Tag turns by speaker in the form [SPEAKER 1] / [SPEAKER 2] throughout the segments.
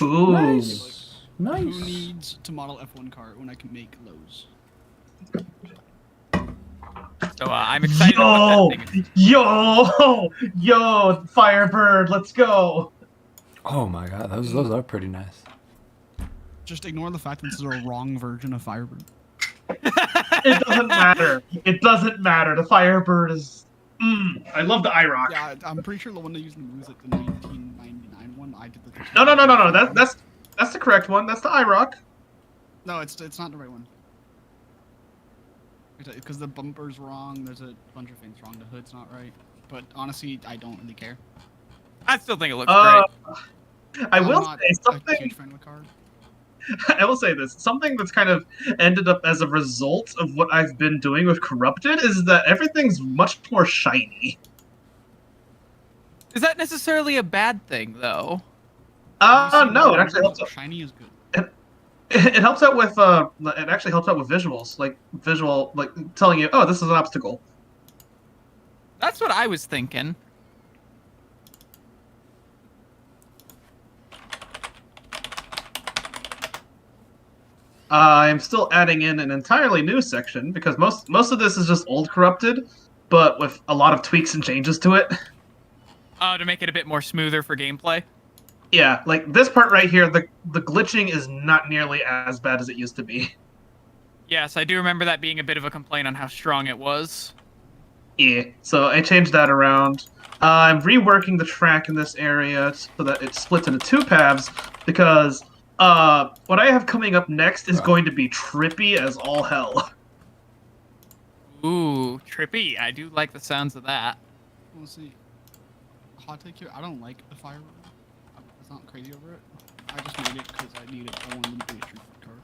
[SPEAKER 1] Ooh.
[SPEAKER 2] Nice. Nice.
[SPEAKER 3] Who needs to model F1 car when I can make Lowe's?
[SPEAKER 4] So I'm excited to put that thing.
[SPEAKER 1] Yo, Firebird, let's go.
[SPEAKER 2] Oh my god, those are pretty nice.
[SPEAKER 3] Just ignore the fact that this is a wrong version of Firebird.
[SPEAKER 1] It doesn't matter. It doesn't matter. The Firebird is. I love the IROC.
[SPEAKER 3] Yeah, I'm pretty sure the one they used in the movie is like the 1999 one. I did the.
[SPEAKER 1] No. That's the correct one. That's the IROC.
[SPEAKER 3] No, it's not the right one. Because the bumper's wrong. There's a bunch of things wrong. The hood's not right. But honestly, I don't really care.
[SPEAKER 4] I still think it looks great.
[SPEAKER 1] I will
[SPEAKER 3] not
[SPEAKER 1] say something.
[SPEAKER 3] a huge fan of the car.
[SPEAKER 1] I will say this. Something that's kind of ended up as a result of what I've been doing with Corrupted is that everything's much more shiny.
[SPEAKER 4] Is that necessarily a bad thing, though?
[SPEAKER 1] No, it actually helps out.
[SPEAKER 3] Shiny is good.
[SPEAKER 1] It helps out with it actually helps out with visuals, like telling you, oh, this is an obstacle.
[SPEAKER 4] That's what I was thinking.
[SPEAKER 1] I'm still adding in an entirely new section because most of this is just old Corrupted, but with a lot of tweaks and changes to it.
[SPEAKER 4] To make it a bit more smoother for gameplay.
[SPEAKER 1] Yeah, like this part right here, the glitching is not nearly as bad as it used to be.
[SPEAKER 4] Yes, I do remember that being a bit of a complaint on how strong it was.
[SPEAKER 1] Yeah, so I changed that around. I'm reworking the track in this area so that it splits into two paths because what I have coming up next is going to be trippy as all hell.
[SPEAKER 4] Ooh, trippy. I do like the sounds of that.
[SPEAKER 3] We'll see. Hot take here. I don't like the Firebird. I'm not crazy over it. I just made it because I need it. I wanted to be a street car.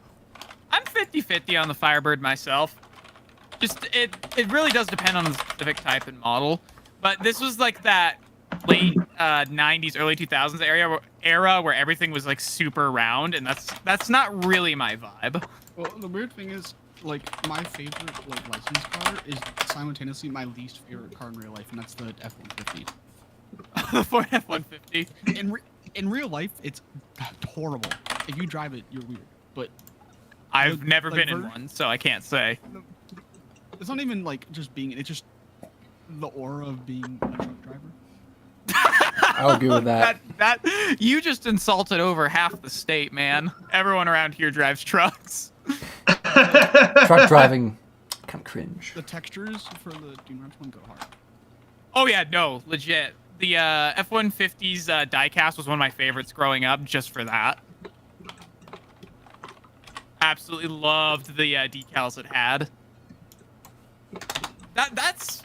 [SPEAKER 4] I'm 50-50 on the Firebird myself. Just, it really does depend on the specific type and model. But this was like that late 90s, early 2000s era where everything was like super round, and that's not really my vibe.
[SPEAKER 3] Well, the weird thing is, like, my favorite like license car is simultaneously my least favorite car in real life, and that's the F-150.
[SPEAKER 4] The Ford F-150.
[SPEAKER 3] In real life, it's horrible. If you drive it, you're weird. But
[SPEAKER 4] I've never been in one, so I can't say.
[SPEAKER 3] It's not even like just being. It's just the aura of being a truck driver.
[SPEAKER 2] I'll agree with that.
[SPEAKER 4] that you just insulted over half the state, man. Everyone around here drives trucks.
[SPEAKER 2] Truck driving, kind of cringe.
[SPEAKER 3] The textures for the Dune Ranch one go hard.
[SPEAKER 4] Oh yeah, no, legit. The F-150's diecast was one of my favorites growing up, just for that. Absolutely loved the decals it had. That's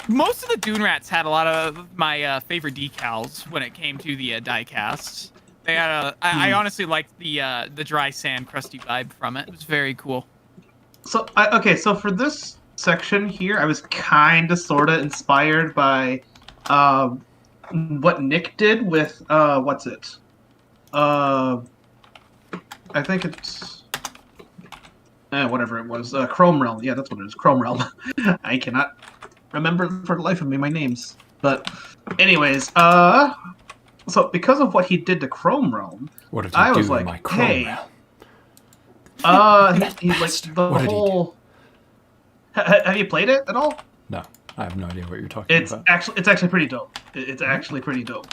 [SPEAKER 4] most of the Dune Rats had a lot of my favorite decals when it came to the diecasts. They had I honestly liked the dry sand crusty vibe from it. It was very cool.
[SPEAKER 1] So so for this section here, I was kind of sort of inspired by what Nick did with what's it? I think it's whatever it was. Chrome Realm. Yeah, that's what it is. Chrome Realm. I cannot remember for the life of me my names. But anyways, so because of what he did to Chrome Realm,
[SPEAKER 2] What did he
[SPEAKER 1] I
[SPEAKER 2] do
[SPEAKER 1] was
[SPEAKER 2] to
[SPEAKER 1] like,
[SPEAKER 2] my Chrome
[SPEAKER 1] hey,
[SPEAKER 2] Realm?
[SPEAKER 1] he's like the
[SPEAKER 2] What did he do?
[SPEAKER 1] whole. Have you played it at all?
[SPEAKER 2] No, I have no idea what you're talking
[SPEAKER 1] It's
[SPEAKER 2] about.
[SPEAKER 1] actually pretty dope. It's actually pretty dope.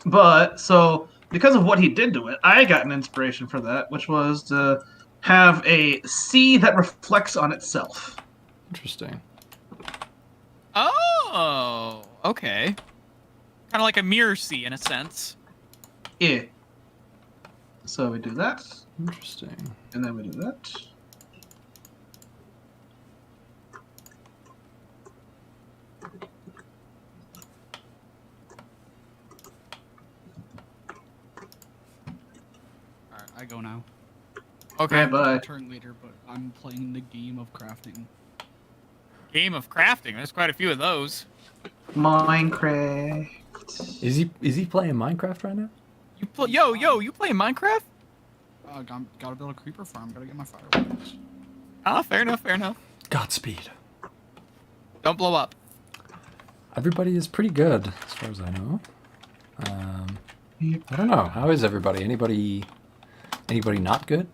[SPEAKER 1] But so because of what he did to it, I got an inspiration for that, which was to have a sea that reflects on itself.
[SPEAKER 2] Interesting.
[SPEAKER 4] Oh, okay. Kind of like a mirror sea in a sense.
[SPEAKER 1] Yeah. So we do that,
[SPEAKER 2] Interesting.
[SPEAKER 1] and then we do that.
[SPEAKER 3] Alright, I go now.
[SPEAKER 4] Okay.
[SPEAKER 1] Okay, bye.
[SPEAKER 3] Return later, but I'm playing the game of crafting.
[SPEAKER 4] Game of crafting. There's quite a few of those.
[SPEAKER 1] Minecraft.
[SPEAKER 2] Is he playing Minecraft right now?
[SPEAKER 4] Yo, you play Minecraft?
[SPEAKER 3] Gotta build a creeper farm. Gotta get my fireworks.
[SPEAKER 4] Ah, fair enough, fair enough.
[SPEAKER 2] Godspeed.
[SPEAKER 4] Don't blow up.
[SPEAKER 2] Everybody is pretty good, as far as I know. I don't know. How is everybody? Anybody not good?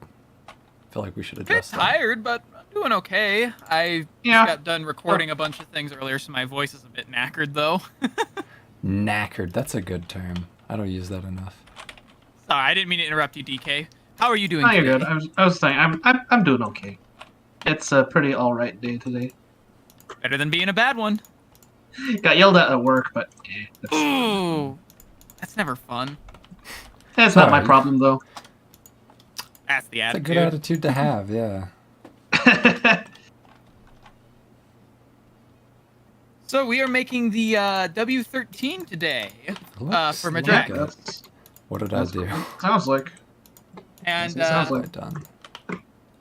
[SPEAKER 2] I feel like we should
[SPEAKER 4] Bit
[SPEAKER 2] address that.
[SPEAKER 4] tired, but I'm doing okay. I
[SPEAKER 1] Yeah.
[SPEAKER 4] just got done recording a bunch of things earlier, so my voice is a bit knackered, though.
[SPEAKER 2] Knackered. That's a good term. I don't use that enough.
[SPEAKER 4] Sorry, I didn't mean to interrupt you, DK. How are you doing
[SPEAKER 1] No, you're
[SPEAKER 4] today?
[SPEAKER 1] good. I was saying I'm doing okay. It's a pretty all right day today.
[SPEAKER 4] Better than being a bad one.
[SPEAKER 1] Got yelled at work, but
[SPEAKER 4] Ooh, that's never fun.
[SPEAKER 1] it's not my
[SPEAKER 2] Sorry.
[SPEAKER 1] problem though.
[SPEAKER 4] That's the
[SPEAKER 2] It's a
[SPEAKER 4] attitude.
[SPEAKER 2] good attitude to have, yeah.
[SPEAKER 4] So we are making the W13 today
[SPEAKER 2] Looks
[SPEAKER 4] for
[SPEAKER 2] like
[SPEAKER 4] Madrek.
[SPEAKER 2] it.
[SPEAKER 1] That's-
[SPEAKER 2] What did I do?
[SPEAKER 1] Sounds like.
[SPEAKER 4] And
[SPEAKER 1] Sounds
[SPEAKER 2] What
[SPEAKER 1] like-
[SPEAKER 2] have I done?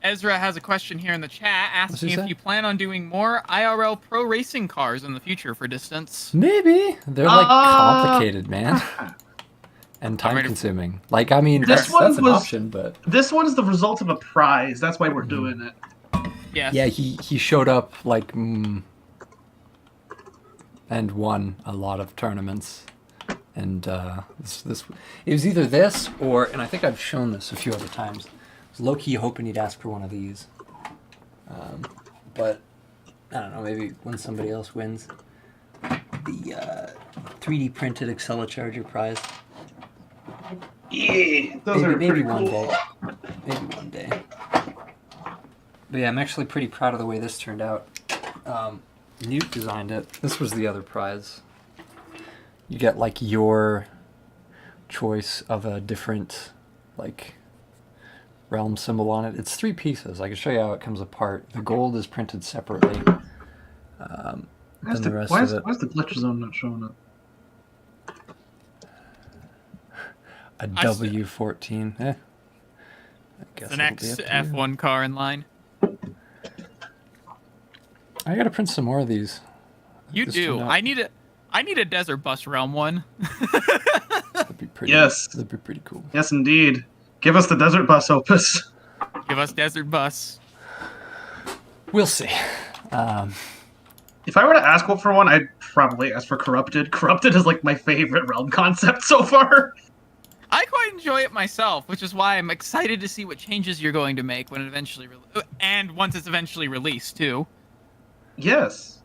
[SPEAKER 4] Ezra has a question here in the chat
[SPEAKER 2] What's he
[SPEAKER 4] asking if
[SPEAKER 2] say?
[SPEAKER 4] you plan on doing more IRL pro racing cars in the future for distance.
[SPEAKER 2] Maybe. They're like
[SPEAKER 1] Uh,
[SPEAKER 2] complicated, man. And time
[SPEAKER 4] ready-
[SPEAKER 2] consuming. Like, I mean,
[SPEAKER 1] This
[SPEAKER 2] that's
[SPEAKER 1] one
[SPEAKER 2] an
[SPEAKER 1] was-
[SPEAKER 2] option, but
[SPEAKER 1] This one's the result of a prize. That's why we're doing it.
[SPEAKER 4] Yes.
[SPEAKER 2] yeah, he showed up like and won a lot of tournaments. And this it was either this or, and I think I've shown this a few other times. I was low key hoping he'd ask for one of these, but I don't know. Maybe when somebody else wins the 3D printed Accelecharger prize.
[SPEAKER 1] Yeah, those are
[SPEAKER 2] Maybe
[SPEAKER 1] pretty
[SPEAKER 2] one
[SPEAKER 1] cool.
[SPEAKER 2] day. Maybe one day. But yeah, I'm actually pretty proud of the way this turned out. Newt designed it. This was the other prize. You get like your choice of a different like realm symbol on it. It's 3 pieces. I can show you how it comes apart. The gold is printed separately. Then the rest
[SPEAKER 1] Why
[SPEAKER 2] of
[SPEAKER 1] is
[SPEAKER 2] it.
[SPEAKER 1] the glitch zone not showing up?
[SPEAKER 2] A
[SPEAKER 4] I s-
[SPEAKER 2] W14. I guess
[SPEAKER 4] The
[SPEAKER 2] it'll
[SPEAKER 4] next
[SPEAKER 2] be up to you.
[SPEAKER 4] F1 car in line.
[SPEAKER 2] I gotta print some more of these.
[SPEAKER 4] You
[SPEAKER 2] This
[SPEAKER 4] do.
[SPEAKER 2] turned out-
[SPEAKER 4] I need a Desert Bus Realm one.
[SPEAKER 2] That'd be pretty.
[SPEAKER 1] Yes.
[SPEAKER 2] That'd be pretty cool.
[SPEAKER 1] Yes, indeed. Give us the desert bus, Opus.
[SPEAKER 4] Give us Desert Bus.
[SPEAKER 2] We'll see.
[SPEAKER 1] If I were to ask for one, I'd probably ask for Corrupted. Corrupted is like my favorite realm concept so far.
[SPEAKER 4] I quite enjoy it myself, which is why I'm excited to see what changes you're going to make when it eventually and once it's eventually released too.
[SPEAKER 1] Yes.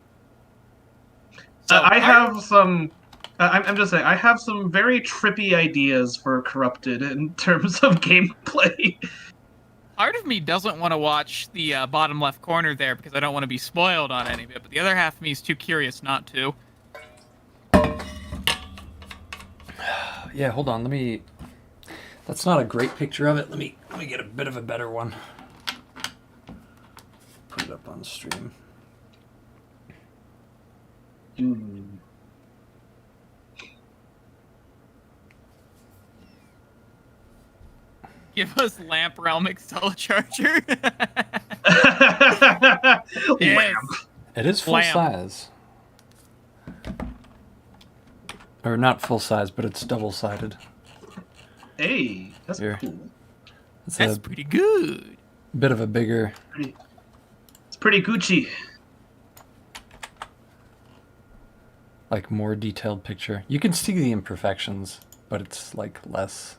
[SPEAKER 4] So
[SPEAKER 1] I have some. I'm just saying, I have some very trippy ideas for Corrupted in terms of gameplay.
[SPEAKER 4] Part of me doesn't want to watch the bottom left corner there because I don't want to be spoiled on any of it, but the other half of me is too curious not to.
[SPEAKER 2] Yeah, hold on. Let me. That's not a great picture of it. Let me get a bit of a better one. Put it up on the stream.
[SPEAKER 4] Give us Lamp Realm Accelecharger. Yes.
[SPEAKER 1] Lamp.
[SPEAKER 2] It is full
[SPEAKER 4] Lamp.
[SPEAKER 2] size. Or not full size, but it's double-sided.
[SPEAKER 1] Hey, that's
[SPEAKER 2] Here.
[SPEAKER 1] cool.
[SPEAKER 2] It's
[SPEAKER 4] That's
[SPEAKER 2] a
[SPEAKER 4] pretty good.
[SPEAKER 2] bit of a bigger.
[SPEAKER 1] It's pretty Gucci.
[SPEAKER 2] Like more detailed picture. You can see the imperfections, but it's like less.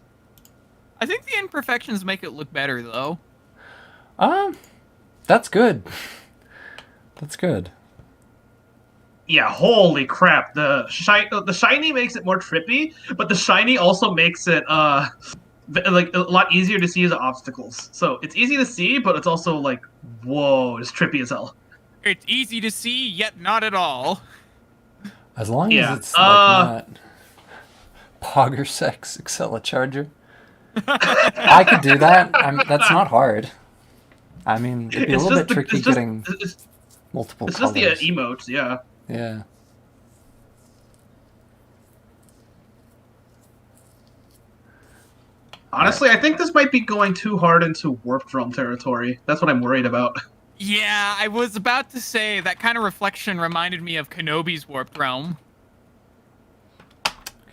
[SPEAKER 4] I think the imperfections make it look better though.
[SPEAKER 2] That's good. That's good.
[SPEAKER 1] Yeah, holy crap! The shiny makes it more trippy, but the shiny also makes it like a lot easier to see as obstacles. So it's easy to see, but it's also like, whoa, it's trippy as hell.
[SPEAKER 4] It's easy to see, yet not at all.
[SPEAKER 2] As long
[SPEAKER 1] Yeah,
[SPEAKER 2] as it's like not Pogger Sex Accelecharger. I could do that. That's not hard. I mean, it'd be a little bit tricky getting multiple
[SPEAKER 1] It's
[SPEAKER 2] colors.
[SPEAKER 1] just the emotes, yeah.
[SPEAKER 2] Yeah.
[SPEAKER 1] Honestly, I think this might be going too hard into Warped Realm territory. That's what I'm worried about.
[SPEAKER 4] Yeah, I was about to say that kind of reflection reminded me of Kenobi's Warped Realm.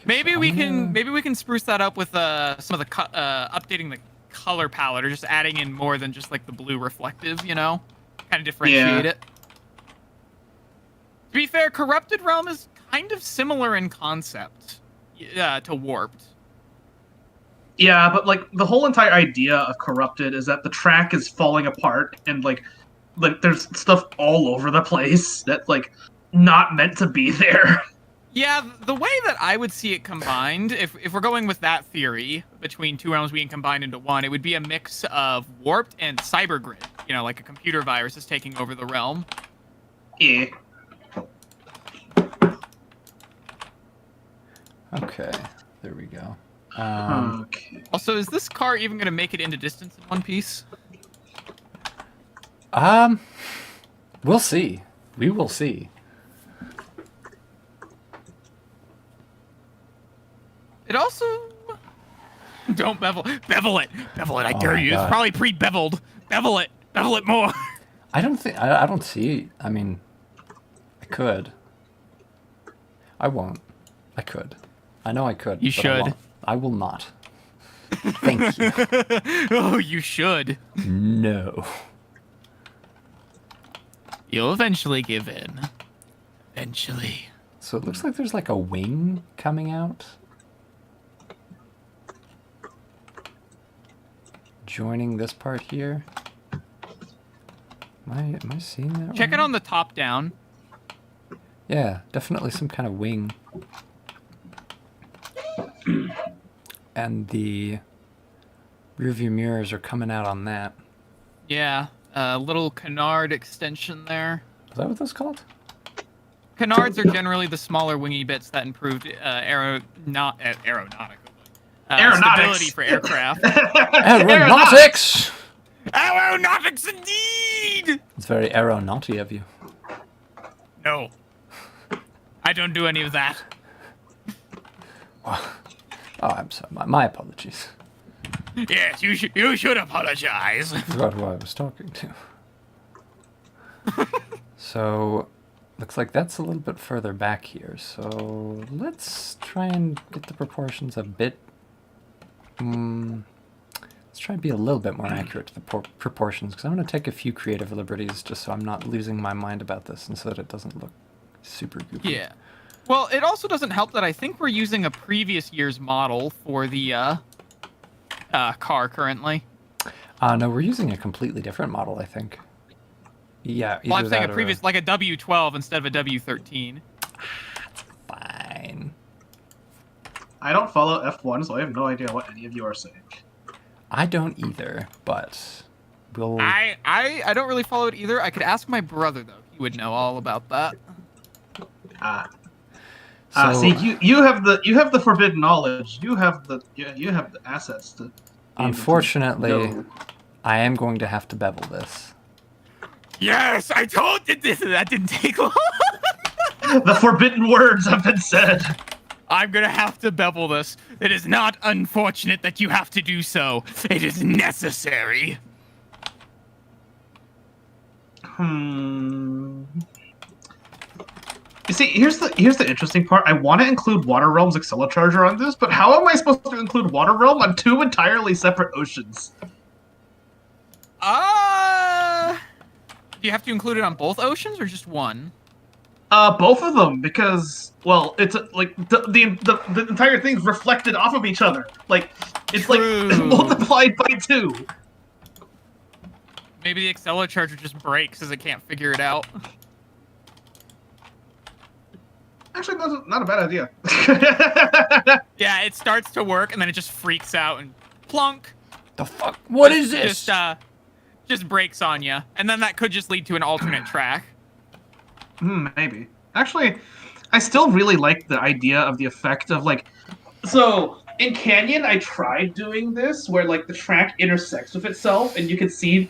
[SPEAKER 4] Maybe we can spruce that up with some of the updating the color palette or just adding in more than just like the blue reflective, you know? Kind of differentiate
[SPEAKER 1] Yeah.
[SPEAKER 4] it. To be fair, Corrupted Realm is kind of similar in concept to Warped.
[SPEAKER 1] Yeah, but like the whole entire idea of Corrupted is that the track is falling apart and like there's stuff all over the place that's like not meant to be there.
[SPEAKER 4] Yeah, the way that I would see it combined, if we're going with that theory, between two realms being combined into one, it would be a mix of Warped and Cybergrid. You know, like a computer virus is taking over the realm.
[SPEAKER 1] Yeah.
[SPEAKER 2] Okay, there we go.
[SPEAKER 1] Okay.
[SPEAKER 4] Also, is this car even going to make it into distance in one piece?
[SPEAKER 2] We'll see. We will see.
[SPEAKER 4] It also... Don't bevel. Bevel it. Bevel it, I dare
[SPEAKER 2] my
[SPEAKER 4] you.
[SPEAKER 2] God.
[SPEAKER 4] It's probably pre-beveled. Bevel it. Bevel it more.
[SPEAKER 2] I don't think... I don't see... I mean... I could. I won't. I could. I know I could.
[SPEAKER 4] You
[SPEAKER 2] but
[SPEAKER 4] should.
[SPEAKER 2] I won't. I will not. Thank you.
[SPEAKER 4] Oh, you should.
[SPEAKER 2] No.
[SPEAKER 4] You'll eventually give in. Eventually.
[SPEAKER 2] So it looks like there's like a wing coming out. Joining this part here. Am I seeing that
[SPEAKER 4] Check
[SPEAKER 2] right?
[SPEAKER 4] it on the top down.
[SPEAKER 2] Yeah, definitely some kind of wing. And the rearview mirrors are coming out on that.
[SPEAKER 4] Yeah, a little canard extension there.
[SPEAKER 2] Is that what that's called?
[SPEAKER 4] Canards are generally the smaller wingy bits that improved aeronautical stability for aircraft.
[SPEAKER 2] Aeronautics!
[SPEAKER 4] Aeronautics indeed!
[SPEAKER 2] It's very aeronauty of you.
[SPEAKER 4] No. I don't do any of that.
[SPEAKER 2] Oh, I'm sorry. My apologies.
[SPEAKER 4] Yes, you should apologize.
[SPEAKER 2] I forgot who I was talking to. So, looks like that's a little bit further back here. So, let's try and get the proportions a bit... let's try and be a little bit more accurate to the proportions, because I'm going to take a few creative liberties just so I'm not losing my mind about this and so that it doesn't look super goofy.
[SPEAKER 4] Yeah. Well, it also doesn't help that I think we're using a previous year's model for the car currently.
[SPEAKER 2] No, we're using a completely different model, I think. Yeah,
[SPEAKER 4] Well, I'm
[SPEAKER 2] either
[SPEAKER 4] saying
[SPEAKER 2] that
[SPEAKER 4] a
[SPEAKER 2] or
[SPEAKER 4] previous, like a W12 instead of a W13.
[SPEAKER 2] Fine.
[SPEAKER 1] I don't follow F1, so I have no idea what any of you are saying.
[SPEAKER 2] I don't either, but we'll...
[SPEAKER 4] I don't really follow it either. I could ask my brother, though. He would know all about that.
[SPEAKER 1] See, you have the forbidden knowledge. You have the assets to.
[SPEAKER 2] Unfortunately,
[SPEAKER 1] know.
[SPEAKER 2] I am going to have to bevel this.
[SPEAKER 4] Yes, I told you this. That didn't take long.
[SPEAKER 1] The forbidden words have been said.
[SPEAKER 4] I'm gonna have to bevel this. It is not unfortunate that you have to do so. It is necessary.
[SPEAKER 1] You see, here's the interesting part. I want to include Water Realm's Accelecharger on this, but how am I supposed to include Water Realm on two entirely separate oceans?
[SPEAKER 4] Do you have to include it on both oceans or just one?
[SPEAKER 1] Both of them, because well, it's like the entire thing's reflected off of each other. Like it's
[SPEAKER 4] True.
[SPEAKER 1] like multiplied by 2.
[SPEAKER 4] Maybe the Accelecharger just breaks as it can't figure it out.
[SPEAKER 1] Actually, that's not a bad idea.
[SPEAKER 4] Yeah, it starts to work and then it just freaks out and plunk.
[SPEAKER 2] The fuck? What is this?
[SPEAKER 4] Just breaks on you, and then that could just lead to an alternate track.
[SPEAKER 1] Maybe. Actually, I still really like the idea of the effect of like. So in Canyon, I tried doing this where like the track intersects with itself, and you can see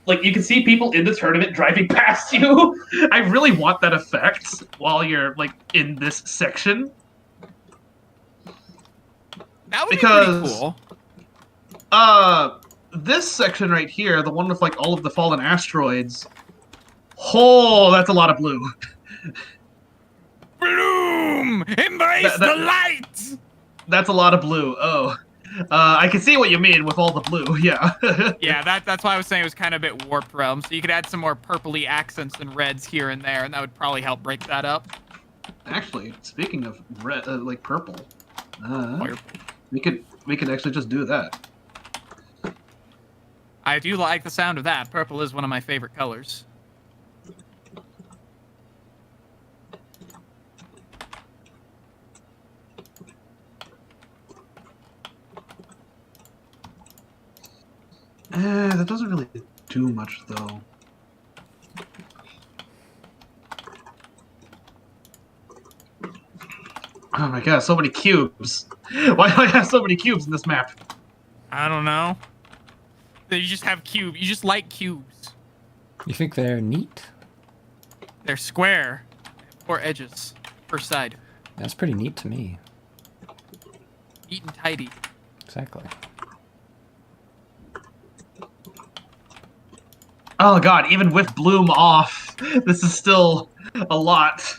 [SPEAKER 1] people in the tournament driving past you. I really want that effect while you're like in this section.
[SPEAKER 4] That would be pretty cool.
[SPEAKER 1] This section right here, the one with like all of the fallen asteroids. Oh, that's a lot of blue.
[SPEAKER 4] Bloom! Embrace the light!
[SPEAKER 1] That's a lot of blue. Oh. I can see what you mean with all the blue, yeah.
[SPEAKER 4] Yeah, that's why I was saying it was kind of a bit warped realm, so you could add some more purpley accents and reds here and there, and that would probably help break that up.
[SPEAKER 1] Actually, speaking of red, like purple,
[SPEAKER 4] Or
[SPEAKER 1] we could we could actually just do that.
[SPEAKER 4] I do like the sound of that. Purple is one of my favorite colors.
[SPEAKER 1] That doesn't really do much, though. Oh my god, so many cubes. Why do I have so many cubes in this map?
[SPEAKER 4] I don't know. You just have cube. You just like cubes.
[SPEAKER 2] You think they're neat?
[SPEAKER 4] They're square. They have 4 edges per side.
[SPEAKER 2] That's pretty neat to me.
[SPEAKER 4] Neat and tidy.
[SPEAKER 2] Exactly.
[SPEAKER 1] Oh god, even with bloom off, this is still a lot.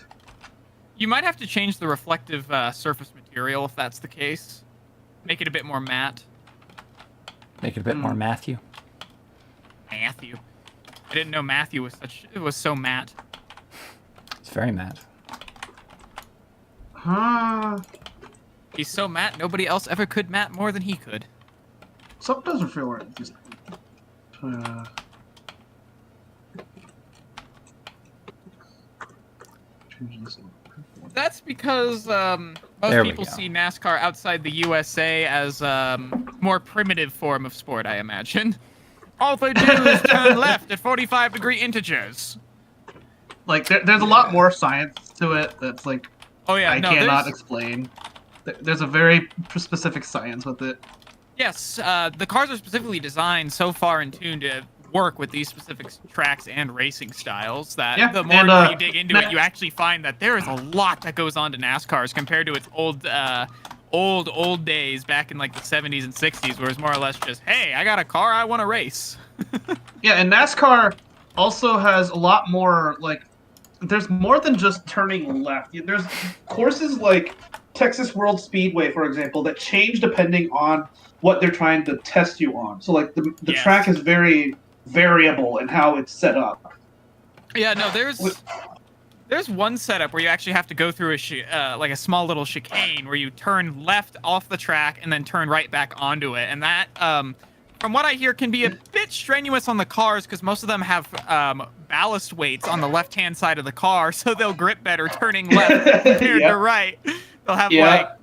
[SPEAKER 4] You might have to change the reflective surface material if that's the case. Make it a bit more matte.
[SPEAKER 2] Make it a bit more Matthew.
[SPEAKER 4] Matthew. I didn't know Matthew was so matte.
[SPEAKER 2] It's very matte.
[SPEAKER 4] He's so matte, nobody else ever could matte more than he could.
[SPEAKER 1] Something doesn't feel right. Just, change this.
[SPEAKER 4] That's because most
[SPEAKER 2] There we
[SPEAKER 4] people
[SPEAKER 2] go.
[SPEAKER 4] see NASCAR outside the USA as more primitive form of sport, I imagine. All they do is turn left at 45-degree integers.
[SPEAKER 1] Like, there's a lot more science to it that's like
[SPEAKER 4] Oh yeah,
[SPEAKER 1] I
[SPEAKER 4] no,
[SPEAKER 1] cannot
[SPEAKER 4] there's-
[SPEAKER 1] explain. There's a very specific science with it.
[SPEAKER 4] Yes, the cars are specifically designed so far in tune to work with these specific tracks and racing styles that
[SPEAKER 1] Yeah,
[SPEAKER 4] the more
[SPEAKER 1] and,
[SPEAKER 4] and more you dig into
[SPEAKER 1] Na-
[SPEAKER 4] it, you actually find that there is a lot that goes on to NASCARs compared to its old days back in like the 70s and 60s, where it's more or less just, hey, I got a car, I want to race.
[SPEAKER 1] Yeah, and NASCAR also has a lot more, like, there's more than just turning left. There's courses like Texas World Speedway, for example, that change depending on what they're trying to test you on. So, like, the
[SPEAKER 4] Yes.
[SPEAKER 1] track is very variable in how it's set up.
[SPEAKER 4] Yeah, no, there's one setup where you actually have to go through like a small little chicane where you turn left off the track and then turn right back onto it, and that from what I hear can be a bit strenuous on the cars because most of them have ballast weights on the left-hand side of the car, so they'll grip better turning left compared
[SPEAKER 1] Yep.
[SPEAKER 4] to right. They'll have
[SPEAKER 1] Yeah.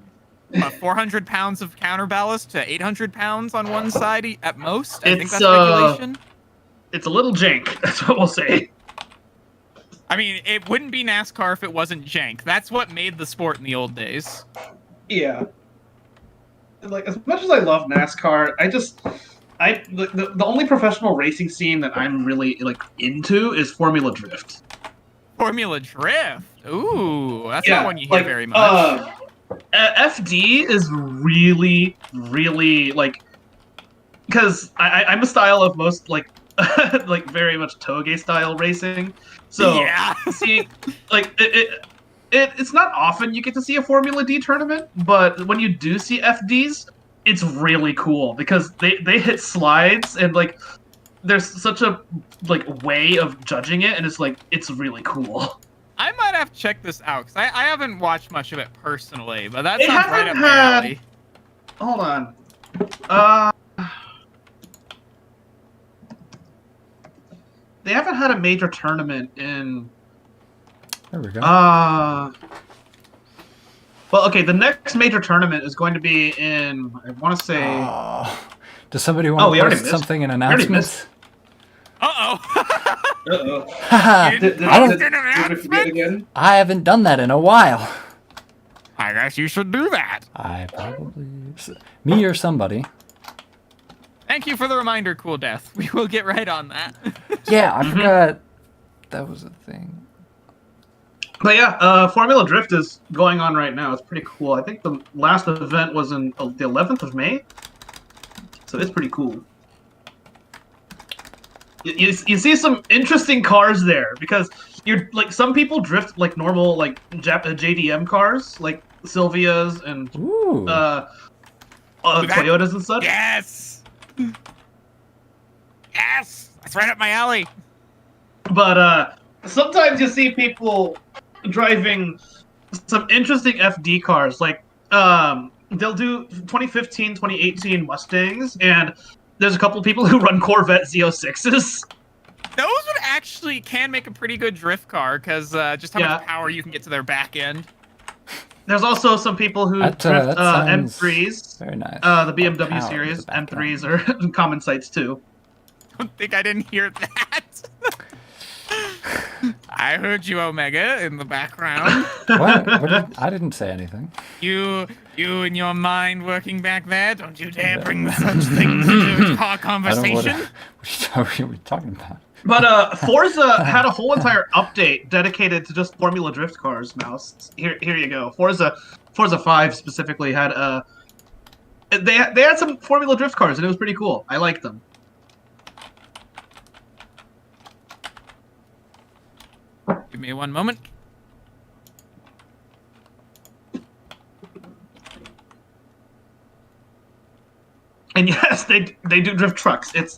[SPEAKER 4] like 400 pounds of counterballast to 800 pounds on one side at most. I think
[SPEAKER 1] It's,
[SPEAKER 4] that's regulation.
[SPEAKER 1] It's a little jank, that's what we'll say.
[SPEAKER 4] I mean, it wouldn't be NASCAR if it wasn't jank. That's what made the sport in the old days.
[SPEAKER 1] Yeah. Like, as much as I love NASCAR, the only professional racing scene that I'm really, like, into is Formula Drift.
[SPEAKER 4] Formula Drift. Ooh, that's
[SPEAKER 1] Yeah,
[SPEAKER 4] not one you hear
[SPEAKER 1] like,
[SPEAKER 4] very much.
[SPEAKER 1] FD is really, really, like, because I'm a style of most, like, like, very much toge style racing. So,
[SPEAKER 4] yeah.
[SPEAKER 1] seeing, like, it's not often you get to see a Formula D tournament, but when you do see FDs, it's really cool because they hit slides and, like, there's such a, like, way of judging it, and it's really cool.
[SPEAKER 4] I might have to check this out because I haven't watched much of it personally, but that
[SPEAKER 1] They
[SPEAKER 4] sounds right
[SPEAKER 1] haven't
[SPEAKER 4] up my
[SPEAKER 1] had-
[SPEAKER 4] alley.
[SPEAKER 1] Hold on. They haven't had a major tournament in.
[SPEAKER 2] There we go.
[SPEAKER 1] Well, okay. The next major tournament is going to be in. I want to say.
[SPEAKER 2] Oh. Does somebody
[SPEAKER 1] Oh,
[SPEAKER 2] want
[SPEAKER 1] we
[SPEAKER 2] to
[SPEAKER 1] already
[SPEAKER 2] post
[SPEAKER 1] missed.
[SPEAKER 2] something in
[SPEAKER 1] already
[SPEAKER 2] announcements?
[SPEAKER 4] Uh-oh.
[SPEAKER 1] Uh-oh.
[SPEAKER 2] Haha,
[SPEAKER 1] Did
[SPEAKER 2] I don't.
[SPEAKER 1] we forget again?
[SPEAKER 2] I haven't done that in a while.
[SPEAKER 4] I guess you should do that.
[SPEAKER 2] I probably. Me or somebody.
[SPEAKER 4] Thank you for the reminder, Cool Death. We will get right on that.
[SPEAKER 2] Yeah, I forgot that was a thing.
[SPEAKER 1] But yeah, Formula Drift is going on right now. It's pretty cool. I think the last event was in the 11th of May. So it's pretty cool. You see some interesting cars there because you're like some people drift like normal like JDM cars like Silvias and
[SPEAKER 2] Ooh.
[SPEAKER 1] Toyotas and such.
[SPEAKER 4] Yes. Yes. That's right up my alley.
[SPEAKER 1] But sometimes you see people driving some interesting FD cars. Like they'll do 2015, 2018 Mustangs, and there's a couple people who run Corvette Z06s.
[SPEAKER 4] Those would actually can make a pretty good drift car because just how much power you can get to their back end.
[SPEAKER 1] There's also some people who drift M3s.
[SPEAKER 2] Very nice.
[SPEAKER 1] The BMW series M3s are common sights too.
[SPEAKER 4] I don't think I didn't hear that. I heard you, Omega, in the background.
[SPEAKER 2] What? I didn't say anything.
[SPEAKER 4] You and your mind working back there. Don't you dare bring such things into car conversation.
[SPEAKER 2] What are we talking about?
[SPEAKER 1] But Forza had a whole entire update dedicated to just Formula Drift cars. Mouse, here you go. Forza 5 specifically had they had some Formula Drift cars, and it was pretty cool. I liked them.
[SPEAKER 4] Give me one moment.
[SPEAKER 1] And yes, they do drift trucks. It's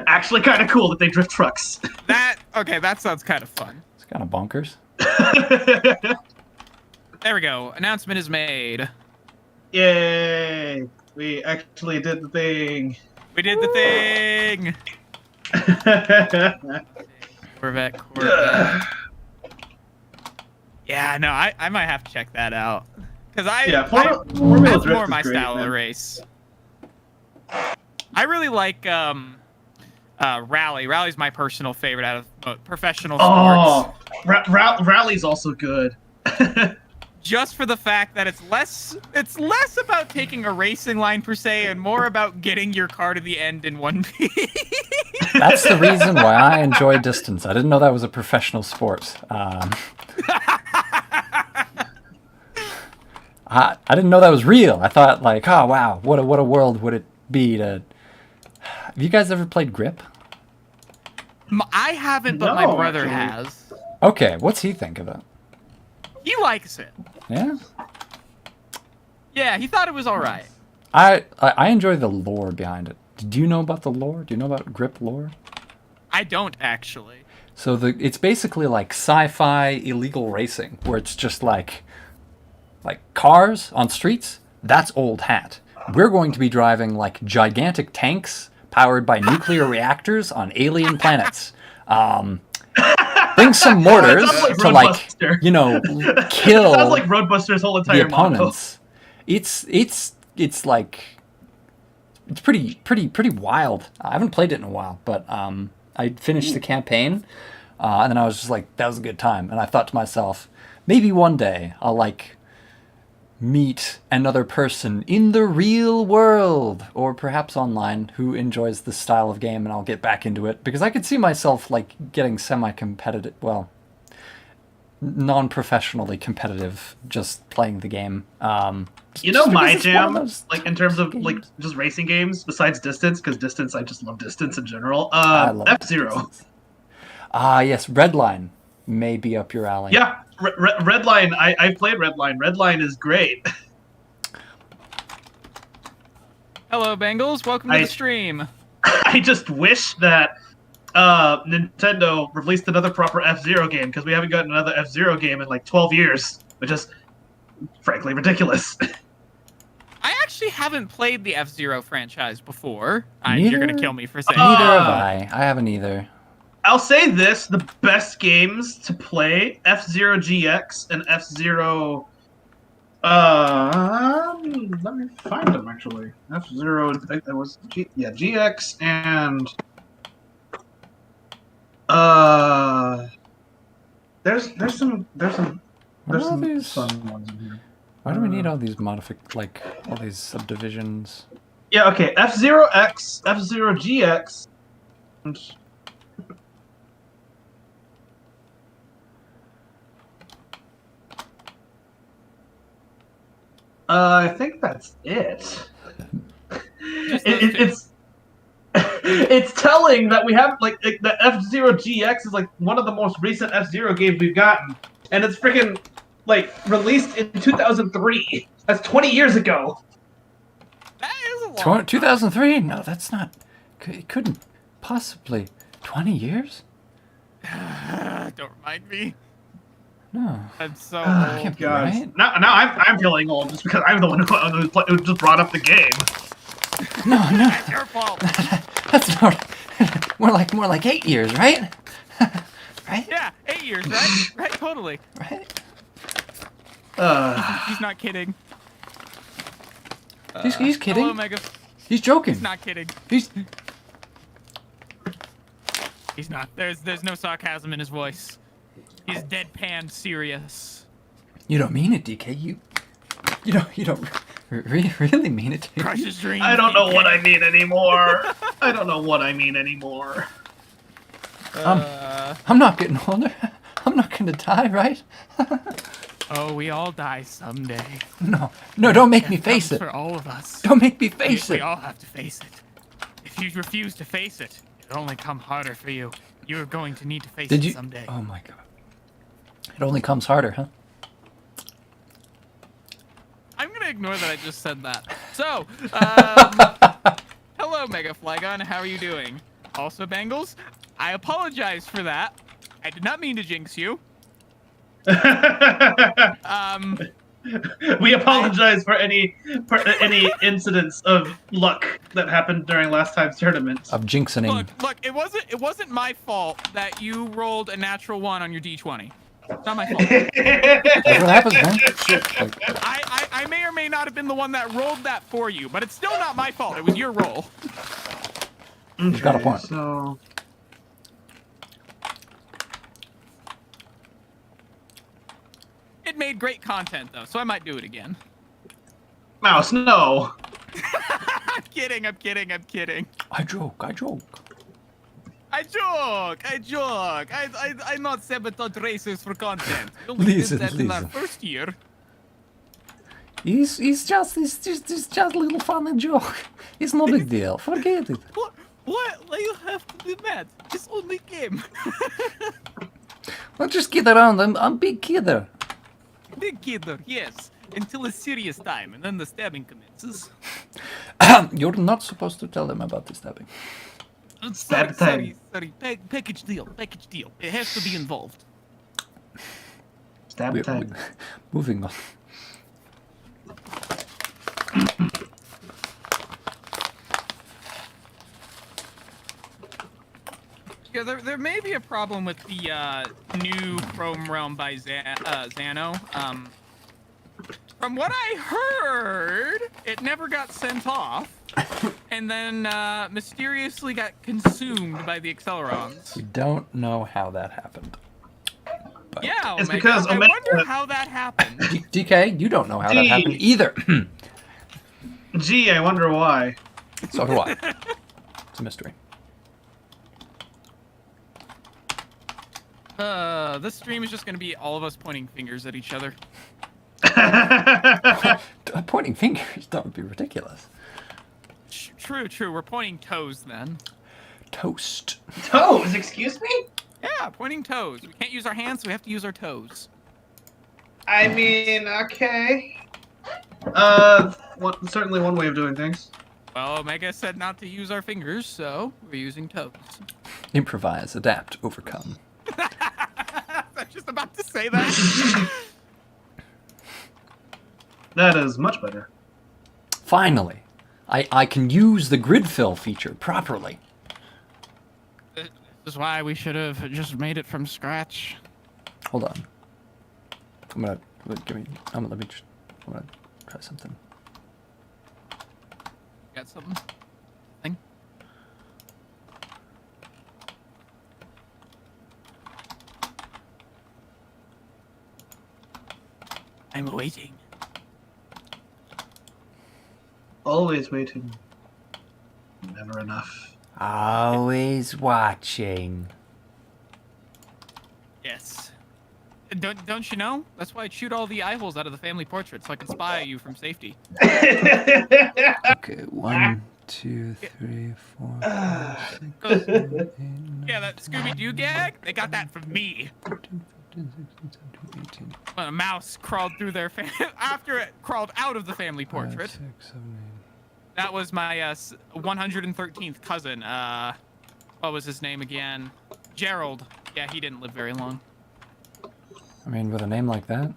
[SPEAKER 1] actually kind of cool that they drift trucks.
[SPEAKER 4] That sounds kind of fun.
[SPEAKER 2] It's kind of bonkers.
[SPEAKER 4] There we go. Announcement is made.
[SPEAKER 1] Yay! We actually did the thing.
[SPEAKER 4] We did the thing. Corvette. Yeah, no, I might have to check that out because that's more my style of race. I really like Rally. Rally's my personal favorite out of professional sports.
[SPEAKER 1] Oh, Rally's also good.
[SPEAKER 4] Just for the fact that it's less about taking a racing line per se and more about getting your car to the end in one piece.
[SPEAKER 2] That's the reason why I enjoy distance. I didn't know that was a professional sport. I didn't know that was real. I thought like, oh wow, what a world would it be to... Have you guys ever played Grip?
[SPEAKER 4] I haven't, but my brother has.
[SPEAKER 2] Okay, what's he think of it?
[SPEAKER 4] He likes it.
[SPEAKER 2] Yeah?
[SPEAKER 4] Yeah, he thought it was alright.
[SPEAKER 2] I enjoy the lore behind it. Do you know about the lore? Do you know about Grip lore?
[SPEAKER 4] I don't, actually.
[SPEAKER 2] So it's basically like sci-fi illegal racing, where it's just like cars on streets. That's old hat. We're going to be driving like gigantic tanks powered by nuclear reactors on alien planets. Bring some mortars to like kill.
[SPEAKER 1] It sounds like Roadbuster's whole entire
[SPEAKER 2] the opponents. It's like it's pretty wild. I haven't played it in a while, but I finished the campaign, and then I was just like, that was a good time. And I thought to myself, maybe one day I'll like meet another person in the real world or perhaps online who enjoys this style of game, and I'll get back into it because I could see myself like getting semi-competitive, well, non-professionally competitive, just playing the game.
[SPEAKER 1] My jam, like in terms of like just racing games besides Distance, because Distance, I just love Distance in general. F-Zero.
[SPEAKER 2] Yes, Redline may be up your alley.
[SPEAKER 1] Yeah, Redline. I played Redline. Redline is great.
[SPEAKER 4] Hello, Bengals. Welcome to the stream.
[SPEAKER 1] I just wish that Nintendo released another proper F-Zero game, because we haven't gotten another F-Zero game in like 12 years, which is frankly ridiculous.
[SPEAKER 4] I actually haven't played the F-Zero franchise before. You're going to kill me for saying
[SPEAKER 2] Neither have I. I haven't either.
[SPEAKER 1] I'll say this, the best games to play, F-Zero GX and F-Zero... let me find them, actually. F-Zero, I think that was... GX and... There's some fun ones in here.
[SPEAKER 2] Why do we need all these all these subdivisions?
[SPEAKER 1] Yeah, okay, F-Zero X, F-Zero GX, and... I think that's it. It's telling that we have like the F-Zero GX is like one of the most recent F-Zero games we've gotten, and it's freaking like released in 2003. That's 20 years ago.
[SPEAKER 4] That is a long
[SPEAKER 2] 2003? No, that's not. It couldn't possibly. 20 years?
[SPEAKER 4] Don't remind me.
[SPEAKER 2] No.
[SPEAKER 4] I'm so
[SPEAKER 1] Oh,
[SPEAKER 4] old.
[SPEAKER 2] be
[SPEAKER 1] guys.
[SPEAKER 2] right.
[SPEAKER 1] Now I'm feeling old just because I'm the one who just brought up the game.
[SPEAKER 2] No, no.
[SPEAKER 4] That's your fault.
[SPEAKER 2] That's not. More like 8 years, right? Right?
[SPEAKER 4] Yeah, 8 years, right? Right, totally.
[SPEAKER 2] Right?
[SPEAKER 4] He's not kidding.
[SPEAKER 2] He's kidding.
[SPEAKER 4] Hello, Mega.
[SPEAKER 2] He's joking.
[SPEAKER 4] He's not kidding.
[SPEAKER 2] He's.
[SPEAKER 4] He's not. There's no sarcasm in his voice. He's deadpan serious.
[SPEAKER 2] You don't mean it, DK. You don't really mean it. Do you?
[SPEAKER 4] Crush his dreams.
[SPEAKER 1] I don't know what I
[SPEAKER 4] DK.
[SPEAKER 1] mean anymore. I don't know what I mean anymore.
[SPEAKER 2] I'm not getting older. I'm not gonna die, right?
[SPEAKER 4] Oh, we all die someday.
[SPEAKER 2] No, don't make me
[SPEAKER 4] Death
[SPEAKER 2] face
[SPEAKER 4] comes
[SPEAKER 2] it.
[SPEAKER 4] For all of us.
[SPEAKER 2] Don't make me face
[SPEAKER 4] We
[SPEAKER 2] it.
[SPEAKER 4] all have to face it. If you refuse to face it, it'll only come harder for you. You're going to need to face
[SPEAKER 2] Did
[SPEAKER 4] it
[SPEAKER 2] you?
[SPEAKER 4] someday.
[SPEAKER 2] Oh my god. It only comes harder, huh?
[SPEAKER 4] I'm gonna ignore that I just said that. So, hello, Mega Flygon. How are you doing? Also, Bangles, I apologize for that. I did not mean to jinx you.
[SPEAKER 1] We apologize for any incidents of luck that happened during last time's tournament.
[SPEAKER 2] Of jinxing.
[SPEAKER 4] Look, it wasn't my fault that you rolled a natural 1 on your D20. It's not my fault.
[SPEAKER 2] That's what happens, man. Shit. Like,
[SPEAKER 4] I may or may not have been the one that rolled that for you, but it's still not my fault. It was your roll.
[SPEAKER 2] He's got a point.
[SPEAKER 1] So,
[SPEAKER 4] It made great content though, so I might do it again.
[SPEAKER 1] Mouse, no.
[SPEAKER 4] I'm kidding.
[SPEAKER 2] I joke.
[SPEAKER 4] I joke. I not sabotage racers for content. We only
[SPEAKER 2] Listen,
[SPEAKER 4] did that in our
[SPEAKER 2] listen.
[SPEAKER 4] first year.
[SPEAKER 2] He's just a little funny joke. It's no big deal. Forget it.
[SPEAKER 4] What? Why you have to be mad? It's only game.
[SPEAKER 2] Well, just kid around. I'm big kidder.
[SPEAKER 4] Big kidder, yes. Until a serious time, and then the stabbing commences.
[SPEAKER 2] You're not supposed to tell them about the stabbing.
[SPEAKER 1] Stab time.
[SPEAKER 4] Sorry. Package deal. It has to be involved.
[SPEAKER 1] Stab time.
[SPEAKER 2] Moving on.
[SPEAKER 4] Yeah, there may be a problem with the new Chrome Realm by Xano. From what I heard, it never got sent off, and then mysteriously got consumed by the Accelerons.
[SPEAKER 2] We don't know how that happened. But
[SPEAKER 4] Yeah,
[SPEAKER 1] It's
[SPEAKER 4] Omega.
[SPEAKER 1] because
[SPEAKER 4] I
[SPEAKER 1] Omega-
[SPEAKER 4] wonder how that happened.
[SPEAKER 2] DK, you don't know how that happened either.
[SPEAKER 1] Gee, I wonder why.
[SPEAKER 2] So do I. It's a mystery.
[SPEAKER 4] This stream is just gonna be all of us pointing fingers at each other.
[SPEAKER 2] Pointing fingers, that would be ridiculous.
[SPEAKER 4] True. We're pointing toes then.
[SPEAKER 2] Toast.
[SPEAKER 1] Toes, excuse me?
[SPEAKER 4] Yeah, pointing toes. We can't use our hands, so we have to use our toes.
[SPEAKER 1] I mean, okay. Certainly one way of doing things.
[SPEAKER 4] Well, Omega said not to use our fingers, so we're using toes.
[SPEAKER 2] Improvise, adapt, overcome.
[SPEAKER 4] I was just about to say that.
[SPEAKER 1] That is much better.
[SPEAKER 2] Finally, I can use the grid fill feature properly.
[SPEAKER 4] This is why we should have just made it from scratch.
[SPEAKER 2] Hold on. I'm gonna try something.
[SPEAKER 4] Got something? Thing? I'm waiting.
[SPEAKER 1] Always waiting. Never enough.
[SPEAKER 2] Always watching.
[SPEAKER 4] Yes. Don't you know? That's why I shoot all the eye holes out of the family portrait so I can spy you from safety.
[SPEAKER 2] Okay, 1, 2, 3, 4, 5, 6, 7, 8, 9,
[SPEAKER 4] Yeah, that Scooby-Doo gag? They got that from me.
[SPEAKER 2] 14, 15, 16, 17, 18.
[SPEAKER 4] When a mouse crawled through their after it crawled out of the family portrait.
[SPEAKER 2] 5, 6, 7,
[SPEAKER 4] That was my 113th cousin. What was his name again? Gerald. Yeah, he didn't live very long.
[SPEAKER 2] I mean, with a name like that.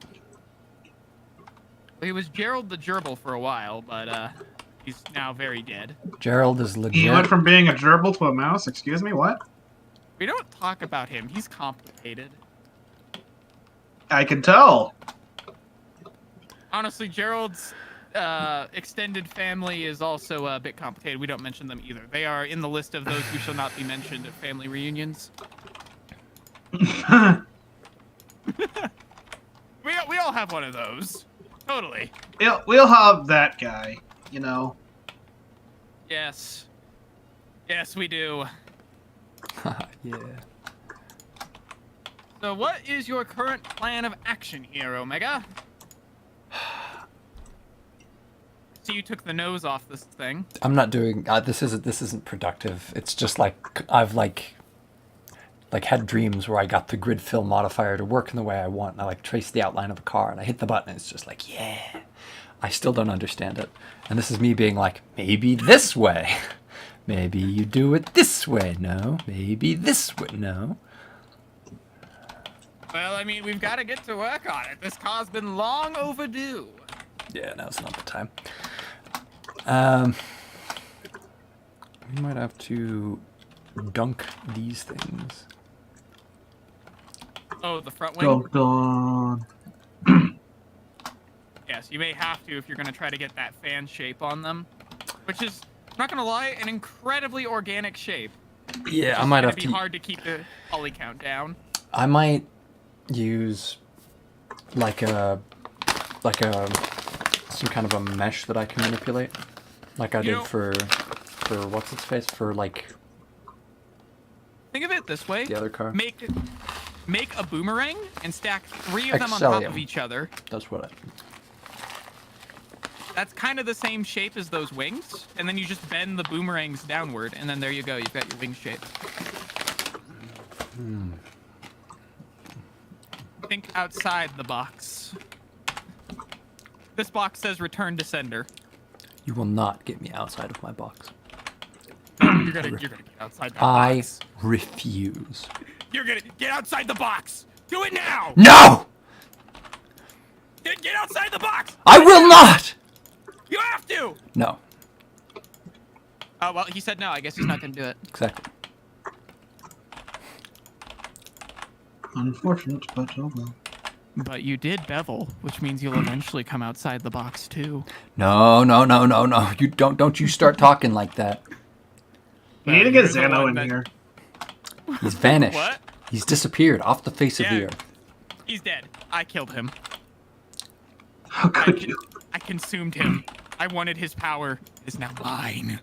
[SPEAKER 4] He was Gerald the Gerbil for a while, but he's now very dead.
[SPEAKER 2] Gerald is legit.
[SPEAKER 1] He went from being a gerbil to a mouse. Excuse me, what?
[SPEAKER 4] We don't talk about him. He's complicated.
[SPEAKER 1] I can tell.
[SPEAKER 4] Honestly, Gerald's extended family is also a bit complicated. We don't mention them either. They are in the list of those who shall not be mentioned at family reunions. We all have one of those. Totally.
[SPEAKER 1] We'll have that guy, you know.
[SPEAKER 4] Yes. Yes, we do.
[SPEAKER 2] Yeah.
[SPEAKER 4] So what is your current plan of action here, Omega? So you took the nose off this thing.
[SPEAKER 2] I'm not doing. This isn't productive. It's just like I've like had dreams where I got the grid fill modifier to work in the way I want, and I like trace the outline of a car, and I hit the button, and it's just like, yeah. I still don't understand it, and this is me being like, maybe this way, maybe you do it this way. No, maybe this way. No.
[SPEAKER 4] Well, I mean, we've got to get to work on it. This car's been long overdue.
[SPEAKER 2] Yeah, now's not the time. We might have to dunk these things.
[SPEAKER 4] Oh, the front wing?
[SPEAKER 1] Dun, dun.
[SPEAKER 4] Yes, you may have to if you're going to try to get that fan shape on them. Which is, I'm not going to lie, an incredibly organic shape.
[SPEAKER 2] Yeah, I might have
[SPEAKER 4] It's
[SPEAKER 2] to.
[SPEAKER 4] be hard to keep the poly count down.
[SPEAKER 2] I might use like a some kind of a mesh that I can manipulate, like I did for what's its face, for like
[SPEAKER 4] Think of it this way.
[SPEAKER 2] the other car.
[SPEAKER 4] Make a boomerang and stack 3 of them on top of each other.
[SPEAKER 2] That's what I.
[SPEAKER 4] That's kind of the same shape as those wings, and then you just bend the boomerangs downward, and then there you go. You've got your wing shape. Think outside the box. This box says return to sender.
[SPEAKER 2] You will not get me outside of my box.
[SPEAKER 4] You're gonna get outside that box.
[SPEAKER 2] I refuse.
[SPEAKER 4] You're gonna get outside the box. Do it now.
[SPEAKER 2] No!
[SPEAKER 4] Get outside the box.
[SPEAKER 2] I will not!
[SPEAKER 4] You have to.
[SPEAKER 2] No.
[SPEAKER 4] Oh well, he said no. I guess he's not gonna do it.
[SPEAKER 2] Exactly.
[SPEAKER 1] Unfortunate, but oh well.
[SPEAKER 4] But you did bevel, which means you'll eventually come outside the box too.
[SPEAKER 2] No. You don't you start talking like that.
[SPEAKER 1] We need to get
[SPEAKER 4] You're the
[SPEAKER 1] Xano
[SPEAKER 4] one
[SPEAKER 1] in
[SPEAKER 4] that-
[SPEAKER 1] here.
[SPEAKER 2] He's vanished.
[SPEAKER 4] What?
[SPEAKER 2] He's disappeared off the face of the
[SPEAKER 4] Yeah.
[SPEAKER 2] earth.
[SPEAKER 4] He's dead. I killed him.
[SPEAKER 1] How could you?
[SPEAKER 4] I consumed him. I wanted his power. It is now mine.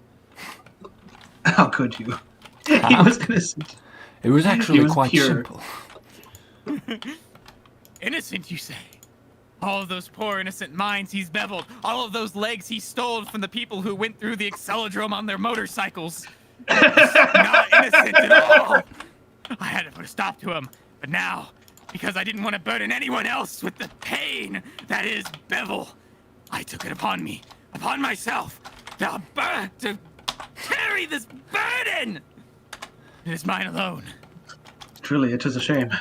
[SPEAKER 1] How could you? He was gonna say.
[SPEAKER 2] It was actually
[SPEAKER 1] was
[SPEAKER 2] quite
[SPEAKER 1] pure.
[SPEAKER 2] simple.
[SPEAKER 4] Innocent, you say? All of those poor innocent minds he's beveled. All of those legs he stole from the people who went through the Accelodrome on their motorcycles. Not innocent at all. I had to put a stop to him. But now, because I didn't want to burden anyone else with the pain that is bevel, I took it upon me, upon myself, to carry this burden. It is mine alone.
[SPEAKER 1] Truly, it is a shame.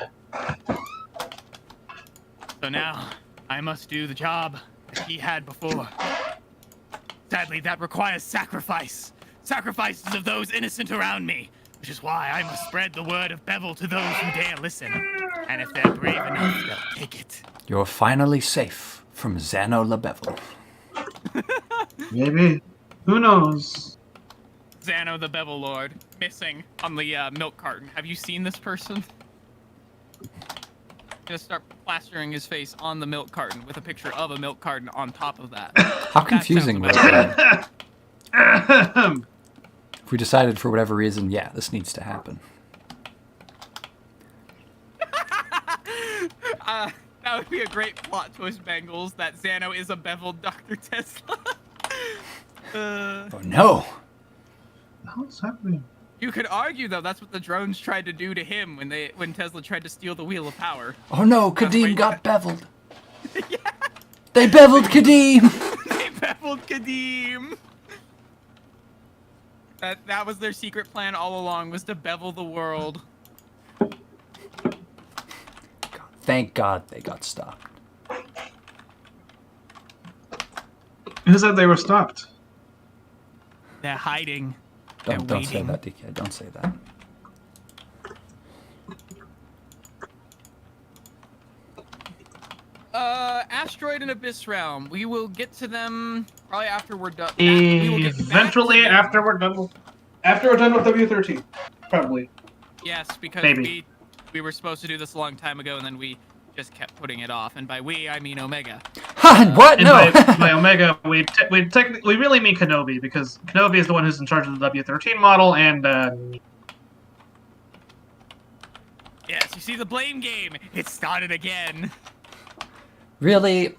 [SPEAKER 4] So now, I must do the job that he had before. Sadly, that requires sacrifice. Sacrifices of those innocent around me. Which is why I must spread the word of Bevel to those who dare listen. And if they're brave enough, they'll take it.
[SPEAKER 2] You're finally safe from Xano LaBevel.
[SPEAKER 1] Maybe. Who knows?
[SPEAKER 4] Xano the Bevel Lord, missing on the milk carton. Have you seen this person? Gonna start plastering his face on the milk carton with a picture of a milk carton on top of that.
[SPEAKER 2] How confusing was that? If we decided for whatever reason, yeah, this needs to happen.
[SPEAKER 4] That would be a great plot twist, Bengals, that Xano is a beveled Dr. Tesla.
[SPEAKER 2] Oh no!
[SPEAKER 1] What's happening?
[SPEAKER 4] You could argue, though, that's what the drones tried to do to him when Tesla tried to steal the Wheel of Power.
[SPEAKER 2] Oh no,
[SPEAKER 4] wait.
[SPEAKER 2] Kadeem got beveled. Yeah. They beveled Kadeem!
[SPEAKER 4] They beveled Kadeem! That was their secret plan all along, was to bevel the world.
[SPEAKER 2] Thank God they got stopped.
[SPEAKER 1] Who said they were stopped?
[SPEAKER 4] They're hiding. They're
[SPEAKER 2] Don't say
[SPEAKER 4] waiting.
[SPEAKER 2] that, DK. Don't say that.
[SPEAKER 4] Asteroid and Abyss Realm. We will get to them probably after we're done. We will get back to
[SPEAKER 1] Eventually,
[SPEAKER 4] them.
[SPEAKER 1] after we're done with W13, probably.
[SPEAKER 4] Yes, because
[SPEAKER 1] Maybe.
[SPEAKER 4] we were supposed to do this a long time ago, and then we just kept putting it off. And by we, I mean Omega.
[SPEAKER 2] What?
[SPEAKER 1] And
[SPEAKER 2] No.
[SPEAKER 1] by Omega, we really mean Kenobi, because Kenobi is the one who's in charge of the W13 model, and
[SPEAKER 4] Yes, you see the blame game. It started again.
[SPEAKER 2] Really?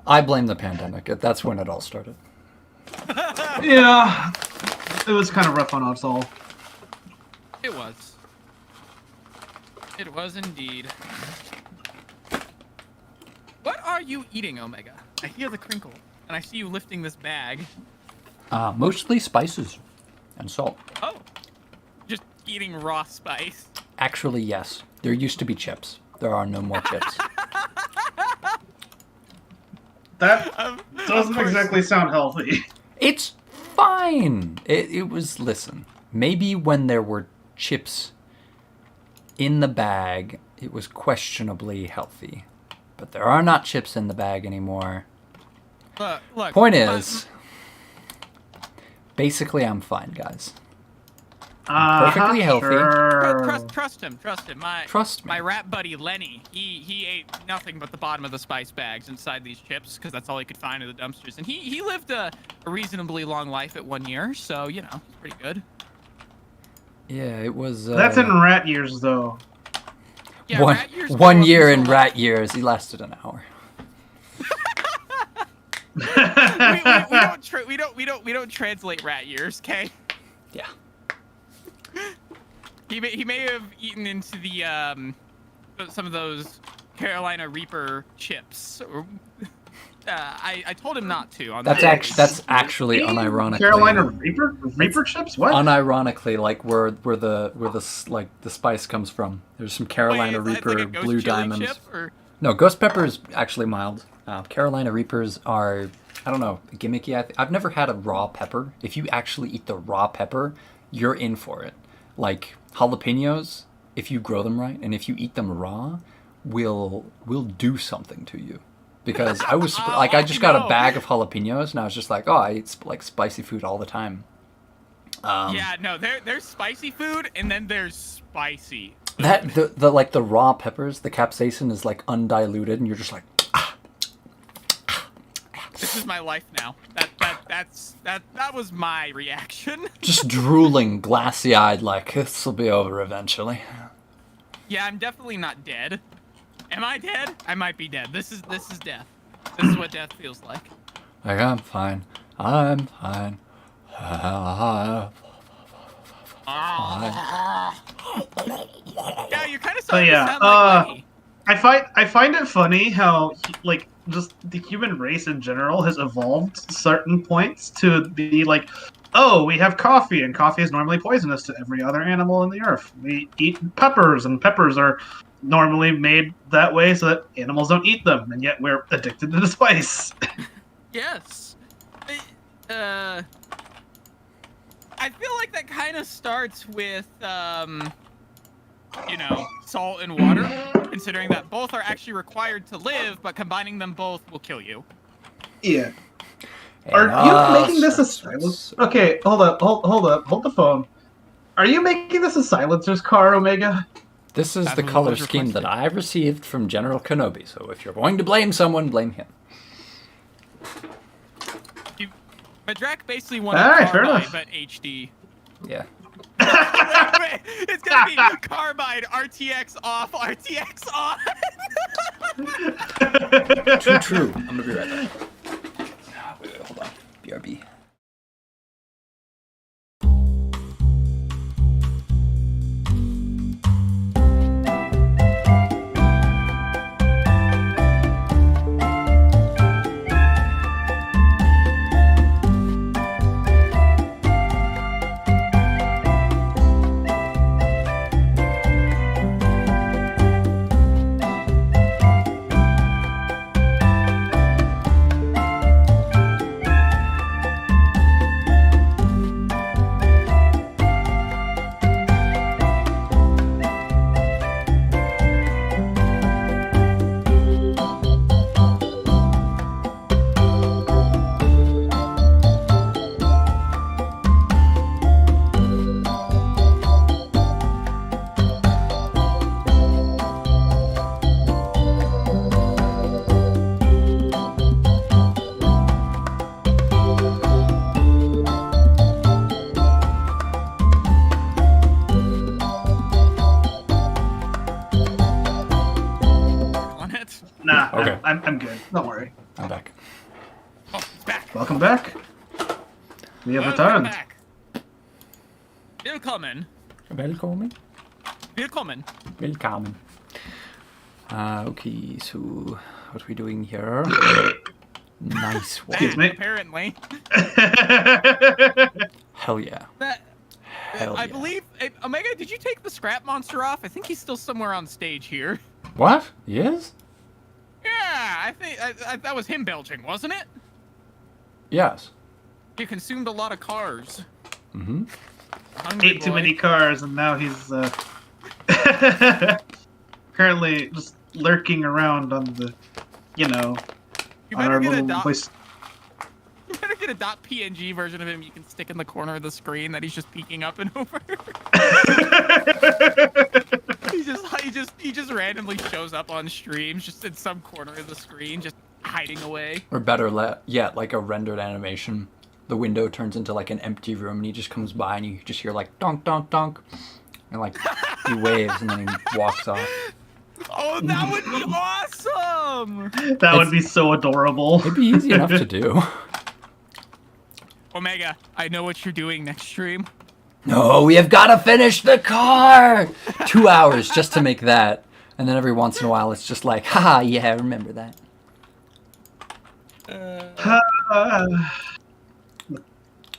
[SPEAKER 2] I blame the pandemic. That's when it all started.
[SPEAKER 1] yeah, it was kind of rough on us all.
[SPEAKER 4] It was. It was indeed. What are you eating, Omega? I hear the crinkle, and I see you lifting this bag.
[SPEAKER 2] Mostly spices and salt.
[SPEAKER 4] Oh, just eating raw spice.
[SPEAKER 2] Actually, yes. There used to be chips. There are no more chips.
[SPEAKER 1] That
[SPEAKER 4] Of
[SPEAKER 1] doesn't
[SPEAKER 4] course.
[SPEAKER 1] exactly sound healthy.
[SPEAKER 2] It's fine. It was, listen, maybe when there were chips in the bag, it was questionably healthy. But there are not chips in the bag anymore.
[SPEAKER 4] Look.
[SPEAKER 2] Point is, basically I'm fine, guys. Perfectly healthy.
[SPEAKER 1] Sure.
[SPEAKER 4] Trust him.
[SPEAKER 2] Trust me.
[SPEAKER 4] My rat buddy Lenny, he ate nothing but the bottom of the spice bags inside these chips because that's all he could find in the dumpsters, and he lived a reasonably long life at 1 year, so you know he's pretty good.
[SPEAKER 2] Yeah, it was...
[SPEAKER 1] That's in rat years, though.
[SPEAKER 4] Yeah, rat years grow
[SPEAKER 2] one
[SPEAKER 4] up
[SPEAKER 2] year
[SPEAKER 4] so
[SPEAKER 2] in
[SPEAKER 4] long.
[SPEAKER 2] rat years, he lasted an hour.
[SPEAKER 4] we don't translate rat years, okay?
[SPEAKER 2] Yeah.
[SPEAKER 4] He may have eaten into the some of those Carolina Reaper chips. Or, I told him not to. On
[SPEAKER 2] That's actually unironically.
[SPEAKER 1] Carolina Reaper chips? What?
[SPEAKER 2] Unironically, like where the spice comes from. There's some Carolina
[SPEAKER 4] Wait, it's like
[SPEAKER 2] Reaper
[SPEAKER 4] a ghost
[SPEAKER 2] blue
[SPEAKER 4] chili
[SPEAKER 2] diamonds.
[SPEAKER 4] chip, or?
[SPEAKER 2] No, ghost pepper is actually mild. Carolina Reapers are, I don't know, gimmicky. I've never had a raw pepper. If you actually eat the raw pepper, you're in for it. Like jalapenos, if you grow them right and if you eat them raw, will do something to you. Because I was like, I just got a bag of jalapenos and I was just like, oh, I eat like spicy food all the time.
[SPEAKER 4] Yeah, no, there's spicy food and then there's spicy.
[SPEAKER 2] That the like the raw peppers, the capsaicin is like undiluted, and you're just like.
[SPEAKER 4] This is my life now. That was my reaction.
[SPEAKER 2] Just drooling, glassy-eyed, like this will be over eventually.
[SPEAKER 4] Yeah, I'm definitely not dead. Am I dead? I might be dead. This is death. This is what death feels like.
[SPEAKER 2] Like I'm fine. I'm fine.
[SPEAKER 4] Yeah, you're kind of
[SPEAKER 1] So
[SPEAKER 4] starting
[SPEAKER 1] yeah,
[SPEAKER 4] to sound like Lenny.
[SPEAKER 1] I find it funny how just the human race in general has evolved certain points to be like, oh, we have coffee, and coffee is normally poisonous to every other animal in the earth. We eat peppers, and peppers are normally made that way so that animals don't eat them, and yet we're addicted to the spice.
[SPEAKER 4] Yes. I feel like that kind of starts with, salt and water, considering that both are actually required to live, but combining them both will kill you.
[SPEAKER 1] Yeah. Are you making this a silence? Okay, hold up, hold the phone. Are you making this a silencer's car, Omega?
[SPEAKER 2] This is
[SPEAKER 4] That
[SPEAKER 2] the
[SPEAKER 4] was
[SPEAKER 2] color
[SPEAKER 4] requested.
[SPEAKER 2] scheme that I received from General Kenobi, so if you're going to blame someone, blame him.
[SPEAKER 4] Madrek basically wanted
[SPEAKER 1] Alright, fair
[SPEAKER 4] Carbide,
[SPEAKER 1] enough.
[SPEAKER 4] but HD.
[SPEAKER 2] Yeah.
[SPEAKER 4] It's gonna be Carbide, RTX off, RTX on.
[SPEAKER 2] Too true. I'm gonna be right back. Wait, hold on. BRB.
[SPEAKER 1] I'm good. Don't worry.
[SPEAKER 2] I'm back.
[SPEAKER 4] Oh, it's back.
[SPEAKER 1] Welcome back. We have
[SPEAKER 4] Welcome
[SPEAKER 1] returned.
[SPEAKER 4] back. Willkommen.
[SPEAKER 2] Welcome.
[SPEAKER 4] Willkommen.
[SPEAKER 2] Welcome. Okay, so what are we doing here? Nice one.
[SPEAKER 1] Excuse me.
[SPEAKER 4] Apparently.
[SPEAKER 2] Hell yeah.
[SPEAKER 4] That,
[SPEAKER 2] Hell
[SPEAKER 4] I
[SPEAKER 2] yeah.
[SPEAKER 4] believe Omega. Did you take the scrap monster off? I think he's still somewhere on stage here.
[SPEAKER 2] What? Yes?
[SPEAKER 4] Yeah, I think that was him belching, wasn't it?
[SPEAKER 2] Yes.
[SPEAKER 4] He consumed a lot of cars.
[SPEAKER 2] Mm-hmm.
[SPEAKER 4] Hungry
[SPEAKER 1] Ate too
[SPEAKER 4] boy.
[SPEAKER 1] many cars, and now he's currently just lurking around on the,
[SPEAKER 4] You
[SPEAKER 1] on
[SPEAKER 4] better
[SPEAKER 1] our
[SPEAKER 4] get a
[SPEAKER 1] little
[SPEAKER 4] dot.
[SPEAKER 1] voice.
[SPEAKER 4] You better get a .png version of him you can stick in the corner of the screen that he's just peeking up and over. he just randomly shows up on streams, just in some corner of the screen, just hiding away.
[SPEAKER 2] Or better yet, like a rendered animation. The window turns into like an empty room and he just comes by and you just hear like donk, donk, donk. And like he waves and then he walks off.
[SPEAKER 4] Oh, that would be awesome!
[SPEAKER 1] That would be so adorable.
[SPEAKER 2] It'd be easy enough to do.
[SPEAKER 4] Omega, I know what you're doing next stream.
[SPEAKER 2] No, we have got to finish the car! 2 hours just to make that. And then every once in a while it's just like, haha, yeah, I remember that.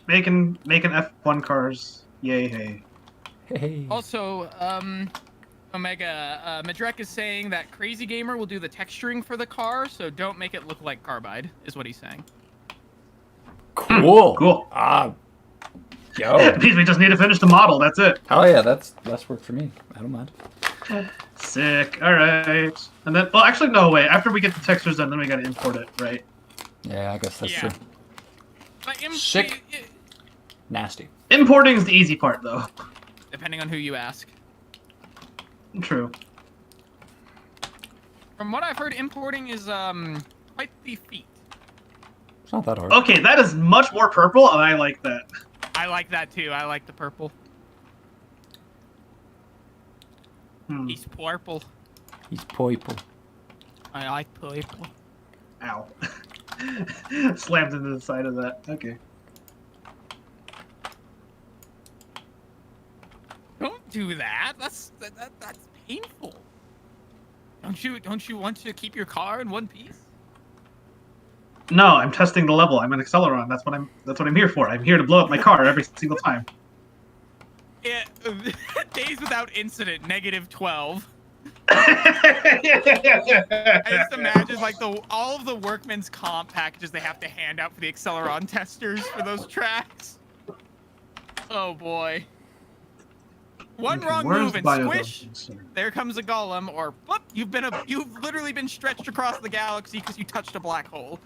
[SPEAKER 1] Making F1 cars. Yay, hey.
[SPEAKER 2] Hey.
[SPEAKER 4] Also, Omega, Madrek is saying that Crazy Gamer will do the texturing for the car, so don't make it look like Carbide, is what he's saying.
[SPEAKER 2] Cool.
[SPEAKER 1] Cool.
[SPEAKER 2] Yo.
[SPEAKER 1] Means we just need to finish the model. That's it.
[SPEAKER 2] Oh yeah, that's work for me. I don't mind.
[SPEAKER 1] Sick. All right. And then, well, actually, no. Wait. After we get the textures done, then we gotta import it, right?
[SPEAKER 2] Yeah, I guess that's
[SPEAKER 4] Yeah.
[SPEAKER 2] true.
[SPEAKER 4] But
[SPEAKER 2] Sick. Nasty.
[SPEAKER 1] Importing is the easy part, though.
[SPEAKER 4] depending on who you ask.
[SPEAKER 1] True.
[SPEAKER 4] From what I've heard, importing is quite the feat.
[SPEAKER 2] It's not that hard.
[SPEAKER 1] Okay, that is much more purple, and I like that.
[SPEAKER 4] I like that too. I like the purple. He's purple.
[SPEAKER 2] He's purple.
[SPEAKER 4] I like purple.
[SPEAKER 1] Ow. Slammed into the side of that. Okay.
[SPEAKER 4] Don't do that. That's painful. Don't you want to keep your car in one piece?
[SPEAKER 1] No, I'm testing the level. I'm an Acceleron. That's what I'm here for. I'm here to blow up my car every single time.
[SPEAKER 4] Yeah. Days without incident, -12. I just imagine like all of the workman's comp packages they have to hand out for the Acceleron testers for those tracks. Oh boy. One
[SPEAKER 1] Okay,
[SPEAKER 4] wrong
[SPEAKER 1] where's
[SPEAKER 4] move
[SPEAKER 1] the
[SPEAKER 4] and squish. There comes a golem, or whoop, you've literally been stretched across the galaxy because you touched a black hole.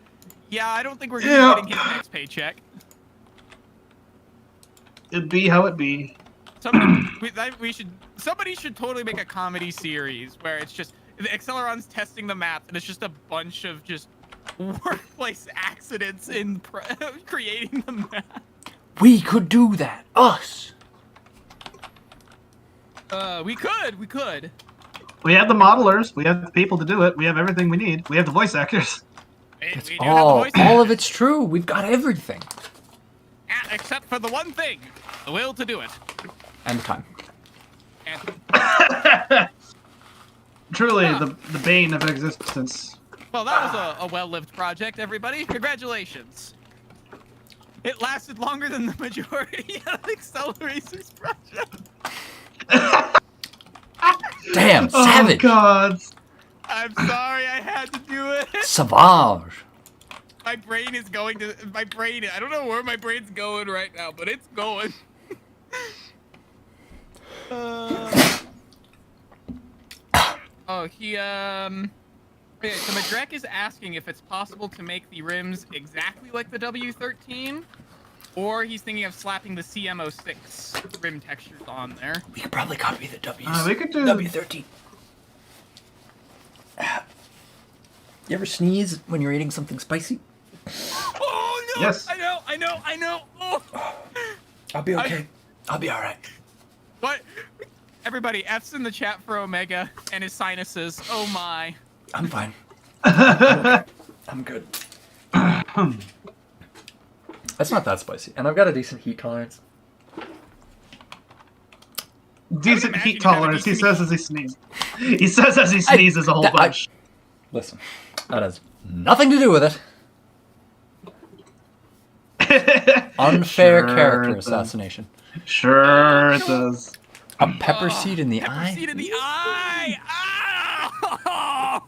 [SPEAKER 4] Yeah, I don't think we're getting his next paycheck.
[SPEAKER 1] It'd be how it be.
[SPEAKER 4] Somebody should totally make a comedy series where it's just the Acceleron's testing the map and it's just a bunch of just workplace accidents in creating the map.
[SPEAKER 2] We could do that. Us.
[SPEAKER 4] We could.
[SPEAKER 1] We have the modelers. We have the people to do it. We have everything we need. We have the voice actors.
[SPEAKER 2] It's
[SPEAKER 4] We do have the voice
[SPEAKER 2] all of it's true. We've got everything.
[SPEAKER 4] except for the one thing, the will to do it.
[SPEAKER 2] And the time.
[SPEAKER 4] And,
[SPEAKER 1] Truly, the bane of existence.
[SPEAKER 4] well, that was a well-lived project, everybody. Congratulations. It lasted longer than the majority of Acceleracers project.
[SPEAKER 2] Damn, savage.
[SPEAKER 1] Oh God.
[SPEAKER 4] I'm sorry I had to do it.
[SPEAKER 2] Savage.
[SPEAKER 4] My brain is going to. I don't know where my brain's going right now, but it's going. Okay, so Madrek is asking if it's possible to make the rims exactly like the W13, or he's thinking of slapping the CM06 rim textures on there.
[SPEAKER 2] We could probably copy the
[SPEAKER 1] We could do
[SPEAKER 2] W13. You ever sneeze when you're eating something spicy?
[SPEAKER 4] Oh no!
[SPEAKER 1] Yes.
[SPEAKER 4] I know. Oh.
[SPEAKER 2] I'll be okay. I'll be alright.
[SPEAKER 4] What? Everybody, F's in the chat for Omega and his sinuses. Oh my.
[SPEAKER 2] I'm fine. I'm good. It's not that spicy, and I've got a decent heat tolerance.
[SPEAKER 1] Decent
[SPEAKER 4] imagine
[SPEAKER 1] heat
[SPEAKER 4] you have a
[SPEAKER 1] tolerance. He
[SPEAKER 4] decent
[SPEAKER 1] says as he sneezes. He says as he sneezes a whole bunch.
[SPEAKER 2] Listen, that has nothing to do with it. Unfair
[SPEAKER 1] Sure
[SPEAKER 2] character
[SPEAKER 1] it does.
[SPEAKER 2] assassination.
[SPEAKER 1] Sure it does.
[SPEAKER 2] A pepper seed in the eye?
[SPEAKER 4] Seed in the eye! Ah!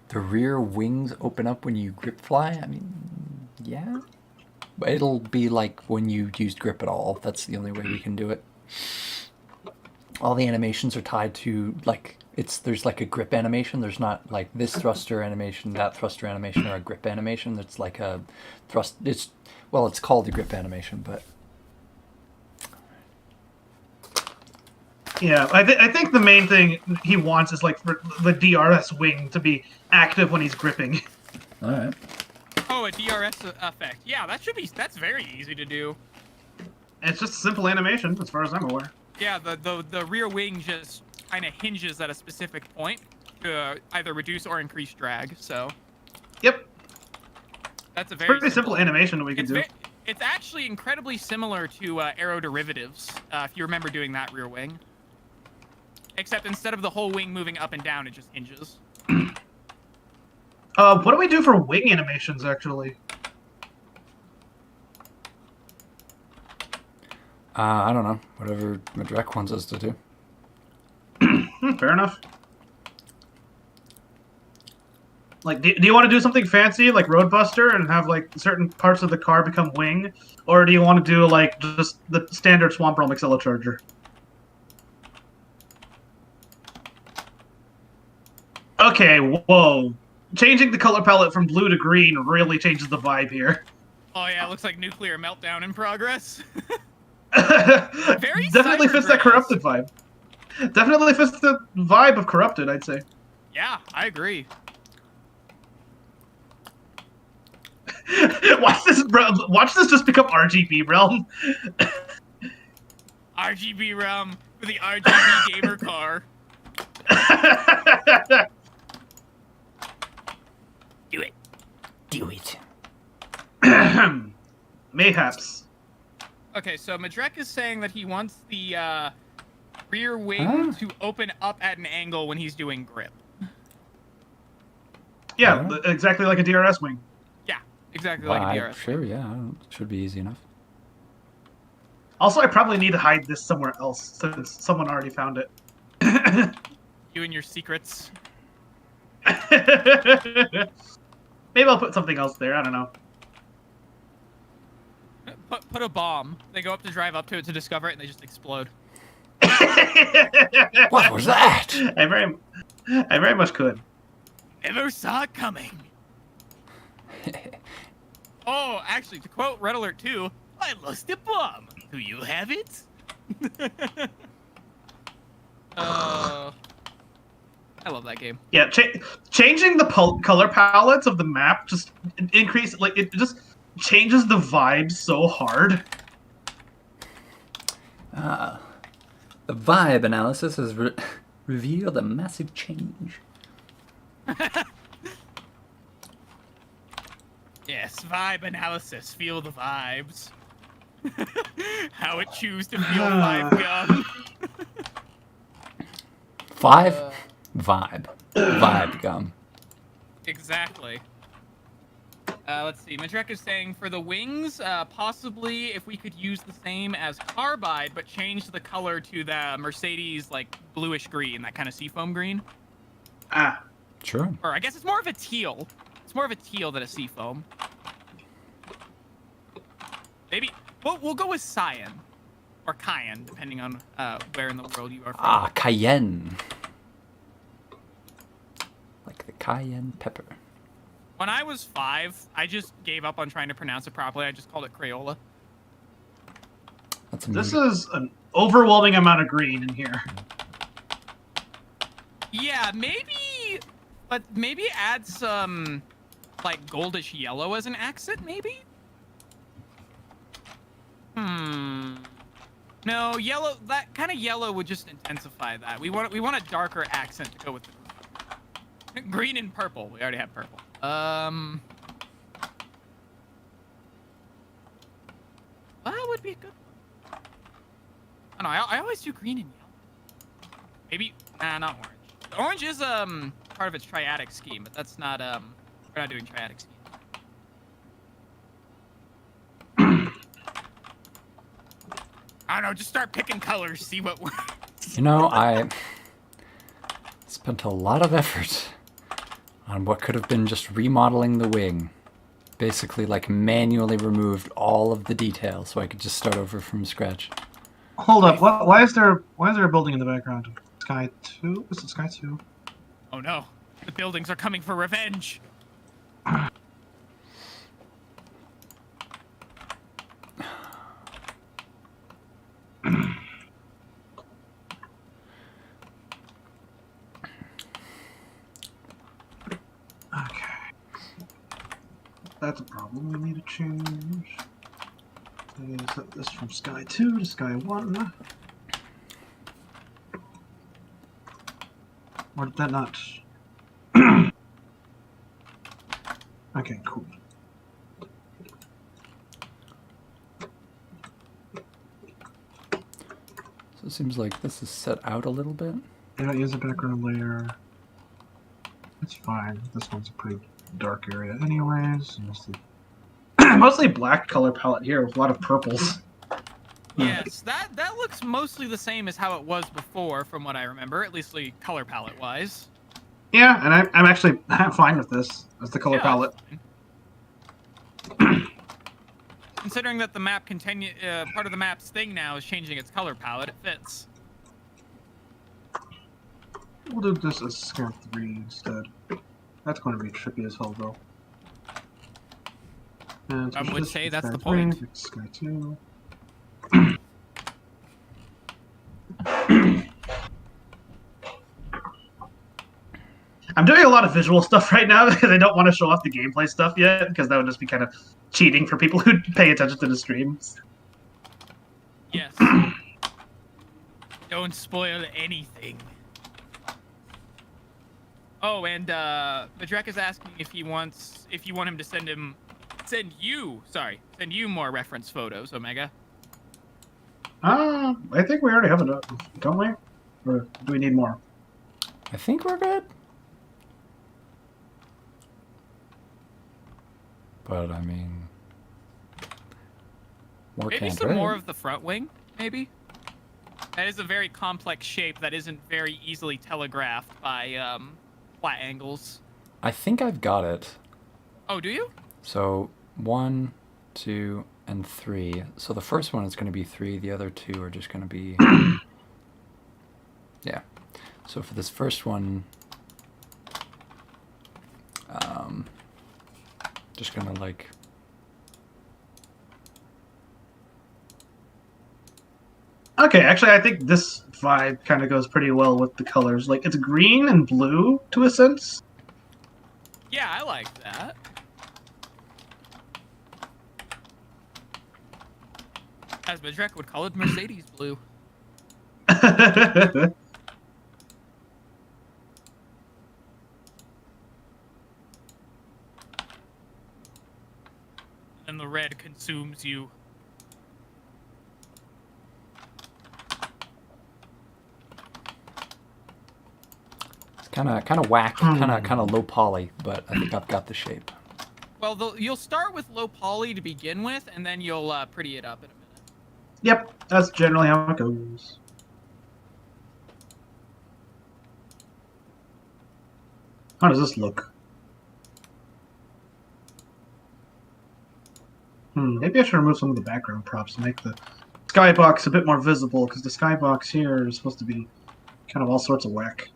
[SPEAKER 2] The rear wings open up when you grip fly? I mean, yeah. But it'll be like when you used grip at all. That's the only way we can do it. All the animations are tied to, like, there's like a grip animation. There's not like this thruster animation, that thruster animation, or a grip animation. It's like a thrust. It's called a grip animation, but
[SPEAKER 1] Yeah, I think the main thing he wants is like for the DRS wing to be active when he's gripping.
[SPEAKER 2] all right.
[SPEAKER 4] Oh, a DRS effect. Yeah, that's very easy to do.
[SPEAKER 1] And it's just a simple animation, as far as I'm aware.
[SPEAKER 4] Yeah, the rear wing just kind of hinges at a specific point to either reduce or increase drag. So
[SPEAKER 1] Yep,
[SPEAKER 4] that's a very
[SPEAKER 1] pretty simple animation that we can do.
[SPEAKER 4] It's actually incredibly similar to aero derivatives, if you remember doing that rear wing. Except instead of the whole wing moving up and down, it just hinges.
[SPEAKER 1] What do we do for wing animations, actually?
[SPEAKER 2] I don't know. Whatever Madrek wants us to do.
[SPEAKER 1] Fair enough. Like, do you want to do something fancy, like Roadbuster, and have, like, certain parts of the car become wing? Or do you want to do, like, just the standard Swamp Realm Accelercharger? Okay, whoa. Changing the color palette from blue to green really changes the vibe here.
[SPEAKER 4] Oh yeah, it looks like nuclear meltdown in progress. Very
[SPEAKER 1] Definitely fits that
[SPEAKER 4] cybergrass.
[SPEAKER 1] Corrupted vibe. Definitely fits the vibe of Corrupted, I'd say.
[SPEAKER 4] Yeah, I agree.
[SPEAKER 1] Watch this just become RGB Realm.
[SPEAKER 4] RGB realm for the RGB gamer car. Do it.
[SPEAKER 2] Do it.
[SPEAKER 1] Mayhaps.
[SPEAKER 4] Okay, so Madrek is saying that he wants the rear wing to open up at an angle when he's doing grip.
[SPEAKER 1] Yeah, exactly like a DRS wing.
[SPEAKER 4] Yeah, exactly like a DRS.
[SPEAKER 2] Sure, yeah. Should be easy enough.
[SPEAKER 1] Also, I probably need to hide this somewhere else since someone already found it.
[SPEAKER 4] You and your secrets.
[SPEAKER 1] Maybe I'll put something else there. I don't know.
[SPEAKER 4] Put a bomb. They go up to drive up to it to discover it, and they just explode.
[SPEAKER 2] What was that?
[SPEAKER 1] I very much could.
[SPEAKER 4] Never saw it coming. Oh, actually, to quote Red Alert 2, I lost a bomb. Do you have it? I love that game.
[SPEAKER 1] Yeah, changing the color palettes of the map just increase, like, it just changes the vibe so hard.
[SPEAKER 2] The vibe analysis has revealed a massive change.
[SPEAKER 4] Yes, vibe analysis. Feel the vibes. How it choose to feel vibe gum.
[SPEAKER 2] Vibe gum.
[SPEAKER 4] Exactly. Let's see. Madrek is saying for the wings, possibly if we could use the same as Carbide, but change the color to the Mercedes, like, bluish green, that kind of seafoam green.
[SPEAKER 1] Ah.
[SPEAKER 2] Sure.
[SPEAKER 4] Or I guess it's more of a teal. It's more of a teal than a seafoam. Maybe we'll go with cyan or cayenne, depending on where in the world you are from.
[SPEAKER 2] Ah, cayenne. Like the cayenne pepper.
[SPEAKER 4] When I was 5, I just gave up on trying to pronounce it properly. I just called it Crayola.
[SPEAKER 2] That's
[SPEAKER 1] This is an overwhelming amount of green in here.
[SPEAKER 4] Yeah, maybe, but maybe add some, like, goldish yellow as an accent, maybe? No, yellow, that kind of yellow would just intensify that. We want a darker accent to go with the Green and purple. We already have purple. That would be a good one. I don't know. I always do green and yellow. Maybe. Nah, not orange. The orange is part of its triadic scheme, but that's not we're not doing triadic scheme. I don't know. Just start picking colors. See what works.
[SPEAKER 2] You know, I spent a lot of effort on what could have been just remodeling the wing. Basically, like, manually removed all of the details so I could just start over from scratch.
[SPEAKER 1] Hold up. Why is there a building in the background? Sky 2? Is it Sky 2?
[SPEAKER 4] Oh no. The buildings are coming for revenge.
[SPEAKER 1] Okay. That's a problem we need to change. Set this from Sky 2 to Sky 1. Or did that not? Okay, cool.
[SPEAKER 2] So it seems like this is set out a little bit.
[SPEAKER 1] Yeah, use a background layer. It's fine. This one's a pretty dark area anyways. Mostly black color palette here with a lot of purples.
[SPEAKER 4] Yes, that looks mostly the same as how it was before, from what I remember, at least like color palette wise.
[SPEAKER 1] Yeah, and I'm actually fine with this as the color palette.
[SPEAKER 4] Considering that the map part of the map's thing now is changing its color palette, it fits.
[SPEAKER 1] We'll do this as Sky 3 instead. That's going to be trippy as hell, though. And
[SPEAKER 4] I would
[SPEAKER 1] this
[SPEAKER 4] say
[SPEAKER 1] is
[SPEAKER 4] that's
[SPEAKER 1] Sky
[SPEAKER 4] the
[SPEAKER 1] 3,
[SPEAKER 4] point.
[SPEAKER 1] it's Sky 2. I'm doing a lot of visual stuff right now because I don't want to show off the gameplay stuff yet, because that would just be kind of cheating for people who pay attention to the streams.
[SPEAKER 4] Yes. Don't spoil anything. Oh, and Madrek is asking if you want him to send you more reference photos, Omega.
[SPEAKER 1] I think we already have enough, don't we? Or do we need more?
[SPEAKER 2] I think we're good. But, I mean...
[SPEAKER 4] Maybe some more of the front wing, maybe? That is a very complex shape that isn't very easily telegraphed by, flat angles.
[SPEAKER 2] I think I've got it.
[SPEAKER 4] Oh, do you?
[SPEAKER 2] So, 1, 2, and 3. So the first one is going to be 3. The other 2 are just going to be... yeah. So for this first one... just going to, like...
[SPEAKER 1] Okay, actually, I think this vibe kind of goes pretty well with the colors. Like, it's green and blue, to a sense.
[SPEAKER 4] Yeah, I like that. As Madrek would call it, Mercedes blue. And the red consumes you.
[SPEAKER 2] It's kind of whack, kind of low poly, but I think I've got the shape.
[SPEAKER 4] Well, you'll start with low poly to begin with, and then you'll pretty it up in a minute.
[SPEAKER 1] Yep, that's generally how it goes. How does this look? Maybe I should remove some of the background props to make the skybox a bit more visible, because the skybox here is supposed to be kind of all sorts of whack.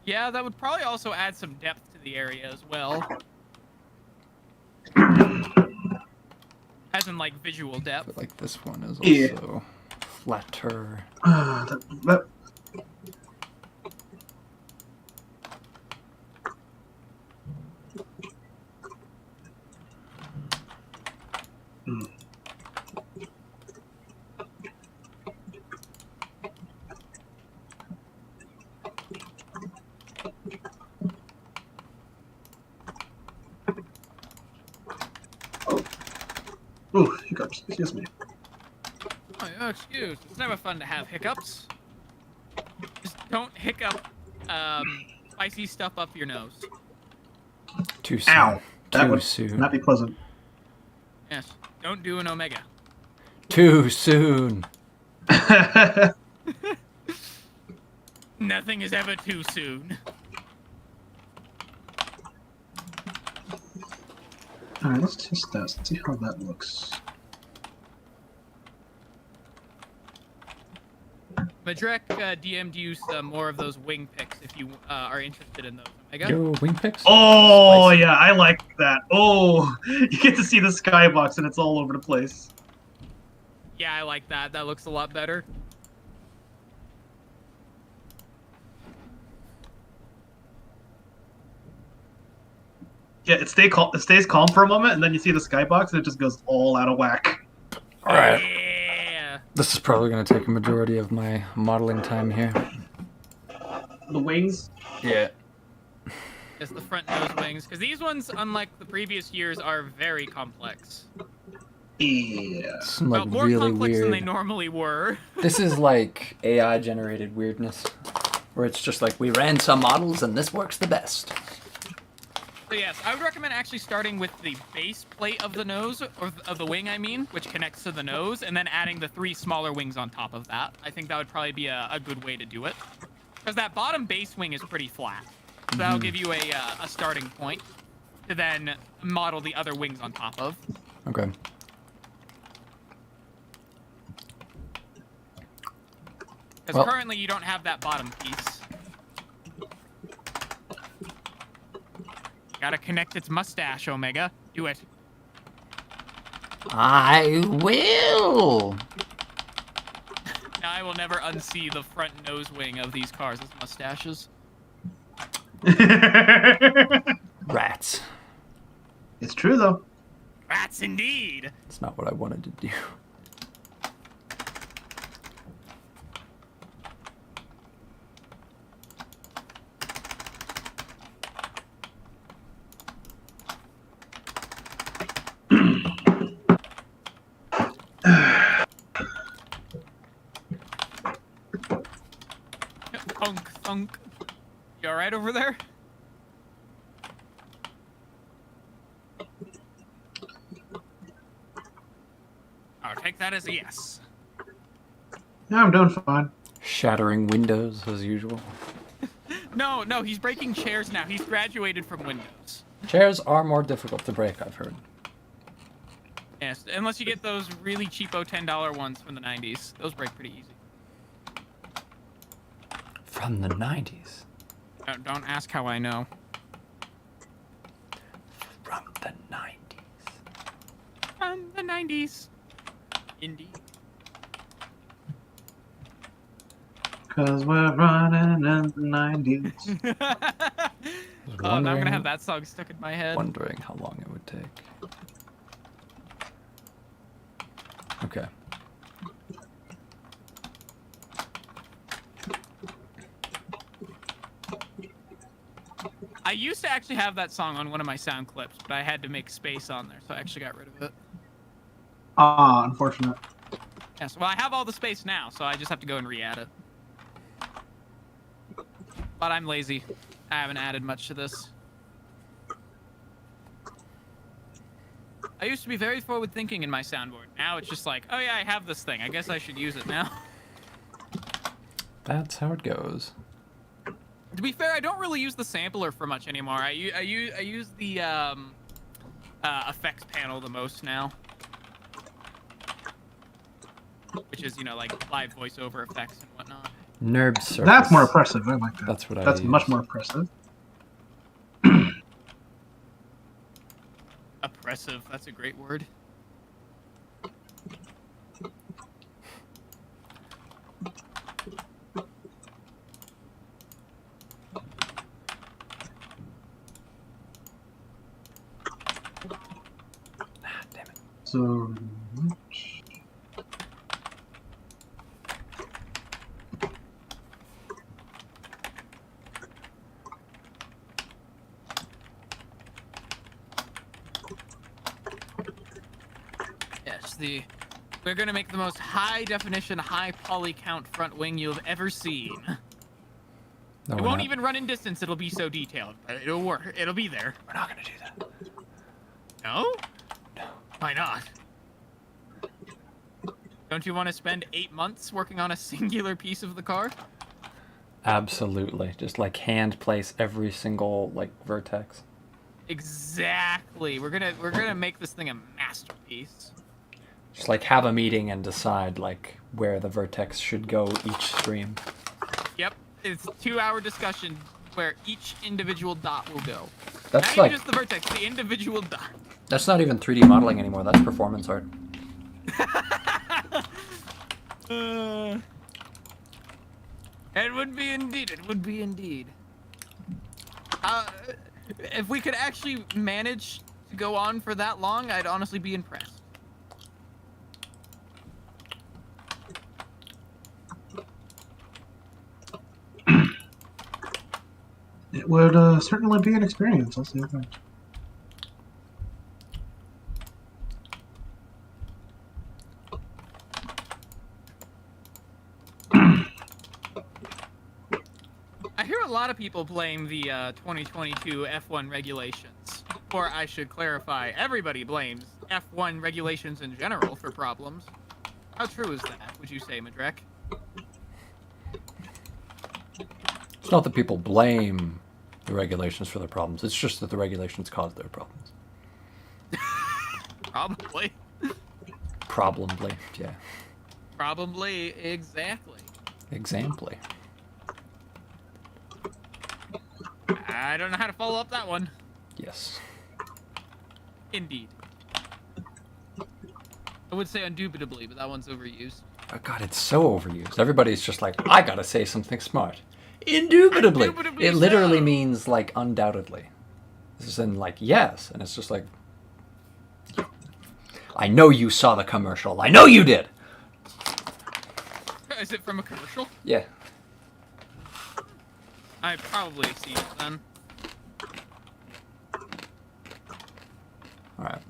[SPEAKER 4] Yeah, that would probably also add some depth to the area as well. As in, like, visual
[SPEAKER 2] I
[SPEAKER 4] depth.
[SPEAKER 2] feel like this one is also flatter.
[SPEAKER 1] Ooh, hiccups. Excuse me.
[SPEAKER 4] Oh, excuse. It's never fun to have hiccups. Just don't hiccup spicy stuff up your nose.
[SPEAKER 2] Too soon.
[SPEAKER 1] Ow. That
[SPEAKER 2] Too
[SPEAKER 1] would
[SPEAKER 2] soon.
[SPEAKER 1] not be pleasant.
[SPEAKER 4] Yes. Don't do an omega.
[SPEAKER 2] Too soon.
[SPEAKER 4] Nothing is ever too soon.
[SPEAKER 1] Alright, let's test that. Let's see how that looks.
[SPEAKER 4] Madrek DM'd you some more of those wing picks if you are interested in those. Omega?
[SPEAKER 2] Yo, wing picks?
[SPEAKER 1] Oh,
[SPEAKER 2] Spicy.
[SPEAKER 1] yeah, I like that. Oh, you get to see the skybox and it's all over the place.
[SPEAKER 4] Yeah, I like that. That looks a lot better.
[SPEAKER 1] Yeah, it stays calm for a moment, and then you see the skybox, and it just goes all out of whack.
[SPEAKER 2] Alright.
[SPEAKER 4] Yeah.
[SPEAKER 2] This is probably going to take a majority of my modeling time here.
[SPEAKER 1] The wings.
[SPEAKER 2] Yeah.
[SPEAKER 4] Just the front nose wings, because these ones, unlike the previous years, are very complex.
[SPEAKER 1] Yeah.
[SPEAKER 2] Some like
[SPEAKER 4] More
[SPEAKER 2] really
[SPEAKER 4] complex than they
[SPEAKER 2] weird.
[SPEAKER 4] normally were.
[SPEAKER 2] This is like AI generated weirdness. Where it's just like we ran some models and this works the best.
[SPEAKER 4] So yes, I would recommend actually starting with the base plate of the nose, or of the wing, I mean, which connects to the nose, and then adding the 3 smaller wings on top of that. I think that would probably be a good way to do it. Because that bottom base wing is pretty flat. So that'll give you a starting point to then model the other wings on top of.
[SPEAKER 2] Okay.
[SPEAKER 4] Because
[SPEAKER 2] Well-
[SPEAKER 4] currently you don't have that bottom piece. Gotta connect its mustache, Omega. Do it.
[SPEAKER 2] I will.
[SPEAKER 4] Now I will never unsee the front nose wing of these cars as mustaches.
[SPEAKER 2] Rats.
[SPEAKER 1] It's true, though.
[SPEAKER 4] Rats indeed.
[SPEAKER 2] That's not what I wanted to do.
[SPEAKER 4] Thunk, thunk. You alright over there? I'll take that as a yes.
[SPEAKER 1] Yeah, I'm doing fine.
[SPEAKER 2] Shattering windows as usual.
[SPEAKER 4] No, he's breaking chairs now. He's graduated from Windows.
[SPEAKER 2] Chairs are more difficult to break, I've heard.
[SPEAKER 4] Yes, unless you get those really cheapo $10 ones from the 90s. Those break pretty easy.
[SPEAKER 2] From the 90s.
[SPEAKER 4] Don't ask how I know.
[SPEAKER 2] From the 90s.
[SPEAKER 4] From the 90s. Indeed.
[SPEAKER 1] Because we're running in the 90s.
[SPEAKER 4] Oh, now I'm gonna have that song stuck in my head.
[SPEAKER 2] Wondering how long it would take. Okay.
[SPEAKER 4] I used to actually have that song on one of my sound clips, but I had to make space on there, so I actually got rid of it.
[SPEAKER 1] Ah, unfortunate.
[SPEAKER 4] Yes, well, I have all the space now, so I just have to go and re-add it. But I'm lazy. I haven't added much to this. I used to be very forward-thinking in my soundboard. Now it's just like, oh yeah, I have this thing. I guess I should use it now.
[SPEAKER 2] That's how it goes.
[SPEAKER 4] To be fair, I don't really use the sampler for much anymore. I use the effects panel the most now. Which is, you know, like live voiceover effects and whatnot.
[SPEAKER 2] Nerb surface.
[SPEAKER 1] That's more impressive. I like that.
[SPEAKER 2] That's what I
[SPEAKER 1] That's
[SPEAKER 2] use.
[SPEAKER 1] much more impressive.
[SPEAKER 4] Oppressive, that's a great word.
[SPEAKER 2] Ah, damn it.
[SPEAKER 1] So.
[SPEAKER 4] We're gonna make the most high definition, high poly count front wing you've ever seen.
[SPEAKER 2] No,
[SPEAKER 4] It
[SPEAKER 2] we're
[SPEAKER 4] won't
[SPEAKER 2] not.
[SPEAKER 4] even run in distance. It'll be so detailed, but it'll work. It'll be there.
[SPEAKER 2] We're not gonna do that.
[SPEAKER 4] No?
[SPEAKER 2] No.
[SPEAKER 4] Why not? Don't you want to spend 8 months working on a singular piece of the car?
[SPEAKER 2] Absolutely. Just like hand place every single like vertex.
[SPEAKER 4] Exactly. We're gonna make this thing a masterpiece.
[SPEAKER 2] Just like have a meeting and decide like where the vertex should go each stream.
[SPEAKER 4] Yep. It's a 2-hour discussion where each individual dot will go.
[SPEAKER 2] That's
[SPEAKER 4] Not
[SPEAKER 2] like
[SPEAKER 4] even just the vertex, the individual dot.
[SPEAKER 2] that's not even 3D modeling anymore. That's performance art.
[SPEAKER 4] It would be indeed. It would be indeed. If we could actually manage to go on for that long, I'd honestly be impressed.
[SPEAKER 1] It would certainly be an experience. I'll say that.
[SPEAKER 4] I hear a lot of people blame the 2022 F1 regulations. Or I should clarify, everybody blames F1 regulations in general for problems. How true is that, would you say, Madrek?
[SPEAKER 2] It's not that people blame the regulations for their problems. It's just that the regulations cause their problems.
[SPEAKER 4] Probably.
[SPEAKER 2] Probably, yeah.
[SPEAKER 4] Probably, exactly.
[SPEAKER 2] Examply.
[SPEAKER 4] I don't know how to follow up that one.
[SPEAKER 2] Yes.
[SPEAKER 4] Indeed. I would say indubitably, but that one's overused.
[SPEAKER 2] Oh god, it's so overused. Everybody's just like, I gotta say something smart. Indubitably.
[SPEAKER 4] Indubitably
[SPEAKER 2] It literally
[SPEAKER 4] so.
[SPEAKER 2] means like undoubtedly. This is in like yes, and it's just like I know you saw the commercial. I know you did.
[SPEAKER 4] Is it from a commercial?
[SPEAKER 2] Yeah.
[SPEAKER 4] I probably seen it then.
[SPEAKER 2] All right.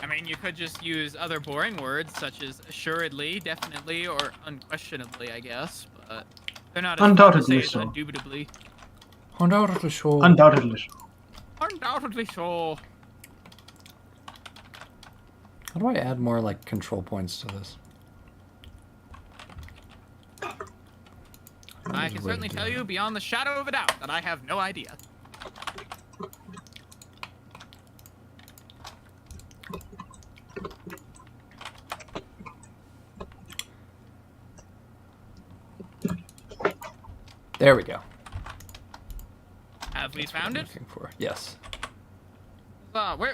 [SPEAKER 4] I mean, you could just use other boring words such as assuredly, definitely, or unquestionably, I guess, but they're not as fun to
[SPEAKER 1] Undoubtedly
[SPEAKER 4] say as
[SPEAKER 1] so.
[SPEAKER 4] indubitably.
[SPEAKER 2] Undoubtedly sure.
[SPEAKER 1] Undoubtedly.
[SPEAKER 4] Undoubtedly so.
[SPEAKER 2] How do I add more like control points to this?
[SPEAKER 4] I
[SPEAKER 2] There's
[SPEAKER 4] can
[SPEAKER 2] a way to
[SPEAKER 4] certainly
[SPEAKER 2] do
[SPEAKER 4] tell
[SPEAKER 2] that.
[SPEAKER 4] you beyond the shadow of a doubt that I have no idea.
[SPEAKER 2] There we go.
[SPEAKER 4] Have we
[SPEAKER 2] That's what
[SPEAKER 4] found
[SPEAKER 2] I'm
[SPEAKER 4] it?
[SPEAKER 2] looking for. Yes.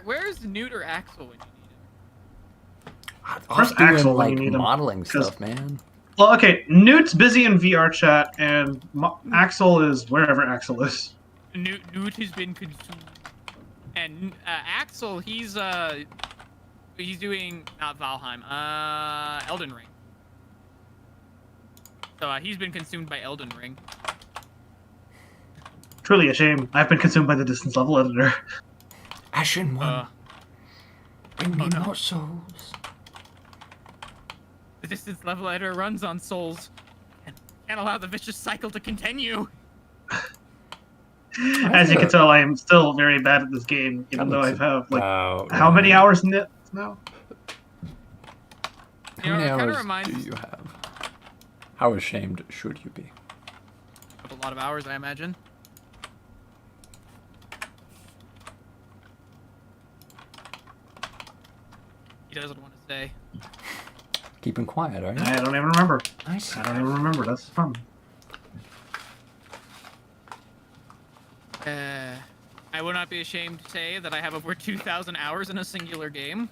[SPEAKER 4] Where's Newt or Axel when you need him?
[SPEAKER 1] Where's
[SPEAKER 2] Off doing,
[SPEAKER 1] Axel when you
[SPEAKER 2] like
[SPEAKER 1] need him?
[SPEAKER 2] modeling
[SPEAKER 1] 'Cause-
[SPEAKER 2] stuff, man.
[SPEAKER 1] Well, okay. Newt's busy in VR chat, and Axel is wherever Axel is.
[SPEAKER 4] Newt has been consumed, and Axel he's doing not Valheim, Elden Ring. So he's been consumed by Elden Ring.
[SPEAKER 1] Truly a shame. I've been consumed by the distance level editor.
[SPEAKER 2] Ashen one, bring me
[SPEAKER 4] oh no.
[SPEAKER 2] more souls.
[SPEAKER 4] The distance level editor runs on souls, and can't allow the vicious cycle to continue.
[SPEAKER 1] As you can tell, I am still very bad at this game, even though I've had like how many hours in it now?
[SPEAKER 2] How many
[SPEAKER 4] it kinda
[SPEAKER 2] hours
[SPEAKER 4] reminds-
[SPEAKER 2] do you have? How ashamed should you be?
[SPEAKER 4] A lot of hours, I imagine. He doesn't want to say.
[SPEAKER 2] Keeping quiet, are you?
[SPEAKER 1] I don't even remember.
[SPEAKER 2] Nice.
[SPEAKER 1] I don't even remember. That's fun.
[SPEAKER 4] I will not be ashamed to say that I have over 2,000 hours in a singular game.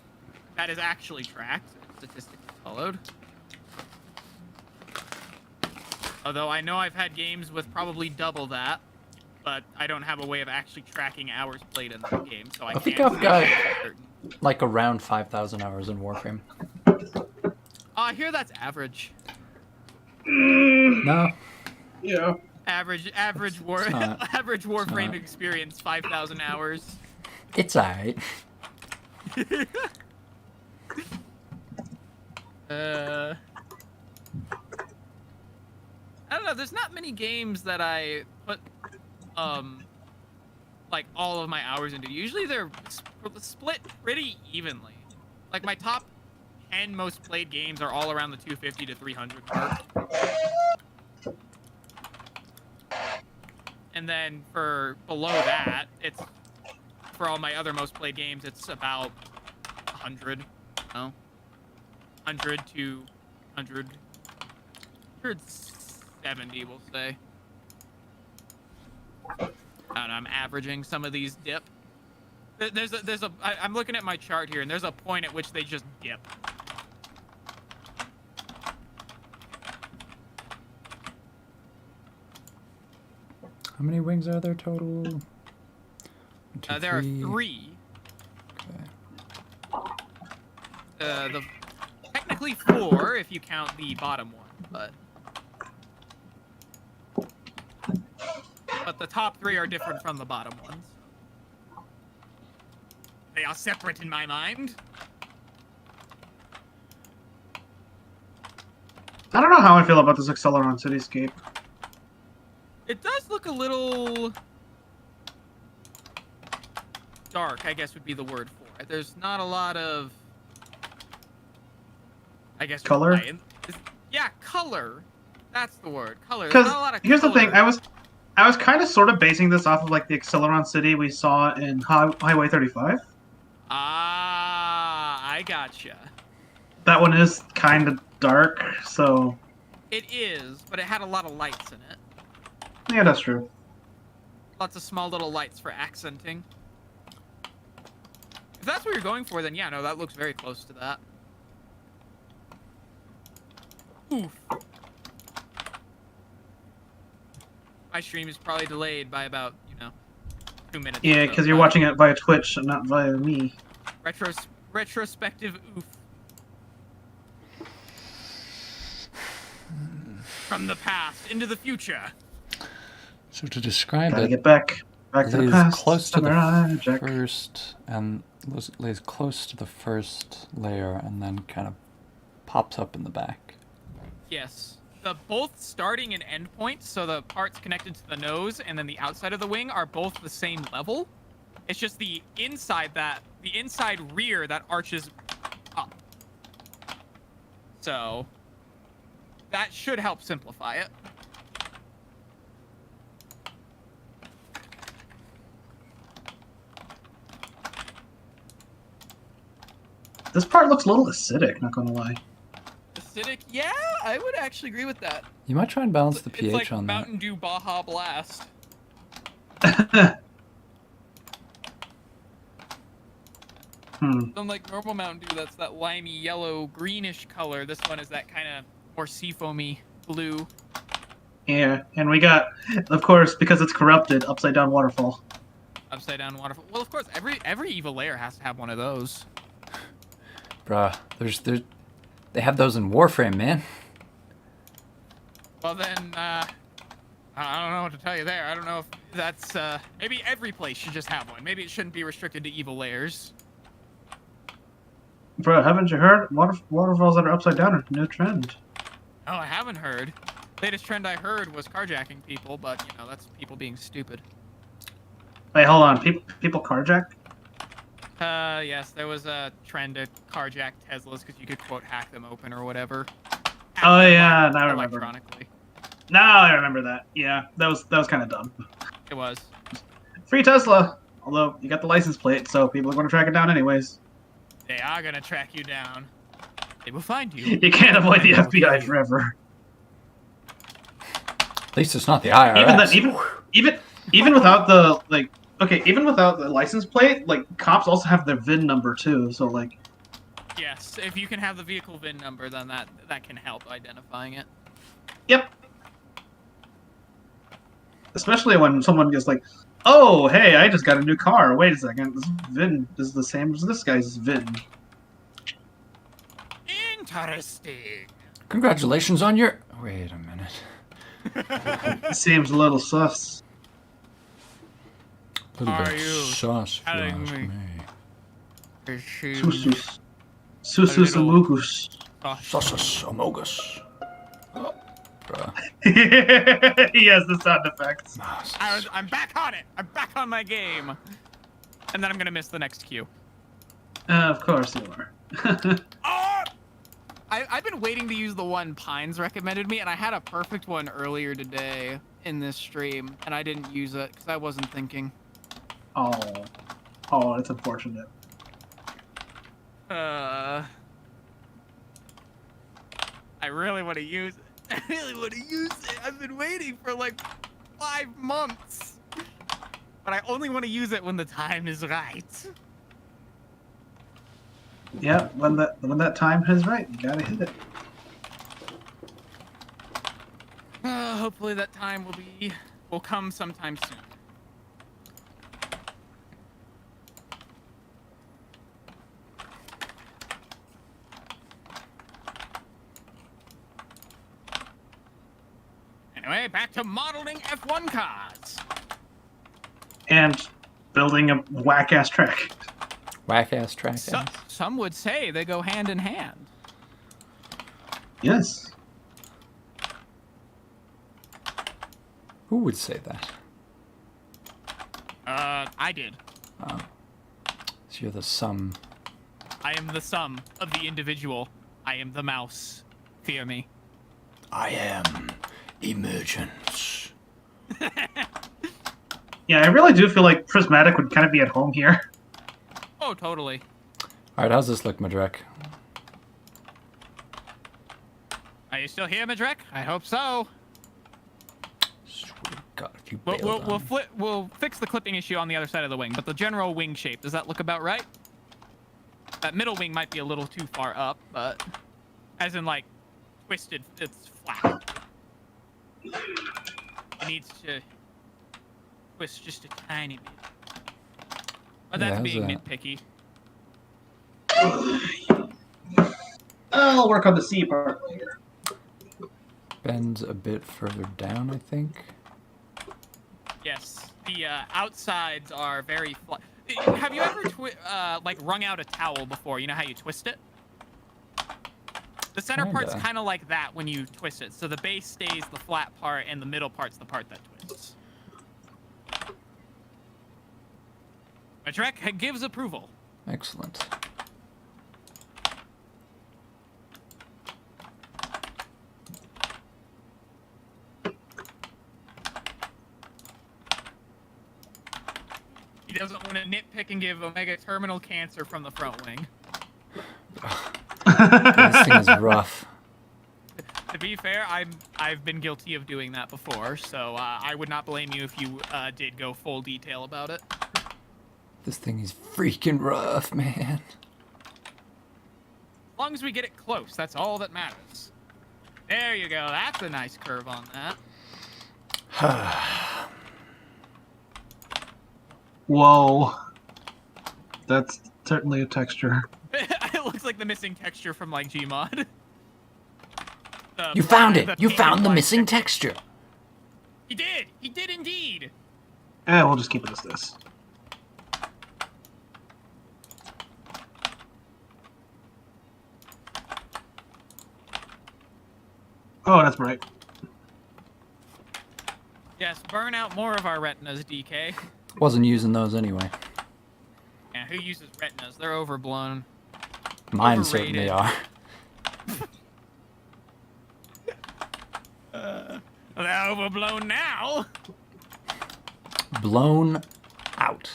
[SPEAKER 4] That is actually tracked, statistically followed. Although I know I've had games with probably double that, but I don't have a way of actually tracking hours played in that game, so I
[SPEAKER 2] think
[SPEAKER 4] can't
[SPEAKER 2] I've
[SPEAKER 4] say
[SPEAKER 2] got-
[SPEAKER 4] for certain.
[SPEAKER 2] Like around 5,000 hours in Warframe.
[SPEAKER 4] I hear that's average.
[SPEAKER 2] No,
[SPEAKER 1] Yeah.
[SPEAKER 4] Average war
[SPEAKER 2] It's not.
[SPEAKER 4] average Warframe
[SPEAKER 2] not.
[SPEAKER 4] experience 5,000 hours.
[SPEAKER 2] It's alright.
[SPEAKER 4] I don't know. There's not many games that I put like all of my hours into. Usually they're split pretty evenly. Like my top 10 most played games are all around the 250 to 300 mark. And then for below that, it's for all my other most played games, it's about 100. No, 100 to 100, 170, we'll say. I don't know, I'm averaging some of these dip. I'm looking at my chart here, and there's a point at which they just dip.
[SPEAKER 2] How many wings are there total? 1, 2,
[SPEAKER 4] There are
[SPEAKER 2] 3.
[SPEAKER 4] 3.
[SPEAKER 2] Okay.
[SPEAKER 4] Technically 4 if you count the bottom one, but the top 3 are different from the bottom ones. They are separate in my mind.
[SPEAKER 1] I don't know how I feel about this Acceleron Cityscape.
[SPEAKER 4] It does look a little dark, I guess would be the word for it. There's not a lot of, I guess,
[SPEAKER 1] color.
[SPEAKER 4] Yeah, color. That's the word. Color.
[SPEAKER 1] Because
[SPEAKER 4] There's not a lot of
[SPEAKER 1] here's
[SPEAKER 4] color.
[SPEAKER 1] the thing, I was kind of sort of basing this off of like the Acceleron City we saw in Highway 35.
[SPEAKER 4] Ah, I gotcha.
[SPEAKER 1] That one is kind of dark, so
[SPEAKER 4] It is, but it had a lot of lights in it.
[SPEAKER 1] yeah, that's true.
[SPEAKER 4] Lots of small little lights for accenting. If that's what you're going for, then yeah, no, that looks very close to that. Oof. My stream is probably delayed by about, 2 minutes.
[SPEAKER 1] Yeah, because you're watching it via Twitch and not via me.
[SPEAKER 4] Retrospective oof. From the past into the future.
[SPEAKER 2] So to describe
[SPEAKER 1] Gotta
[SPEAKER 2] it,
[SPEAKER 1] get back to the
[SPEAKER 2] lays
[SPEAKER 1] past.
[SPEAKER 2] close to
[SPEAKER 1] Samurai
[SPEAKER 2] the
[SPEAKER 1] Jack.
[SPEAKER 2] first, and lays close to the first layer, and then kind of pops up in the back.
[SPEAKER 4] Yes. The both starting and end points, so the parts connected to the nose and then the outside of the wing are both the same level. It's just the inside rear that arches up. So that should help simplify it.
[SPEAKER 1] This part looks a little acidic, not gonna lie.
[SPEAKER 4] Acidic? Yeah, I would actually agree with that.
[SPEAKER 2] You might try and balance the
[SPEAKER 4] It's
[SPEAKER 2] pH
[SPEAKER 4] like
[SPEAKER 2] on that.
[SPEAKER 4] Mountain Dew Baja Blast. Unlike normal Mountain Dew, that's that limey yellow greenish color. This one is that kind of more seafoamy blue.
[SPEAKER 1] Yeah, and we got, of course, because it's corrupted, upside down waterfall.
[SPEAKER 4] Upside down waterfall. Well, of course, every evil layer has to have one of those.
[SPEAKER 2] Bruh, they have those in Warframe, man.
[SPEAKER 4] Well then, I don't know what to tell you there. I don't know if that's, maybe every place should just have one. Maybe it shouldn't be restricted to evil layers.
[SPEAKER 1] Bro, haven't you heard? Waterfalls that are upside down are a new trend.
[SPEAKER 4] Oh, I haven't heard. Latest trend I heard was carjacking people, but, that's people being stupid.
[SPEAKER 1] Wait, hold on. People carjack?
[SPEAKER 4] Yes, there was a trend to carjack Teslas because you could, quote, hack them open or whatever.
[SPEAKER 1] Oh, yeah, now I remember.
[SPEAKER 4] Electronically.
[SPEAKER 1] Now I remember that. Yeah, that was kind of dumb.
[SPEAKER 4] It was.
[SPEAKER 1] Free Tesla! Although, you got the license plate, so people are going to track it down anyways.
[SPEAKER 4] They are gonna track you down. They will find you.
[SPEAKER 1] You can't avoid the FBI forever.
[SPEAKER 2] At least it's not the IRS.
[SPEAKER 1] Even without the, like, okay, even without the license plate, like, cops also have their VIN number, too, so, like...
[SPEAKER 4] Yes, if you can have the vehicle VIN number, then that can help identifying it.
[SPEAKER 1] Yep. Especially when someone gets like, oh, hey, I just got a new car. Wait a second, this VIN is the same as this guy's VIN.
[SPEAKER 4] Interesting.
[SPEAKER 2] Congratulations on your... Wait a minute.
[SPEAKER 1] Seems a little sus.
[SPEAKER 2] Little
[SPEAKER 4] Are
[SPEAKER 2] bit
[SPEAKER 4] you
[SPEAKER 2] sus, if you
[SPEAKER 4] telling
[SPEAKER 2] ask
[SPEAKER 4] me?
[SPEAKER 2] me.
[SPEAKER 4] It seems
[SPEAKER 1] Susus.
[SPEAKER 4] a
[SPEAKER 1] Susus
[SPEAKER 4] little
[SPEAKER 1] amugus.
[SPEAKER 2] Susus amogus. Bruh.
[SPEAKER 1] He has the sound effects.
[SPEAKER 4] I'm back on it. I'm back on my game. And then I'm gonna miss the next cue.
[SPEAKER 1] Of course you are.
[SPEAKER 4] Oh! I've been waiting to use the one Pines recommended me, and I had a perfect one earlier today in this stream, and I didn't use it because I wasn't thinking.
[SPEAKER 1] Oh. Oh, it's unfortunate.
[SPEAKER 4] I really want to use it. I really want to use it. I've been waiting for like 5 months. But I only want to use it when the time is right.
[SPEAKER 1] Yeah, when that time is right, you gotta hit it.
[SPEAKER 4] Hopefully that time will come sometime soon. Anyway, back to modeling F1 cars.
[SPEAKER 1] And building a whack-ass track.
[SPEAKER 2] Whack-ass track.
[SPEAKER 4] Some would say they go hand in hand.
[SPEAKER 1] Yes.
[SPEAKER 2] Who would say that?
[SPEAKER 4] I did.
[SPEAKER 2] Oh. So you're the sum.
[SPEAKER 4] I am the sum of the individual. I am the mouse. Fear me.
[SPEAKER 2] I am emergence.
[SPEAKER 1] Yeah, I really do feel like Prismatic would kind of be at home here.
[SPEAKER 4] Oh, totally.
[SPEAKER 2] Alright, how's this look, Madrek?
[SPEAKER 4] Are you still here, Madrek? I hope so.
[SPEAKER 2] Swear to God, if you
[SPEAKER 4] We'll,
[SPEAKER 2] bailed
[SPEAKER 4] we'll,
[SPEAKER 2] on
[SPEAKER 4] we'll,
[SPEAKER 2] me.
[SPEAKER 4] we'll fix the clipping issue on the other side of the wing, but the general wing shape, does that look about right? That middle wing might be a little too far up, but as in like twisted, it's flat. It needs to twist just a tiny bit. But
[SPEAKER 2] Yeah,
[SPEAKER 4] that's
[SPEAKER 2] how's
[SPEAKER 4] being
[SPEAKER 2] that?
[SPEAKER 4] nitpicky.
[SPEAKER 1] I'll work on the C part later.
[SPEAKER 2] Bends a bit further down, I think.
[SPEAKER 4] Yes, the outsides are very flat. Have you ever like wrung out a towel before? You know how you twist it? The center part's
[SPEAKER 2] Kinda.
[SPEAKER 4] kind of like that when you twist it. So the base stays the flat part, and the middle part's the part that twists. Madrek gives approval.
[SPEAKER 2] Excellent.
[SPEAKER 4] He doesn't want to nitpick and give Omega terminal cancer from the front wing.
[SPEAKER 2] This thing is rough.
[SPEAKER 4] To be fair, I've been guilty of doing that before, so I would not blame you if you did go full detail about it.
[SPEAKER 2] This thing is freaking rough, man.
[SPEAKER 4] As long as we get it close, that's all that matters. There you go. That's a nice curve on that.
[SPEAKER 1] Whoa. That's certainly a texture.
[SPEAKER 4] It looks like the missing texture from like Gmod.
[SPEAKER 2] You found it!
[SPEAKER 4] the
[SPEAKER 2] You
[SPEAKER 4] pink
[SPEAKER 2] found
[SPEAKER 4] and
[SPEAKER 2] the
[SPEAKER 4] black
[SPEAKER 2] missing texture!
[SPEAKER 4] He did! He did indeed!
[SPEAKER 1] We'll just keep it as this. Oh, that's bright.
[SPEAKER 4] Yes, burn out more of our retinas, DK.
[SPEAKER 2] Wasn't using those anyway.
[SPEAKER 4] Yeah, who uses retinas? They're overblown.
[SPEAKER 2] Mine
[SPEAKER 4] Overrated.
[SPEAKER 2] certainly are.
[SPEAKER 4] They're overblown now!
[SPEAKER 2] Blown out.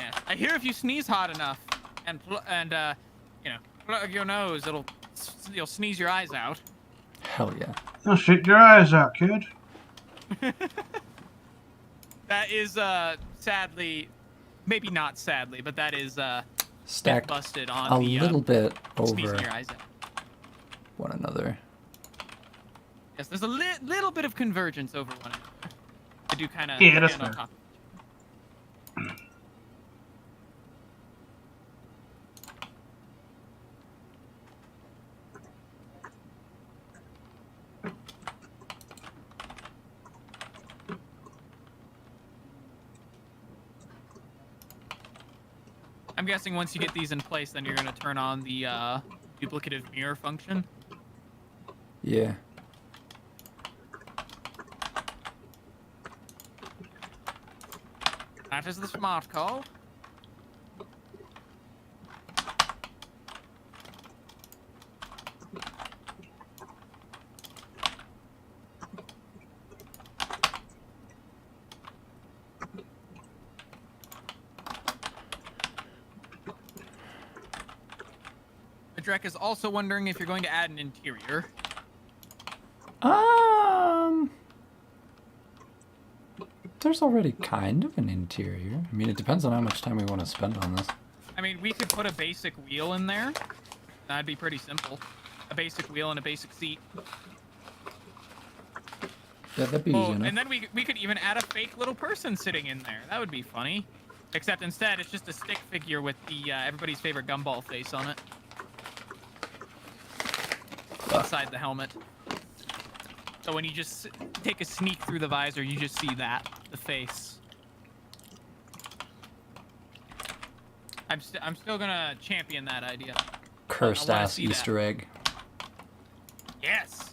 [SPEAKER 4] Yes, I hear if you sneeze hot enough and you know, plug your nose, you'll sneeze your eyes out.
[SPEAKER 2] Hell yeah.
[SPEAKER 1] Oh, shoot your eyes out, kid.
[SPEAKER 4] That is sadly, maybe not sadly, but that is
[SPEAKER 2] Stacked
[SPEAKER 4] busted
[SPEAKER 2] a
[SPEAKER 4] on the
[SPEAKER 2] little bit
[SPEAKER 4] sneezing
[SPEAKER 2] over
[SPEAKER 4] your eyes out.
[SPEAKER 2] one another.
[SPEAKER 4] Yes, there's a little bit of convergence over one another. I do kind of
[SPEAKER 1] Yeah, that's
[SPEAKER 4] stand on
[SPEAKER 1] fair.
[SPEAKER 4] top. I'm guessing once you get these in place, then you're gonna turn on the duplicative mirror function.
[SPEAKER 2] Yeah.
[SPEAKER 4] That is the smart call. Madrek is also wondering if you're going to add an interior.
[SPEAKER 2] There's already kind of an interior. I mean, it depends on how much time we want to spend on this.
[SPEAKER 4] I mean, we could put a basic wheel in there. That'd be pretty simple. A basic wheel and a basic seat.
[SPEAKER 2] Yeah, that'd be easy enough.
[SPEAKER 4] And then we could even add a fake little person sitting in there. That would be funny. Except instead, it's just a stick figure with the everybody's favorite gumball face on it. Inside the helmet. So when you just take a sneak through the visor, you just see that, the face. I'm still gonna champion that idea.
[SPEAKER 2] Cursed ass Easter egg.
[SPEAKER 4] Yes.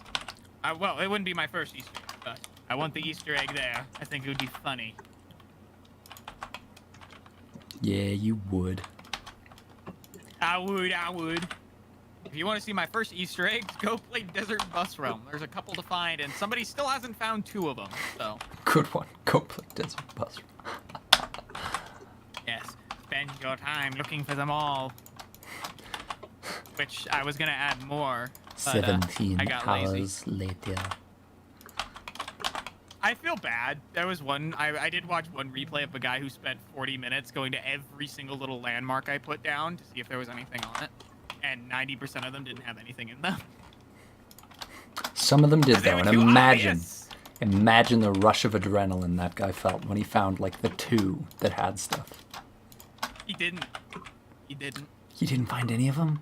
[SPEAKER 4] Well, it wouldn't be my first Easter egg, but I want the Easter egg there. I think it would be funny.
[SPEAKER 2] Yeah, you would.
[SPEAKER 4] I would. If you want to see my first Easter eggs, go play Desert Bus Realm. There's a couple to find, and somebody still hasn't found 2 of them, so.
[SPEAKER 2] Good one. Go play Desert Bus.
[SPEAKER 4] Yes. Spend your time looking for them all. Which I was going to add more. But,
[SPEAKER 2] 17
[SPEAKER 4] I got
[SPEAKER 2] hours
[SPEAKER 4] lazy.
[SPEAKER 2] later.
[SPEAKER 4] I feel bad. There was one, I did watch one replay of a guy who spent 40 minutes going to every single little landmark I put down to see if there was anything on it. And 90% of them didn't have anything in them.
[SPEAKER 2] Some of them did,
[SPEAKER 4] They
[SPEAKER 2] though,
[SPEAKER 4] were
[SPEAKER 2] and
[SPEAKER 4] too
[SPEAKER 2] imagine
[SPEAKER 4] obvious.
[SPEAKER 2] the rush of adrenaline that guy felt when he found, like, the 2 that had stuff.
[SPEAKER 4] He didn't.
[SPEAKER 2] You didn't find any of them?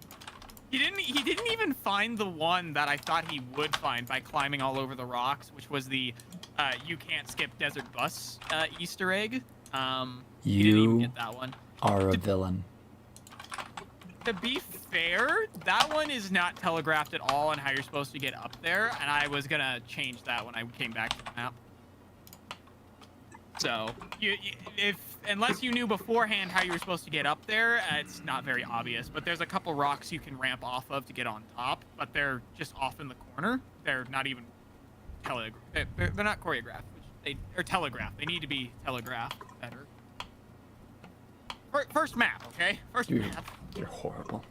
[SPEAKER 4] He didn't even find the one that I thought he would find by climbing all over the rocks, which was the you can't skip desert bus Easter egg. He didn't even get that one.
[SPEAKER 2] Are a villain.
[SPEAKER 4] To be fair, that one is not telegraphed at all on how you're supposed to get up there, and I was gonna change that when I came back to the map. So, unless you knew beforehand how you were supposed to get up there, it's not very obvious. But there's a couple rocks you can ramp off of to get on top, but they're just off in the corner. They're not even they're not choreographed. They're telegraphed. They need to be telegraphed better. First map, okay? First map.
[SPEAKER 2] You're horrible.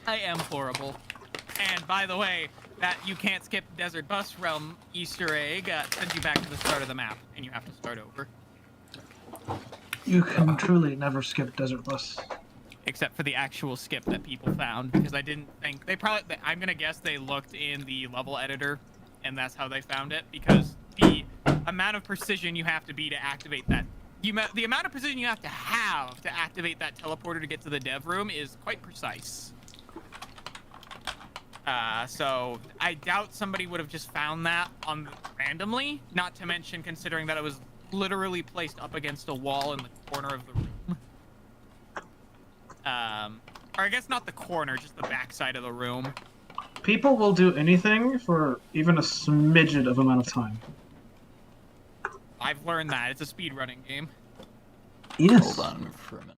[SPEAKER 4] I am horrible. And by the way, that you can't skip Desert Bus Realm Easter egg sends you back to the start of the map, and you have to start over.
[SPEAKER 1] You can truly never skip Desert Bus.
[SPEAKER 4] Except for the actual skip that people found, because I didn't think I'm gonna guess they looked in the level editor, and that's how they found it. Because the amount of precision you have to be to activate that, the amount of precision you have to activate that teleporter to get to the dev room is quite precise. So I doubt somebody would have just found that randomly. Not to mention considering that it was literally placed up against a wall in the corner of the room. Or I guess not the corner, just the back side of the room.
[SPEAKER 1] People will do anything for even a smidgen of amount of time.
[SPEAKER 4] I've learned that. It's a speedrunning game.
[SPEAKER 1] Yes.
[SPEAKER 2] Hold on for a minute.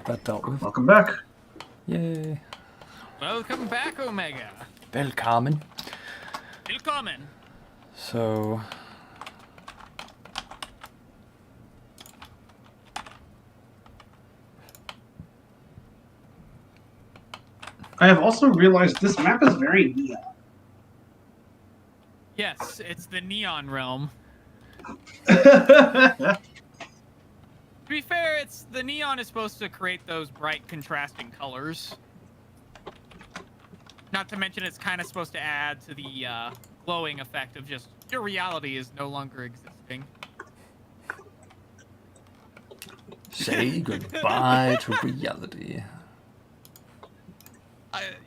[SPEAKER 2] that dealt with.
[SPEAKER 1] Welcome back.
[SPEAKER 2] Yay.
[SPEAKER 4] Welcome back, Omega.
[SPEAKER 2] Willkommen.
[SPEAKER 4] Willkommen.
[SPEAKER 2] So...
[SPEAKER 1] I have also realized this map is very neon.
[SPEAKER 4] Yes, it's the neon realm.
[SPEAKER 1] I
[SPEAKER 4] To be fair, it's the neon is supposed to create those bright contrasting colors. Not to mention it's kind of supposed to add to the glowing effect of just your reality is no longer existing.
[SPEAKER 2] Say goodbye to reality.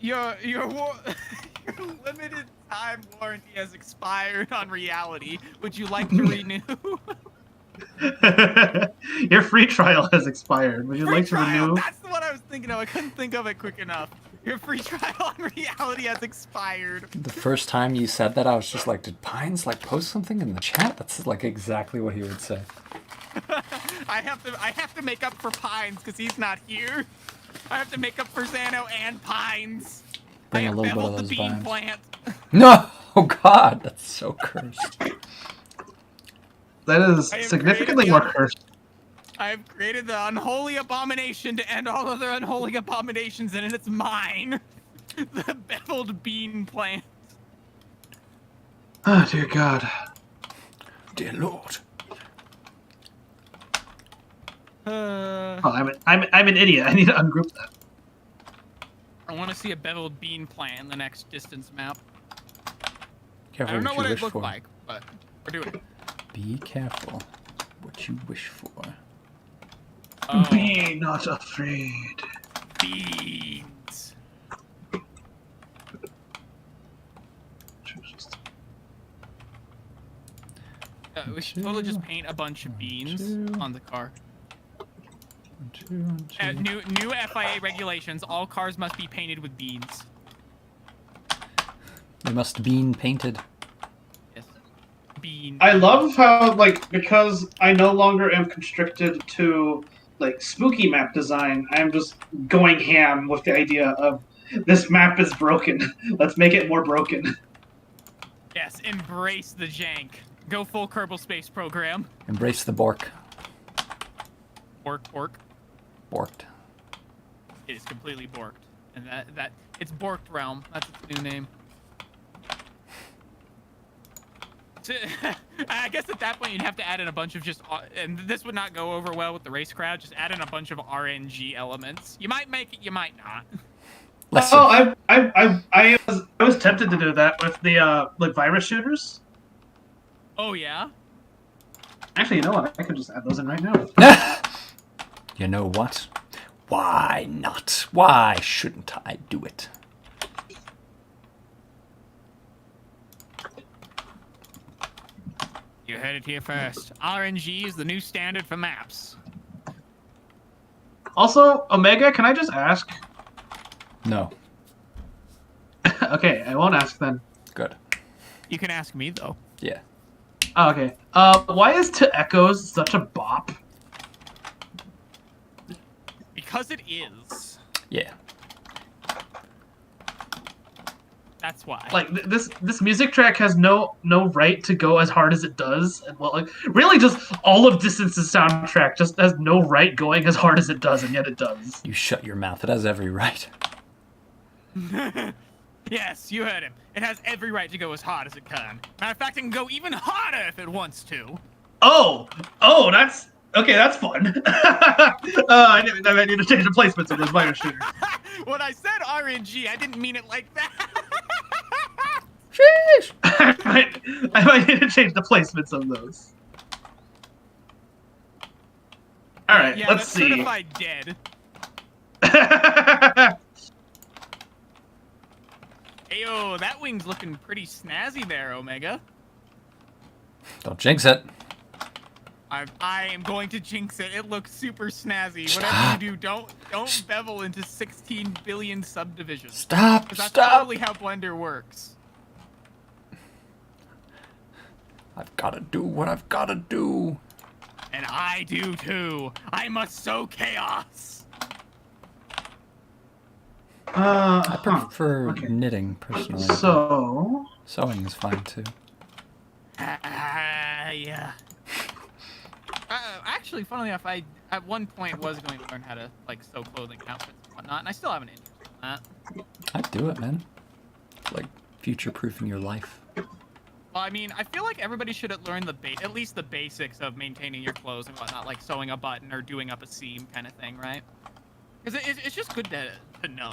[SPEAKER 4] Your your limited time warranty has expired on reality. Would you like to renew?
[SPEAKER 1] Your free trial has expired. Would you
[SPEAKER 4] Free
[SPEAKER 1] like to
[SPEAKER 4] trial.
[SPEAKER 1] renew?
[SPEAKER 4] That's what I was thinking of. I couldn't think of it quick enough. Your free trial on reality has expired.
[SPEAKER 2] The first time you said that, I was just like, did Pines like post something in the chat? That's like exactly what he would say.
[SPEAKER 4] I have to make up for Pines because he's not here. I have to make up for Xano and Pines.
[SPEAKER 2] Bring
[SPEAKER 4] I
[SPEAKER 2] a little bit of
[SPEAKER 4] beveled
[SPEAKER 2] those
[SPEAKER 4] the bean
[SPEAKER 2] vibes.
[SPEAKER 4] plant.
[SPEAKER 2] No! Oh god, that's so cursed.
[SPEAKER 1] That is
[SPEAKER 4] I have
[SPEAKER 1] significantly
[SPEAKER 4] created
[SPEAKER 1] more
[SPEAKER 4] the-
[SPEAKER 1] cursed.
[SPEAKER 4] I have created the unholy abomination to end all other unholy abominations, and it's mine. The beveled bean plant.
[SPEAKER 1] Oh dear God.
[SPEAKER 2] Dear Lord.
[SPEAKER 1] Oh, I'm an idiot. I need to ungroup that.
[SPEAKER 4] I want to see a beveled bean plant in the next distance map.
[SPEAKER 2] Careful
[SPEAKER 4] I don't know what
[SPEAKER 2] you
[SPEAKER 4] it
[SPEAKER 2] wish
[SPEAKER 4] looked
[SPEAKER 2] for.
[SPEAKER 4] like, but we're doing it.
[SPEAKER 2] Be careful what you wish for.
[SPEAKER 4] Oh,
[SPEAKER 1] Be not afraid.
[SPEAKER 4] beans. We should totally just paint a bunch of beans on the car. New FIA regulations: all cars must be painted with beans.
[SPEAKER 2] They must bean painted.
[SPEAKER 4] Yes, bean.
[SPEAKER 1] I love how, like, because I no longer am constricted to, like, spooky map design, I'm just going ham with the idea of this map is broken. Let's make it more broken.
[SPEAKER 4] Yes, embrace the jank. Go full Kerbal Space Program.
[SPEAKER 2] Embrace the bork.
[SPEAKER 4] Bork.
[SPEAKER 2] Borked.
[SPEAKER 4] It is completely borked, and that it's Borked Realm. That's its new name. So, I guess at that point you'd have to add in a bunch of just, and this would not go over well with the race crowd. Just add in a bunch of RNG elements. You might make it, you might not.
[SPEAKER 2] Listen.
[SPEAKER 1] Oh, I was tempted to do that with the like virus shooters.
[SPEAKER 4] Oh yeah.
[SPEAKER 1] Actually, you know what? I could just add those in right now.
[SPEAKER 2] You know what? Why not? Why shouldn't I do it?
[SPEAKER 4] You heard it here first. RNG is the new standard for maps.
[SPEAKER 1] Also, Omega, can I just ask?
[SPEAKER 2] No.
[SPEAKER 1] Okay, I won't ask then.
[SPEAKER 2] Good.
[SPEAKER 4] You can ask me though.
[SPEAKER 2] Yeah.
[SPEAKER 1] Oh, okay. Why is To Echoes such a bop?
[SPEAKER 4] Because it is.
[SPEAKER 2] Yeah.
[SPEAKER 4] That's why.
[SPEAKER 1] Like this music track has no right to go as hard as it does, and well, like really, just all of Distance's soundtrack just has no right going as hard as it does, and yet it does.
[SPEAKER 2] You shut your mouth. It has every right.
[SPEAKER 4] Yes, you heard him. It has every right to go as hard as it can. Matter of fact, it can go even harder if it wants to.
[SPEAKER 1] Oh, that's okay. That's fun. I need to change the placements of those virus shooters.
[SPEAKER 4] When I said RNG, I didn't mean it like that.
[SPEAKER 2] Sheesh!
[SPEAKER 1] I might need to change the placements of those. All right,
[SPEAKER 4] Yeah,
[SPEAKER 1] let's
[SPEAKER 4] that's
[SPEAKER 1] see.
[SPEAKER 4] certified dead. Ayo, that wing's looking pretty snazzy there, Omega.
[SPEAKER 2] Don't jinx it.
[SPEAKER 4] I am going to jinx it. It looks super snazzy. Whatever
[SPEAKER 2] Stop.
[SPEAKER 4] you do, don't bevel into 16 billion subdivisions.
[SPEAKER 2] Stop!
[SPEAKER 4] 'Cause that's
[SPEAKER 2] Stop!
[SPEAKER 4] totally how Blender works.
[SPEAKER 2] I've got to do what I've got to do.
[SPEAKER 4] And I do too. I must sow chaos.
[SPEAKER 2] I prefer knitting personally. but
[SPEAKER 1] So,
[SPEAKER 2] sewing is fine too.
[SPEAKER 4] Yeah. Actually, funnily enough, I at one point was going to learn how to like sew clothing and outfits and whatnot, and I still have an interest in that.
[SPEAKER 2] I'd do it, man. It's like future-proofing your life.
[SPEAKER 4] Well, I mean, I feel like everybody should learn at least the basics of maintaining your clothes and whatnot, like sewing a button or doing up a seam kind of thing, right? Because it's just good to know.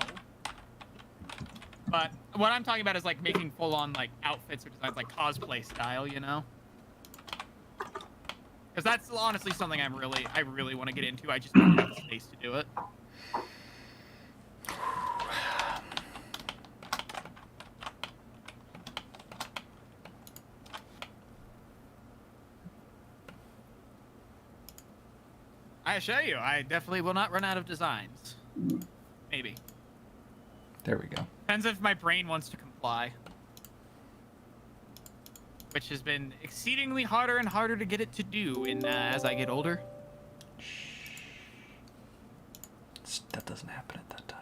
[SPEAKER 4] But what I'm talking about is like making full-on like outfits or designs, like cosplay style, you know? Because that's honestly something I really want to get into. I just don't have the space to do it. I assure you, I definitely will not run out of designs. Maybe.
[SPEAKER 2] There we go.
[SPEAKER 4] Depends if my brain wants to comply. Which has been exceedingly harder and harder to get it to do as I get older.
[SPEAKER 2] That doesn't happen at that time.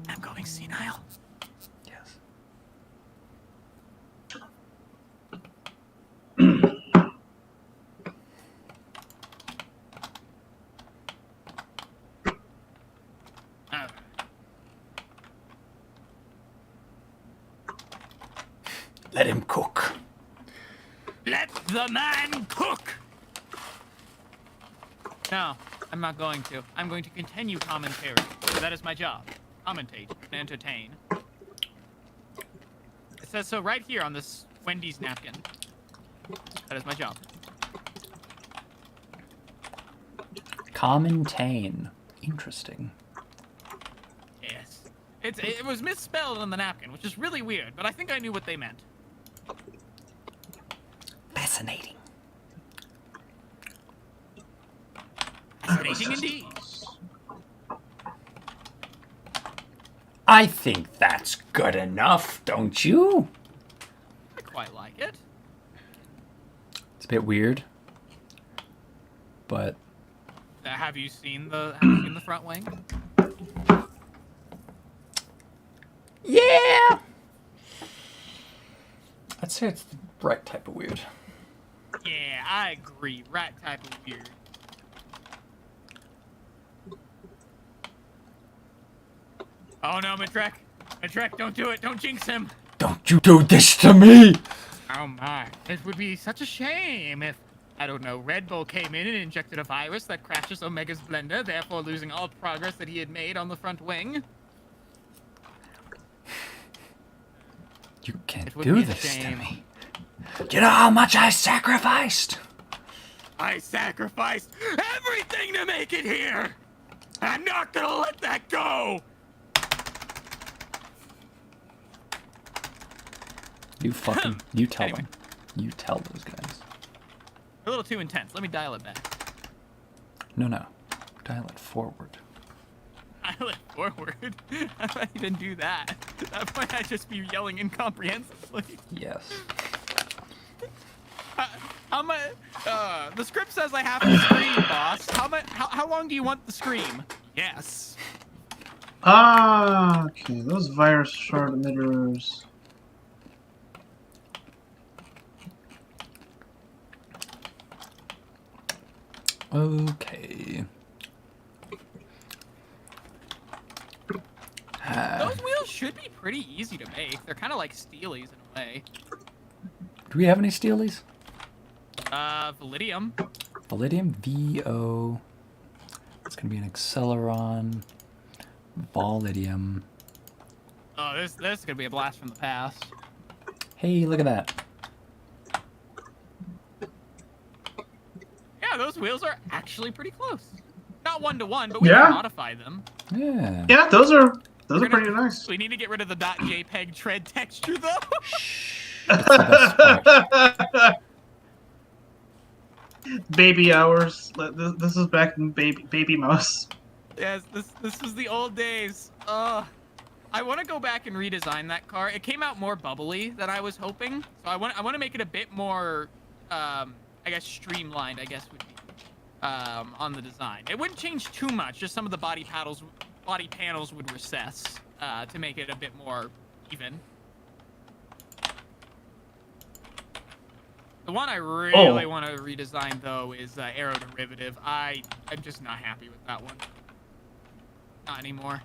[SPEAKER 4] I'm going senile.
[SPEAKER 2] Yes. Let him cook.
[SPEAKER 4] Let the man cook! No, I'm not going to. I'm going to continue commentary. That is my job. Commentate and entertain. It says so right here on this Wendy's napkin. That is my job.
[SPEAKER 2] Commentain. Interesting.
[SPEAKER 4] Yes. It was misspelled on the napkin, which is really weird, but I think I knew what they meant.
[SPEAKER 2] Fascinating.
[SPEAKER 4] Fascinating indeed.
[SPEAKER 2] I think that's good enough, don't you?
[SPEAKER 4] I quite like it.
[SPEAKER 2] It's a bit weird, but
[SPEAKER 4] Have you seen the front wing?
[SPEAKER 2] yeah, I'd say it's the right type of weird.
[SPEAKER 4] Yeah, I agree. Right type of weird. Oh no, Madrek. Madrek, don't do it. Don't jinx him.
[SPEAKER 2] Don't you do this to me!
[SPEAKER 4] Oh my. It would be such a shame if, I don't know, Red Bull came in and injected a virus that crashes Omega's blender, therefore losing all progress that he had made on the front wing.
[SPEAKER 2] You can't
[SPEAKER 4] It would
[SPEAKER 2] do
[SPEAKER 4] be a
[SPEAKER 2] this to
[SPEAKER 4] shame.
[SPEAKER 2] me. You know how much I sacrificed?
[SPEAKER 4] I sacrificed everything to make it here! I'm not gonna let that go!
[SPEAKER 2] You fucking, you tell
[SPEAKER 4] Anyway.
[SPEAKER 2] them. You tell those guys.
[SPEAKER 4] A little too intense. Let me dial it back.
[SPEAKER 2] No. Dial it forward.
[SPEAKER 4] Dial it forward? How do I even do that? At that point, I'd just be yelling incomprehensibly.
[SPEAKER 2] Yes.
[SPEAKER 4] How much? The script says I have to scream, boss. How long do you want the scream? Yes.
[SPEAKER 1] Okay, those virus shard emitters.
[SPEAKER 2] Okay.
[SPEAKER 4] Those wheels should be pretty easy to make. They're kind of like steelies in a way.
[SPEAKER 2] Do we have any steelies?
[SPEAKER 4] Validium.
[SPEAKER 2] Validium, VO. It's gonna be an Acceleron. Validium.
[SPEAKER 4] Oh, this is gonna be a blast from the past.
[SPEAKER 2] Hey, look at that.
[SPEAKER 4] Yeah, those wheels are actually pretty close. Not 1-to-1, but we
[SPEAKER 1] Yeah.
[SPEAKER 4] can modify them.
[SPEAKER 2] Yeah.
[SPEAKER 1] Yeah, those are
[SPEAKER 4] We're gonna-
[SPEAKER 1] pretty nice.
[SPEAKER 4] We need to get rid of the .jpeg tread texture though.
[SPEAKER 2] That's the best part.
[SPEAKER 1] Baby hours. This is back in baby mouse.
[SPEAKER 4] Yes, this was the old days. I want to go back and redesign that car. It came out more bubbly than I was hoping, so I want to make it a bit more, I guess streamlined. I guess would be on the design. It wouldn't change too much. Just some of the body panels body panels would recess to make it a bit more even. The one I really want to redesign, though, is Aero Derivative. I'm just not happy with that one. Not anymore.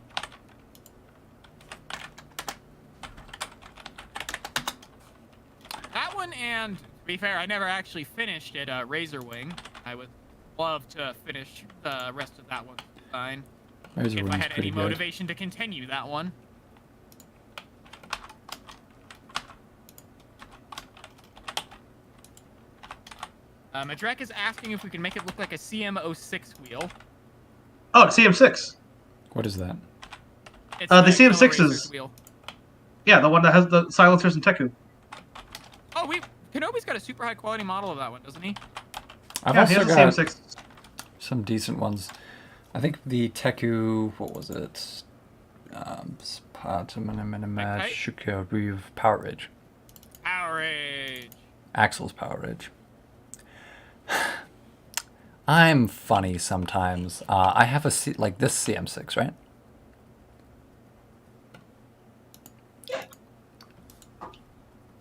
[SPEAKER 4] That one, and to be fair, I never actually finished it, Razor Wing. I would love to finish the rest of that one design.
[SPEAKER 2] Razor
[SPEAKER 4] if I
[SPEAKER 2] Wing's
[SPEAKER 4] had
[SPEAKER 2] pretty
[SPEAKER 4] any
[SPEAKER 2] good.
[SPEAKER 4] motivation to continue that one. Madrek is asking if we can make it look like a CM06 wheel.
[SPEAKER 1] Oh, CM6.
[SPEAKER 2] What is that?
[SPEAKER 4] It's
[SPEAKER 1] The CM6
[SPEAKER 4] Accelerazer's
[SPEAKER 1] is-
[SPEAKER 4] wheel.
[SPEAKER 1] Yeah, the one that has the silencers and Teku.
[SPEAKER 4] Oh, Kenobi's got a super high quality model of that one, doesn't he?
[SPEAKER 2] I've
[SPEAKER 1] Yeah, he
[SPEAKER 2] also
[SPEAKER 1] has the
[SPEAKER 2] got
[SPEAKER 1] CM6.
[SPEAKER 2] some decent ones. I think the Teku, what was it? Shukuryu Power Ridge.
[SPEAKER 4] Power Rage.
[SPEAKER 2] Axel's Power Ridge. I'm funny sometimes. I have like this CM6, right?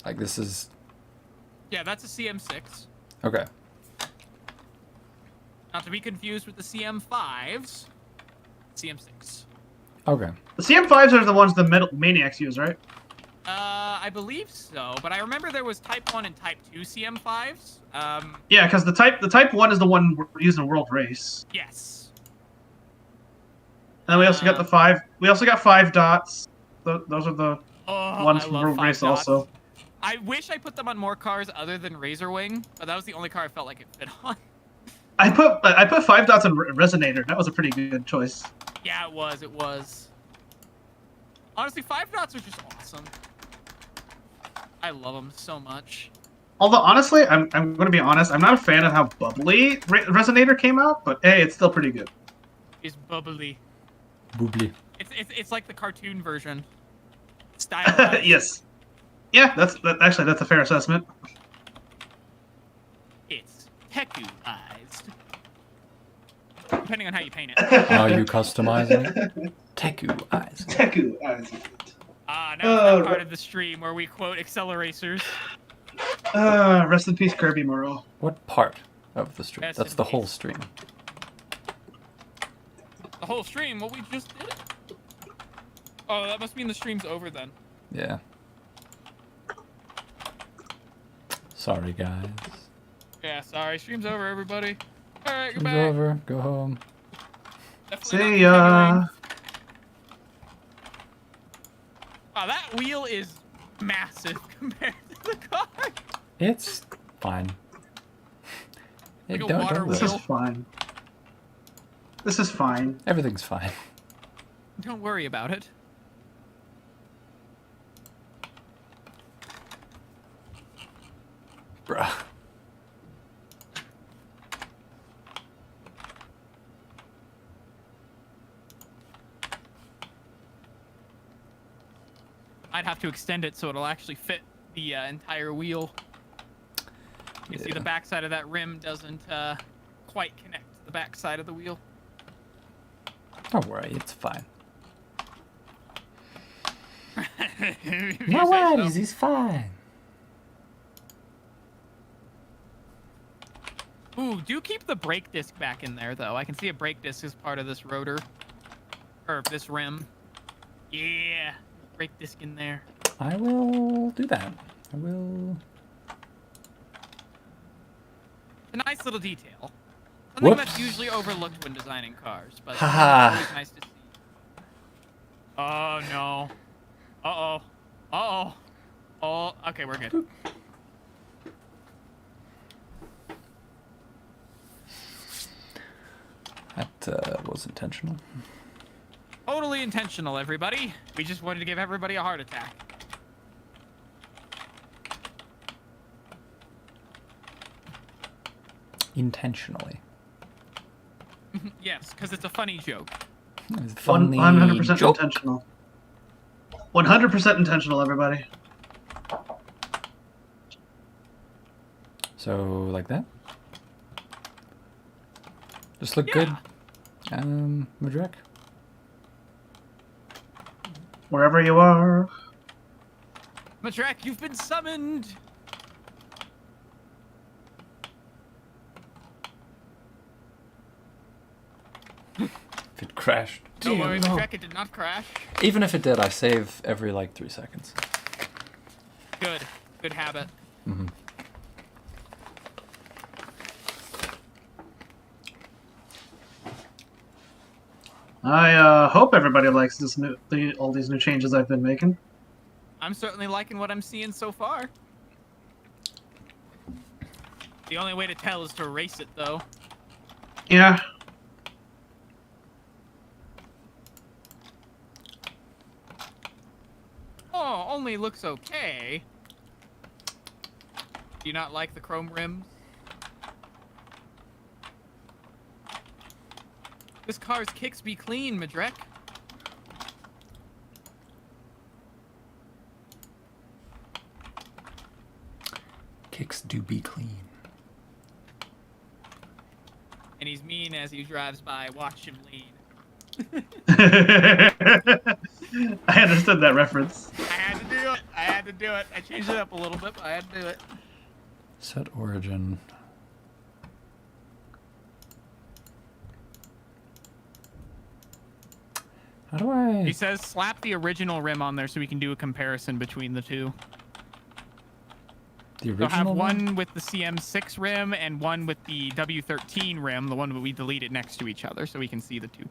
[SPEAKER 2] Like this is...
[SPEAKER 4] Yeah, that's a CM6.
[SPEAKER 2] Okay.
[SPEAKER 4] Not to be confused with the CM5s. CM6.
[SPEAKER 2] Okay.
[SPEAKER 1] The CM5s are the ones the Maniacs use, right?
[SPEAKER 4] I believe so, but I remember there was Type 1 and Type 2 CM5s.
[SPEAKER 1] Yeah, because the type 1 is the one we're using in World Race.
[SPEAKER 4] Yes.
[SPEAKER 1] And then we also got the 5. We also got 5 dots. Those are the ones
[SPEAKER 4] I
[SPEAKER 1] from
[SPEAKER 4] love
[SPEAKER 1] World
[SPEAKER 4] 5
[SPEAKER 1] Race
[SPEAKER 4] dots.
[SPEAKER 1] also.
[SPEAKER 4] I wish I put them on more cars other than Razor Wing, but that was the only car I felt like it fit on.
[SPEAKER 1] I put 5 dots on Resonator. That was a pretty good choice.
[SPEAKER 4] Yeah, it was. It was. Honestly, 5 dots are just awesome. I love them so much.
[SPEAKER 1] Although honestly, I'm going to be honest. I'm not a fan of how bubbly Resonator came out, but hey, it's still pretty good.
[SPEAKER 4] It's bubbly.
[SPEAKER 2] Boobly.
[SPEAKER 4] It's like the cartoon version. Stylized.
[SPEAKER 1] Yes. Yeah, actually that's a fair assessment.
[SPEAKER 4] It's Teku-ized. Depending on how you paint it.
[SPEAKER 2] Are you customizing it? Teku eyes.
[SPEAKER 1] Teku eyes.
[SPEAKER 4] Now it's that part of the stream where we quote Acceleracers.
[SPEAKER 1] Rest in peace, Kirby Morrow.
[SPEAKER 2] What part of the stream?
[SPEAKER 4] Rest
[SPEAKER 2] That's
[SPEAKER 4] in
[SPEAKER 2] the whole
[SPEAKER 4] peace.
[SPEAKER 2] stream.
[SPEAKER 4] The whole stream? Well, we just did it. Oh, that must mean the stream's over then.
[SPEAKER 2] Yeah. Sorry, guys.
[SPEAKER 4] Yeah, sorry. Stream's over, everybody. Alright,
[SPEAKER 2] Stream's
[SPEAKER 4] goodbye.
[SPEAKER 2] over. Go home.
[SPEAKER 4] Definitely
[SPEAKER 1] See
[SPEAKER 4] not
[SPEAKER 1] ya.
[SPEAKER 4] continuing. Wow, that wheel is massive compared to the car.
[SPEAKER 2] It's fine.
[SPEAKER 4] Like a
[SPEAKER 2] Don't
[SPEAKER 4] water
[SPEAKER 1] This
[SPEAKER 2] worry.
[SPEAKER 1] is
[SPEAKER 4] wheel.
[SPEAKER 1] fine. This is fine.
[SPEAKER 2] Everything's fine.
[SPEAKER 4] Don't worry about it.
[SPEAKER 2] Bruh.
[SPEAKER 4] I'd have to extend it so it'll actually fit the entire wheel. You see
[SPEAKER 2] Yeah.
[SPEAKER 4] the backside of that rim doesn't quite connect to the backside of the wheel.
[SPEAKER 2] Don't worry, it's fine.
[SPEAKER 4] If you
[SPEAKER 2] No
[SPEAKER 4] say so.
[SPEAKER 2] worries, he's fine.
[SPEAKER 4] Ooh, do keep the brake disc back in there, though. I can see a brake disc as part of this rotor. Or this rim. Yeah. Brake disc in there.
[SPEAKER 2] I will do that. I will...
[SPEAKER 4] A nice little detail. Something
[SPEAKER 2] Whoops.
[SPEAKER 4] that's usually overlooked when designing cars, but
[SPEAKER 2] Haha.
[SPEAKER 4] it's always nice to see. Oh, no. Uh-oh. Uh-oh. Oh, okay, we're good.
[SPEAKER 2] That was intentional.
[SPEAKER 4] Totally intentional, everybody. We just wanted to give everybody a heart attack.
[SPEAKER 2] Intentionally.
[SPEAKER 4] Yes, because it's a funny joke.
[SPEAKER 2] It's a funny
[SPEAKER 1] 100%
[SPEAKER 2] joke.
[SPEAKER 1] intentional. 100% intentional, everybody.
[SPEAKER 2] So, like that? Just look
[SPEAKER 4] Yeah.
[SPEAKER 2] good. Madrek?
[SPEAKER 1] wherever you are.
[SPEAKER 4] Madrek, you've been summoned.
[SPEAKER 2] If it crashed.
[SPEAKER 4] Don't worry,
[SPEAKER 2] no.
[SPEAKER 4] Madrek, it did not crash.
[SPEAKER 2] Even if it did, I save every like 3 seconds.
[SPEAKER 4] Good. Good habit.
[SPEAKER 2] Mm-hmm.
[SPEAKER 1] I hope everybody likes all these new changes I've been making.
[SPEAKER 4] I'm certainly liking what I'm seeing so far. The only way to tell is to erase it, though.
[SPEAKER 1] Yeah.
[SPEAKER 4] Oh, only looks okay. Do you not like the chrome rims? This car's kicks be clean, Madrek.
[SPEAKER 2] Kicks do be clean.
[SPEAKER 4] And he's mean as he drives by. Watch him lean.
[SPEAKER 1] I understood that reference.
[SPEAKER 4] I had to do it. I had to do it. I changed it up a little bit, but I had to do it.
[SPEAKER 2] Set origin. How do I...
[SPEAKER 4] He says slap the original rim on there so we can do a comparison between the two.
[SPEAKER 2] The
[SPEAKER 4] They'll have
[SPEAKER 2] original
[SPEAKER 4] one with the CM6 rim and one with the W13 rim, the one that we deleted next to each other, so we can see the two.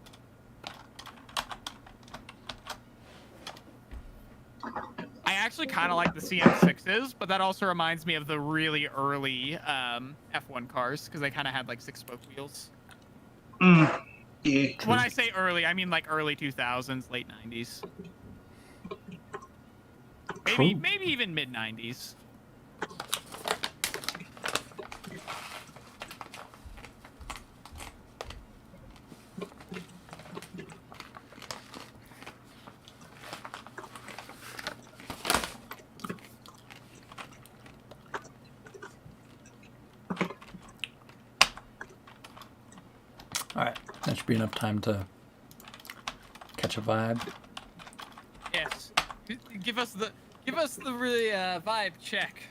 [SPEAKER 4] I actually kind of like the CM6s, but that also reminds me of the really early F1 cars, because they kind of had like 6-spoke wheels.
[SPEAKER 1] Yeah.
[SPEAKER 4] When I say early, I mean like early 2000s, late 90s. Maybe even mid 90s.
[SPEAKER 2] Alright, that should be enough time to catch a vibe.
[SPEAKER 4] Yes. Give us the really vibe check,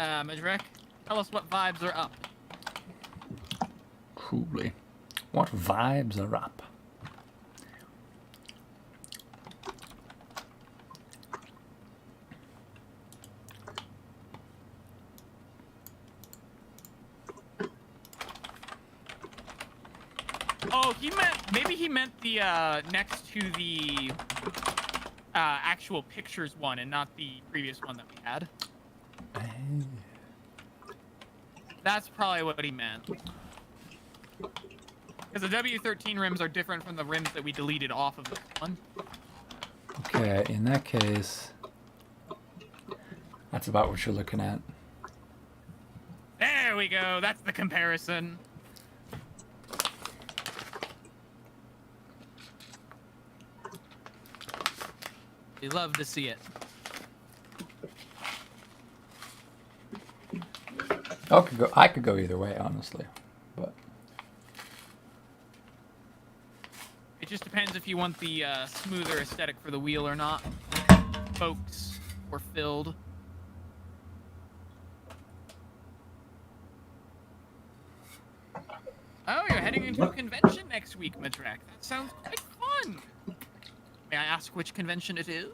[SPEAKER 4] Madrek. Tell us what vibes are up.
[SPEAKER 2] Coolly. What vibes are up?
[SPEAKER 4] Oh, maybe he meant the next to the actual pictures one and not the previous one that we had. That's probably what he meant. Because the W13 rims are different from the rims that we deleted off of this one.
[SPEAKER 2] Okay, in that case, that's about what you're looking at.
[SPEAKER 4] There we go. That's the comparison. We love to see it.
[SPEAKER 2] I could go either way, honestly, but
[SPEAKER 4] It just depends if you want the smoother aesthetic for the wheel or not. Spokes or filled. Oh, you're heading into a convention next week, Madrek. That sounds quite fun. May I ask which convention it is?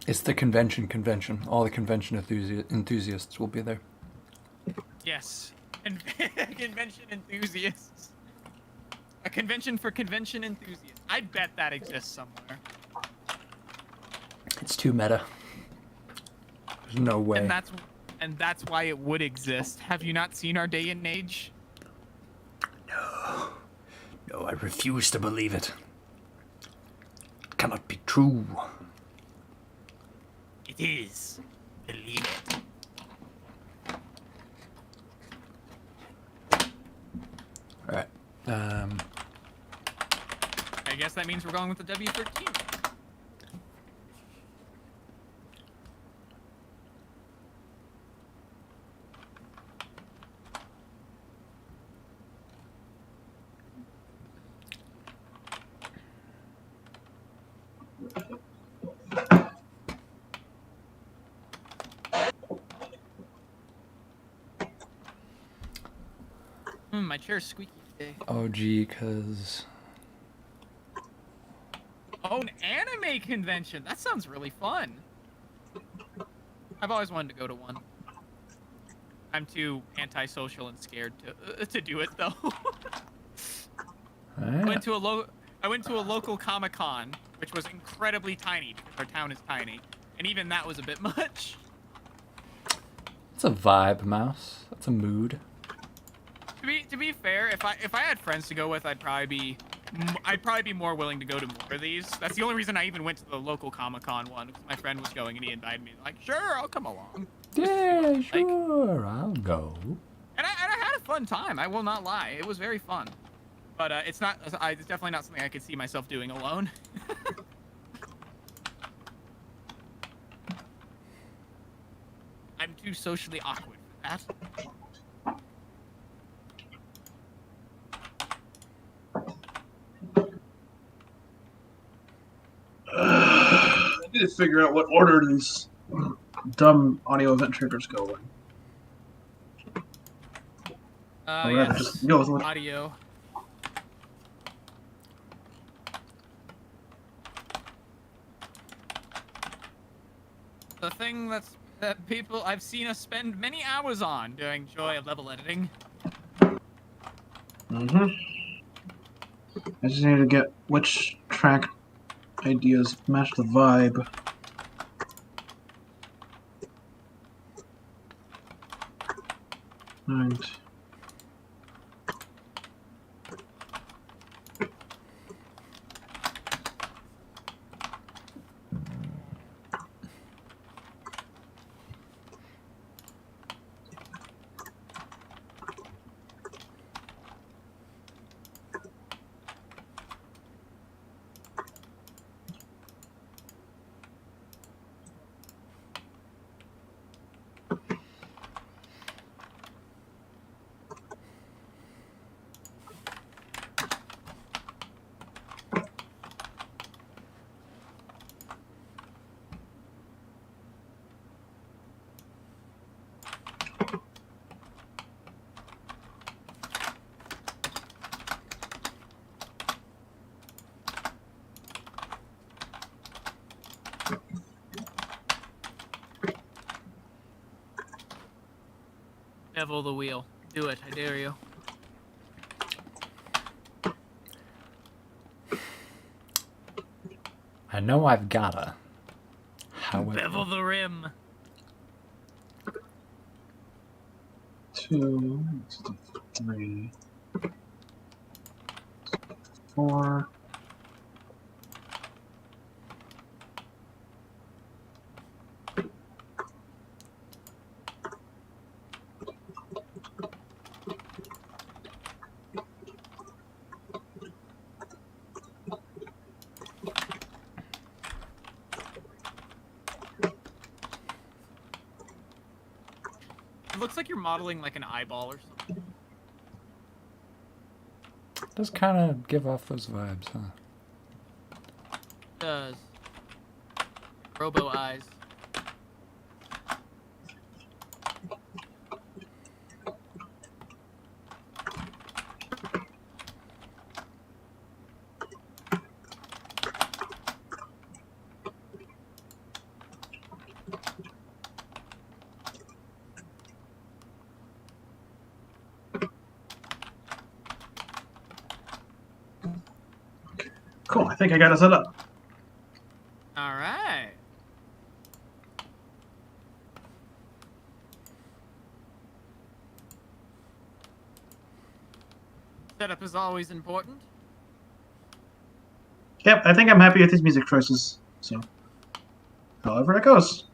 [SPEAKER 2] it's the convention. All the convention enthusiasts will be there.
[SPEAKER 4] Yes. Convention enthusiasts. A convention for convention enthusiasts. I bet that exists somewhere.
[SPEAKER 2] It's too meta. There's no way.
[SPEAKER 4] And that's why it would exist. Have you not seen our day and age?
[SPEAKER 2] No, I refuse to believe it. It cannot be true.
[SPEAKER 4] It is. Believe it.
[SPEAKER 2] Alright.
[SPEAKER 4] I guess that means we're going with the W13. My chair's squeaky today.
[SPEAKER 2] Oh, gee, because...
[SPEAKER 4] Oh, an anime convention. That sounds really fun. I've always wanted to go to one. I'm too antisocial and scared to do it though. I went to a local Comic-Con, which was incredibly tiny because our town is tiny, and even that was a bit much.
[SPEAKER 2] It's a vibe, Mouse. That's a mood.
[SPEAKER 4] To be fair, if I had friends to go with, I'd probably be more willing to go to more of these. That's the only reason I even went to the local Comic-Con one, because my friend was going and he invited me. Like, sure, I'll come along.
[SPEAKER 2] Yeah, sure, I'll go.
[SPEAKER 4] And I had a fun time. I will not lie. It was very fun. But it's definitely not something I could see myself doing alone. I'm too socially awkward for that.
[SPEAKER 1] I need to figure out what order these dumb audio event triggers go in. Or rather,
[SPEAKER 4] Yes.
[SPEAKER 1] just go with what.
[SPEAKER 4] Audio. The thing that people I've seen us spend many hours on during joy of level editing.
[SPEAKER 1] I just need to get which track ideas match the vibe. And
[SPEAKER 4] Bevel the wheel. Do it, I dare you.
[SPEAKER 2] I know I've gotta. However...
[SPEAKER 4] Bevel the rim.
[SPEAKER 1] 2, 3, 4.
[SPEAKER 4] It looks like you're modeling like an eyeball or something.
[SPEAKER 2] Does kind of give off those vibes, huh?
[SPEAKER 4] It does. Robo eyes.
[SPEAKER 1] Cool, I think I got it set up.
[SPEAKER 4] All right. Setup is always important.
[SPEAKER 1] Yep, I think I'm happy with these music choices. So, however it goes.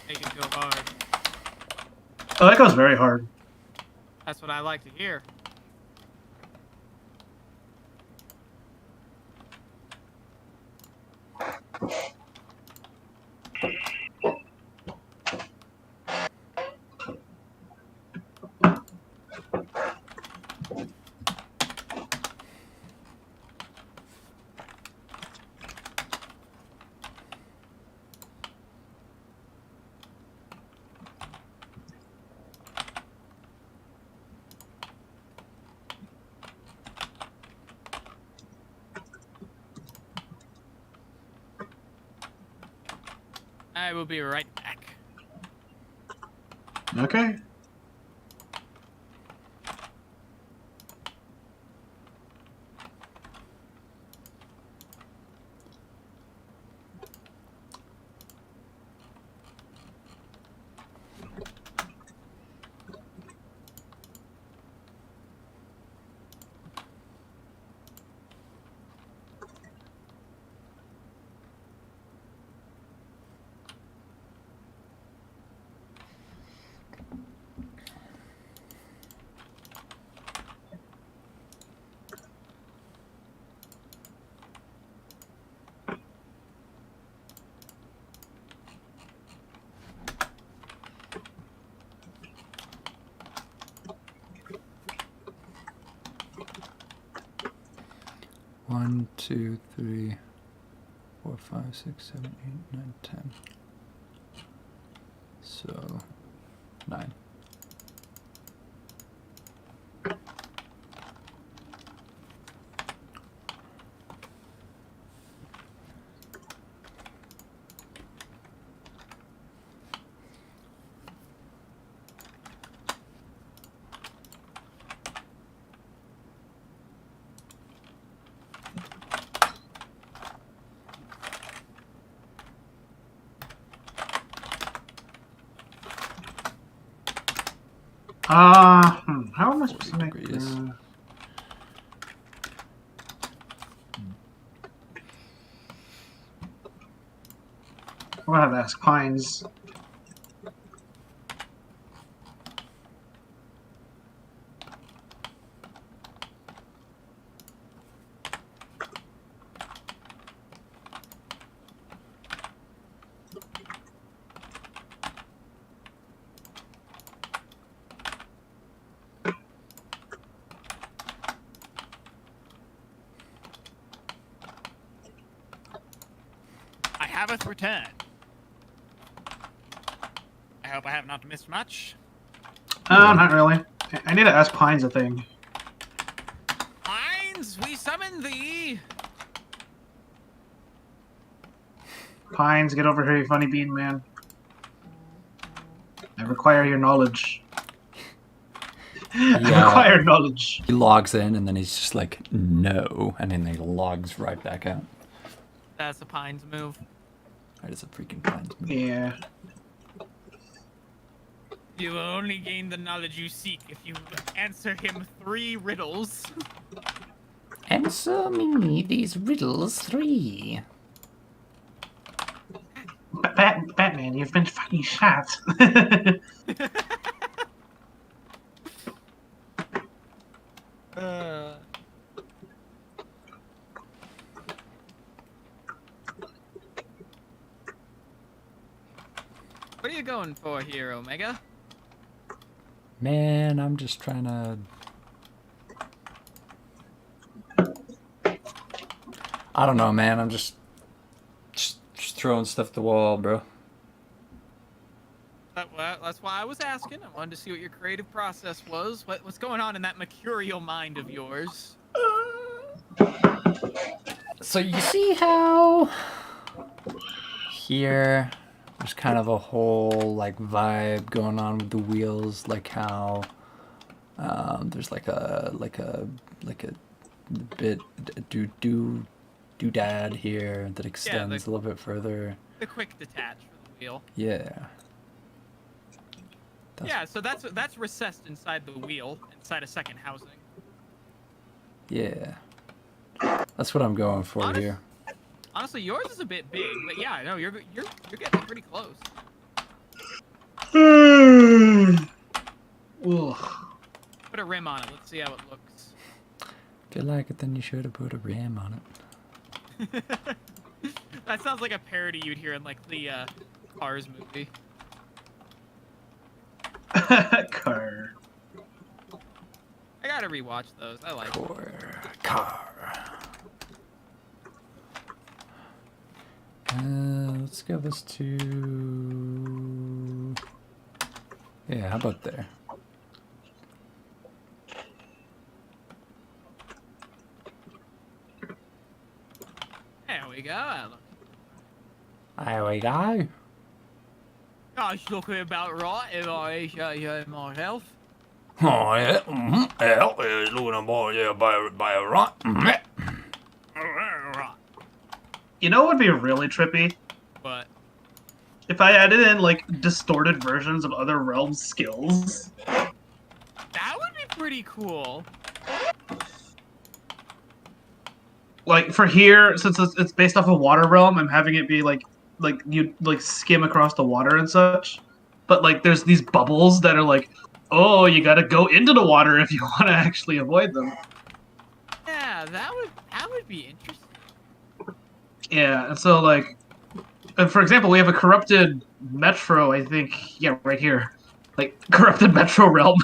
[SPEAKER 4] Make it go hard.
[SPEAKER 1] Oh, that goes very hard.
[SPEAKER 4] That's what I like to hear. I will be right back.
[SPEAKER 1] Okay.
[SPEAKER 2] One, two, three, 4, 5, 6, 7, 8, 9, 10. So 9.
[SPEAKER 1] How am I supposed to
[SPEAKER 2] 40
[SPEAKER 1] make
[SPEAKER 2] degrees.
[SPEAKER 1] I'm gonna have to ask Pines.
[SPEAKER 4] I haveth returned. I hope I have not missed much.
[SPEAKER 1] Not really. I need to ask Pines a thing.
[SPEAKER 4] Hines, we summon thee.
[SPEAKER 1] Pines, get over here, you funny bean man. I require your knowledge. I
[SPEAKER 2] Yeah.
[SPEAKER 1] require knowledge.
[SPEAKER 2] He logs in and then he's just like, no. And then he logs right back out.
[SPEAKER 4] That's a Pines move.
[SPEAKER 2] That is a freaking Pines move.
[SPEAKER 1] Yeah.
[SPEAKER 4] You will only gain the knowledge you seek if you answer him 3 riddles.
[SPEAKER 2] Answer me these riddles 3.
[SPEAKER 1] Batman, you've been fucking shot.
[SPEAKER 4] What are you going for here, Omega?
[SPEAKER 2] Man, I'm just trying to... I don't know, man. I'm just throwing stuff at the wall, bro.
[SPEAKER 4] Well, that's why I was asking. I wanted to see what your creative process was. What's going on in that mercurial mind of yours?
[SPEAKER 2] So you see how here there's kind of a whole like vibe going on with the wheels, like how there's like a bit doodad here that extends a little bit further.
[SPEAKER 4] The quick detach for the wheel.
[SPEAKER 2] Yeah.
[SPEAKER 4] Yeah, so that's recessed inside the wheel, inside a second housing.
[SPEAKER 2] Yeah. That's what I'm going for here.
[SPEAKER 4] Honestly, yours is a bit big, but yeah, no, you're getting pretty close. Put a rim on it. Let's see how it looks.
[SPEAKER 2] If you like it, then you should have put a rim on it.
[SPEAKER 4] That sounds like a parody you'd hear in like the Cars movie.
[SPEAKER 1] Car.
[SPEAKER 4] I gotta rewatch those. I like
[SPEAKER 2] Car. Let's give this to... Yeah, how about there?
[SPEAKER 4] There we go.
[SPEAKER 2] There we go.
[SPEAKER 4] That's looking about right if I say myself.
[SPEAKER 5] Oh, yeah. Mm-hmm. Yeah, it's looking about, yeah, by a right. Mm-hmm.
[SPEAKER 1] You know what would be really trippy?
[SPEAKER 4] But
[SPEAKER 1] If I added in, like, distorted versions of other realms' skills.
[SPEAKER 4] that would be pretty cool.
[SPEAKER 1] Like, for here, since it's based off a water realm, I'm having it be, like you, like, skim across the water and such. But, like, there's these bubbles that are like, oh, you gotta go into the water if you want to actually avoid them.
[SPEAKER 4] Yeah, that would be interesting.
[SPEAKER 1] Yeah, and so, like, for example, we have a corrupted metro, I think. Yeah, right here. Like, corrupted metro realm.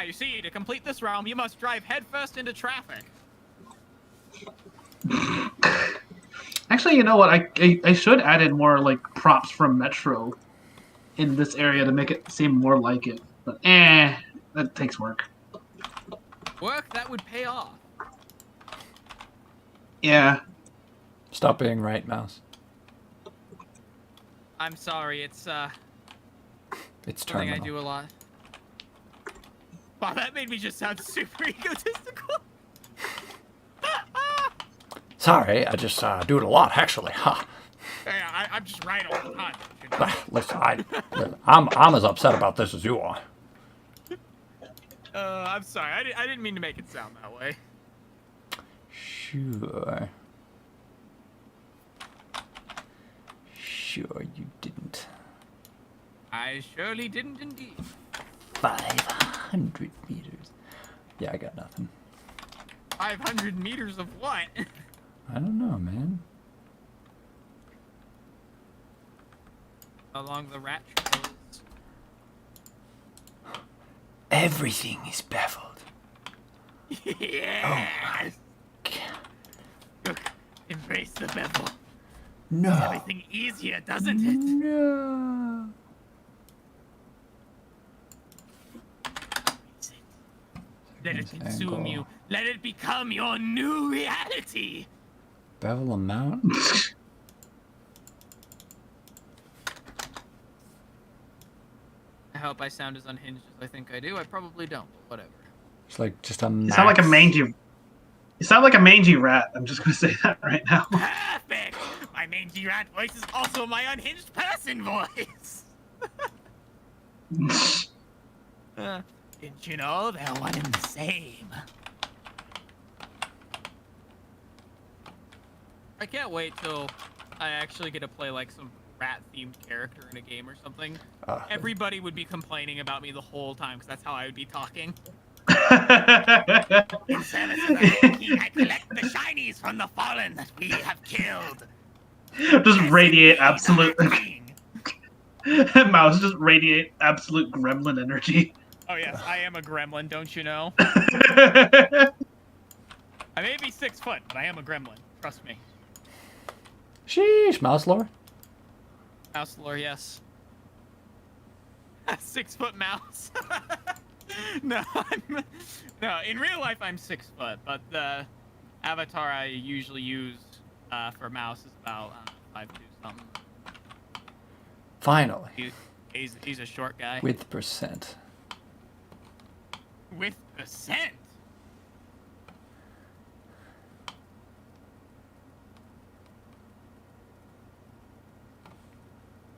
[SPEAKER 4] You see, to complete this realm, you must drive headfirst into traffic.
[SPEAKER 1] Actually, you know what? I should add in more, like, props from Metro in this area to make it seem more like it. But, that takes work.
[SPEAKER 4] Work that would pay off.
[SPEAKER 1] Yeah.
[SPEAKER 2] Stop being right, mouse.
[SPEAKER 4] I'm sorry, it's
[SPEAKER 2] It's
[SPEAKER 4] something I
[SPEAKER 2] terminal.
[SPEAKER 4] do a lot. Wow, that made me just sound super egotistical.
[SPEAKER 5] Sorry, I just do it a lot, actually. Ha.
[SPEAKER 4] Yeah, I'm just right all the time. You know?
[SPEAKER 5] Listen, I'm as upset about this as you are.
[SPEAKER 4] I'm sorry, I didn't mean to make it sound that way.
[SPEAKER 2] Sure. Sure you didn't.
[SPEAKER 4] I surely didn't indeed.
[SPEAKER 2] 500 meters. Yeah, I got nothing.
[SPEAKER 4] 500 meters of what?
[SPEAKER 2] I don't know, man.
[SPEAKER 4] Along the rat trails.
[SPEAKER 5] Everything is beveled.
[SPEAKER 4] Yeah.
[SPEAKER 5] God.
[SPEAKER 4] Look, embrace the bevel.
[SPEAKER 5] No.
[SPEAKER 4] Everything easier, doesn't it?
[SPEAKER 2] No.
[SPEAKER 4] Let it
[SPEAKER 2] Seconds
[SPEAKER 4] consume
[SPEAKER 2] angle.
[SPEAKER 4] you. Let it become your new reality.
[SPEAKER 2] Bevel amount?
[SPEAKER 4] I hope I sound as unhinged as I think I do. I probably don't, but whatever.
[SPEAKER 2] It's like just a
[SPEAKER 1] You
[SPEAKER 2] max.
[SPEAKER 1] sound like a mangy. You sound like a mangy rat. I'm just gonna say that right now.
[SPEAKER 4] Perfect! My mangy rat voice is also my unhinged person voice. Didn't you know they're one and the same? I can't wait till I actually get to play like some rat-themed character in a game or something. Everybody would be complaining about me the whole time because that's how I would be talking. In service of the king, I collect the shinies from the fallen that we have killed.
[SPEAKER 1] Just
[SPEAKER 4] Yes,
[SPEAKER 1] radiate
[SPEAKER 4] indeed,
[SPEAKER 1] absolute.
[SPEAKER 4] the king.
[SPEAKER 1] Mouse just radiate absolute gremlin energy.
[SPEAKER 4] Oh yes, I am a gremlin, don't you know?
[SPEAKER 1] That's
[SPEAKER 4] I may be 6 foot, but I am a gremlin. Trust me.
[SPEAKER 2] Sheesh, mouse lore.
[SPEAKER 4] Mouse lore, yes. 6 foot mouse. No, in real life I'm 6 foot, but the avatar I usually use for mouse is about 5'2" something.
[SPEAKER 2] Finally.
[SPEAKER 4] He's a short guy.
[SPEAKER 2] With percent.
[SPEAKER 4] With percent.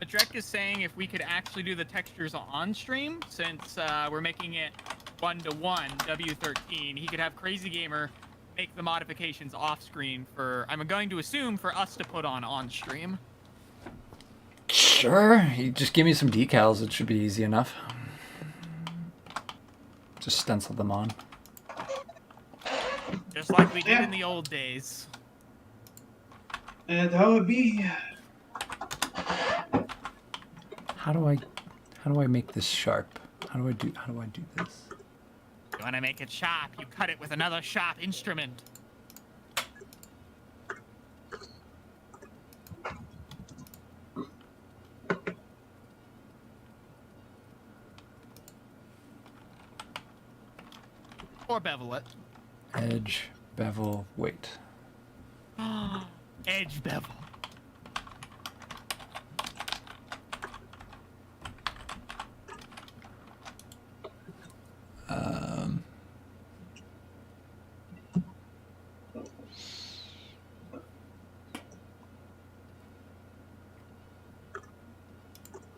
[SPEAKER 4] Madrek is saying if we could actually do the textures on stream, since we're making it 1-to-1 W13, he could have Crazy Gamer make the modifications off screen for, I'm going to assume, for us to put on stream.
[SPEAKER 2] Sure. You just give me some decals. It should be easy enough. Just stencil them on.
[SPEAKER 4] Just like we did in the old days.
[SPEAKER 1] And that would be.
[SPEAKER 2] How do I make this sharp? How do I do this?
[SPEAKER 4] You want to make it sharp, you cut it with another sharp instrument. Or bevel it.
[SPEAKER 2] Edge, bevel, weight.
[SPEAKER 4] Edge bevel.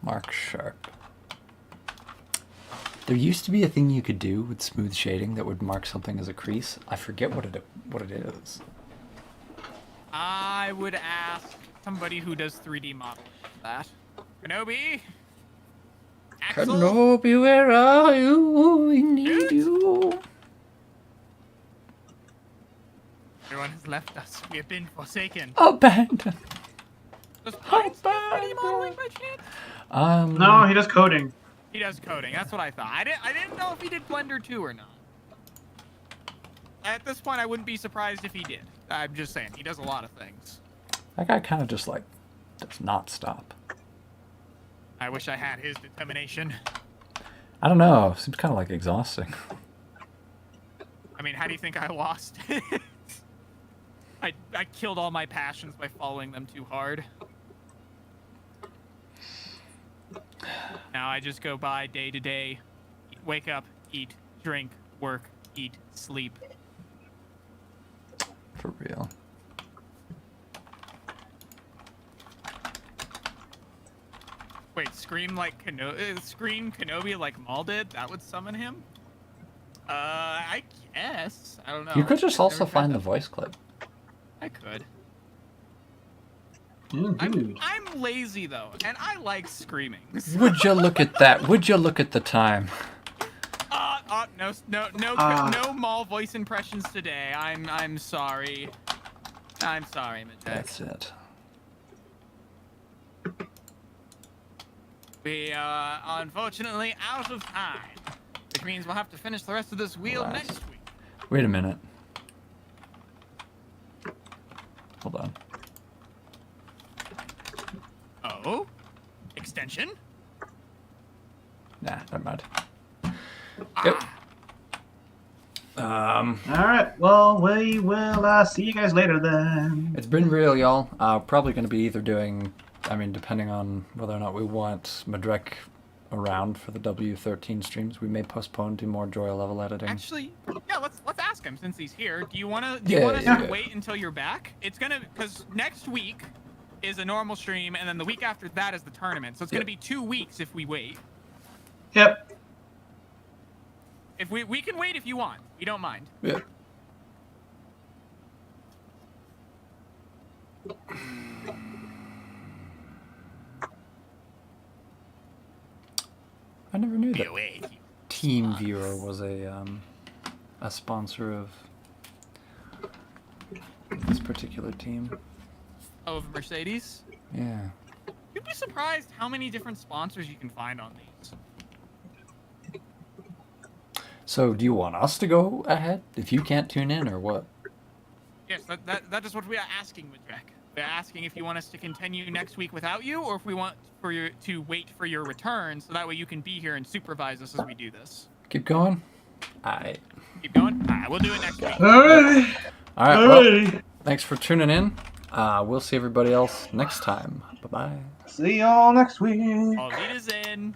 [SPEAKER 2] Mark sharp. There used to be a thing you could do with smooth shading that would mark something as a crease. I forget what it is.
[SPEAKER 4] I would ask somebody who does 3D modeling for that. Kenobi? Axel?
[SPEAKER 2] Kenobi, where are you? We need you.
[SPEAKER 4] Everyone has left us. We have been forsaken.
[SPEAKER 2] Abandoned.
[SPEAKER 4] Does Pines do 3D modeling by chance?
[SPEAKER 1] No, he does coding.
[SPEAKER 4] He does coding. That's what I thought. I didn't know if he did Blender too or not. At this point, I wouldn't be surprised if he did. I'm just saying, he does a lot of things.
[SPEAKER 2] That guy kind of just like does not stop.
[SPEAKER 4] I wish I had his determination.
[SPEAKER 2] I don't know. Seems kind of like exhausting.
[SPEAKER 4] I mean, how do you think I lost? I killed all my passions by following them too hard. Now I just go by day to day. Wake up, eat, drink, work, eat, sleep.
[SPEAKER 2] For real.
[SPEAKER 4] Wait, scream Kenobi like Maul did? That would summon him? I guess. I don't know.
[SPEAKER 2] You could just
[SPEAKER 4] I've
[SPEAKER 2] also
[SPEAKER 4] never tried
[SPEAKER 2] find the
[SPEAKER 4] that.
[SPEAKER 2] voice clip.
[SPEAKER 4] I could.
[SPEAKER 1] Indeed.
[SPEAKER 4] I'm lazy though, and I like screaming.
[SPEAKER 2] Would you look at that? Would you look at the time?
[SPEAKER 4] No Maul voice impressions today. I'm sorry. I'm sorry, Madrek.
[SPEAKER 2] That's it.
[SPEAKER 4] We are unfortunately out of time, which means we'll have to finish the rest of this wheel
[SPEAKER 2] Alas.
[SPEAKER 4] next week.
[SPEAKER 2] Wait a minute. Hold on.
[SPEAKER 4] Oh? Extension?
[SPEAKER 2] Nah, never mind. Yep.
[SPEAKER 1] All right. Well, we will see you guys later then.
[SPEAKER 2] It's been real, y'all. Probably going to be either doing, I mean, depending on whether or not we want Madrek around for the W13 streams, we may postpone to more Joy level editing.
[SPEAKER 4] Actually, yeah. Let's ask him since he's here. Do you want us
[SPEAKER 2] Yeah.
[SPEAKER 4] to wait until you're back? It's gonna because next week is a normal stream, and then the week after that is the tournament. So it's gonna be 2 weeks if we wait.
[SPEAKER 1] Yep.
[SPEAKER 4] If we can wait if you want. We don't mind.
[SPEAKER 2] Yeah. I never knew that
[SPEAKER 4] Wait.
[SPEAKER 2] Team Viewer was a sponsor of this particular team.
[SPEAKER 4] Of Mercedes.
[SPEAKER 2] Yeah.
[SPEAKER 4] You'd be surprised how many different sponsors you can find on these.
[SPEAKER 2] So, do you want us to go ahead if you can't tune in, or what?
[SPEAKER 4] Yes, that is what we are asking, Madrek. We're asking if you want us to continue next week without you, or if we want for you to wait for your return, so that way you can be here and supervise us as we do this.
[SPEAKER 2] Keep going? Alright.
[SPEAKER 4] Keep going? Alright, we'll do it next week.
[SPEAKER 1] Alrighty.
[SPEAKER 2] Alright, well,
[SPEAKER 1] Alrighty.
[SPEAKER 2] thanks for tuning in. We'll see everybody else next time. Bye-bye.
[SPEAKER 1] See y'all next week.
[SPEAKER 4] All lead is in.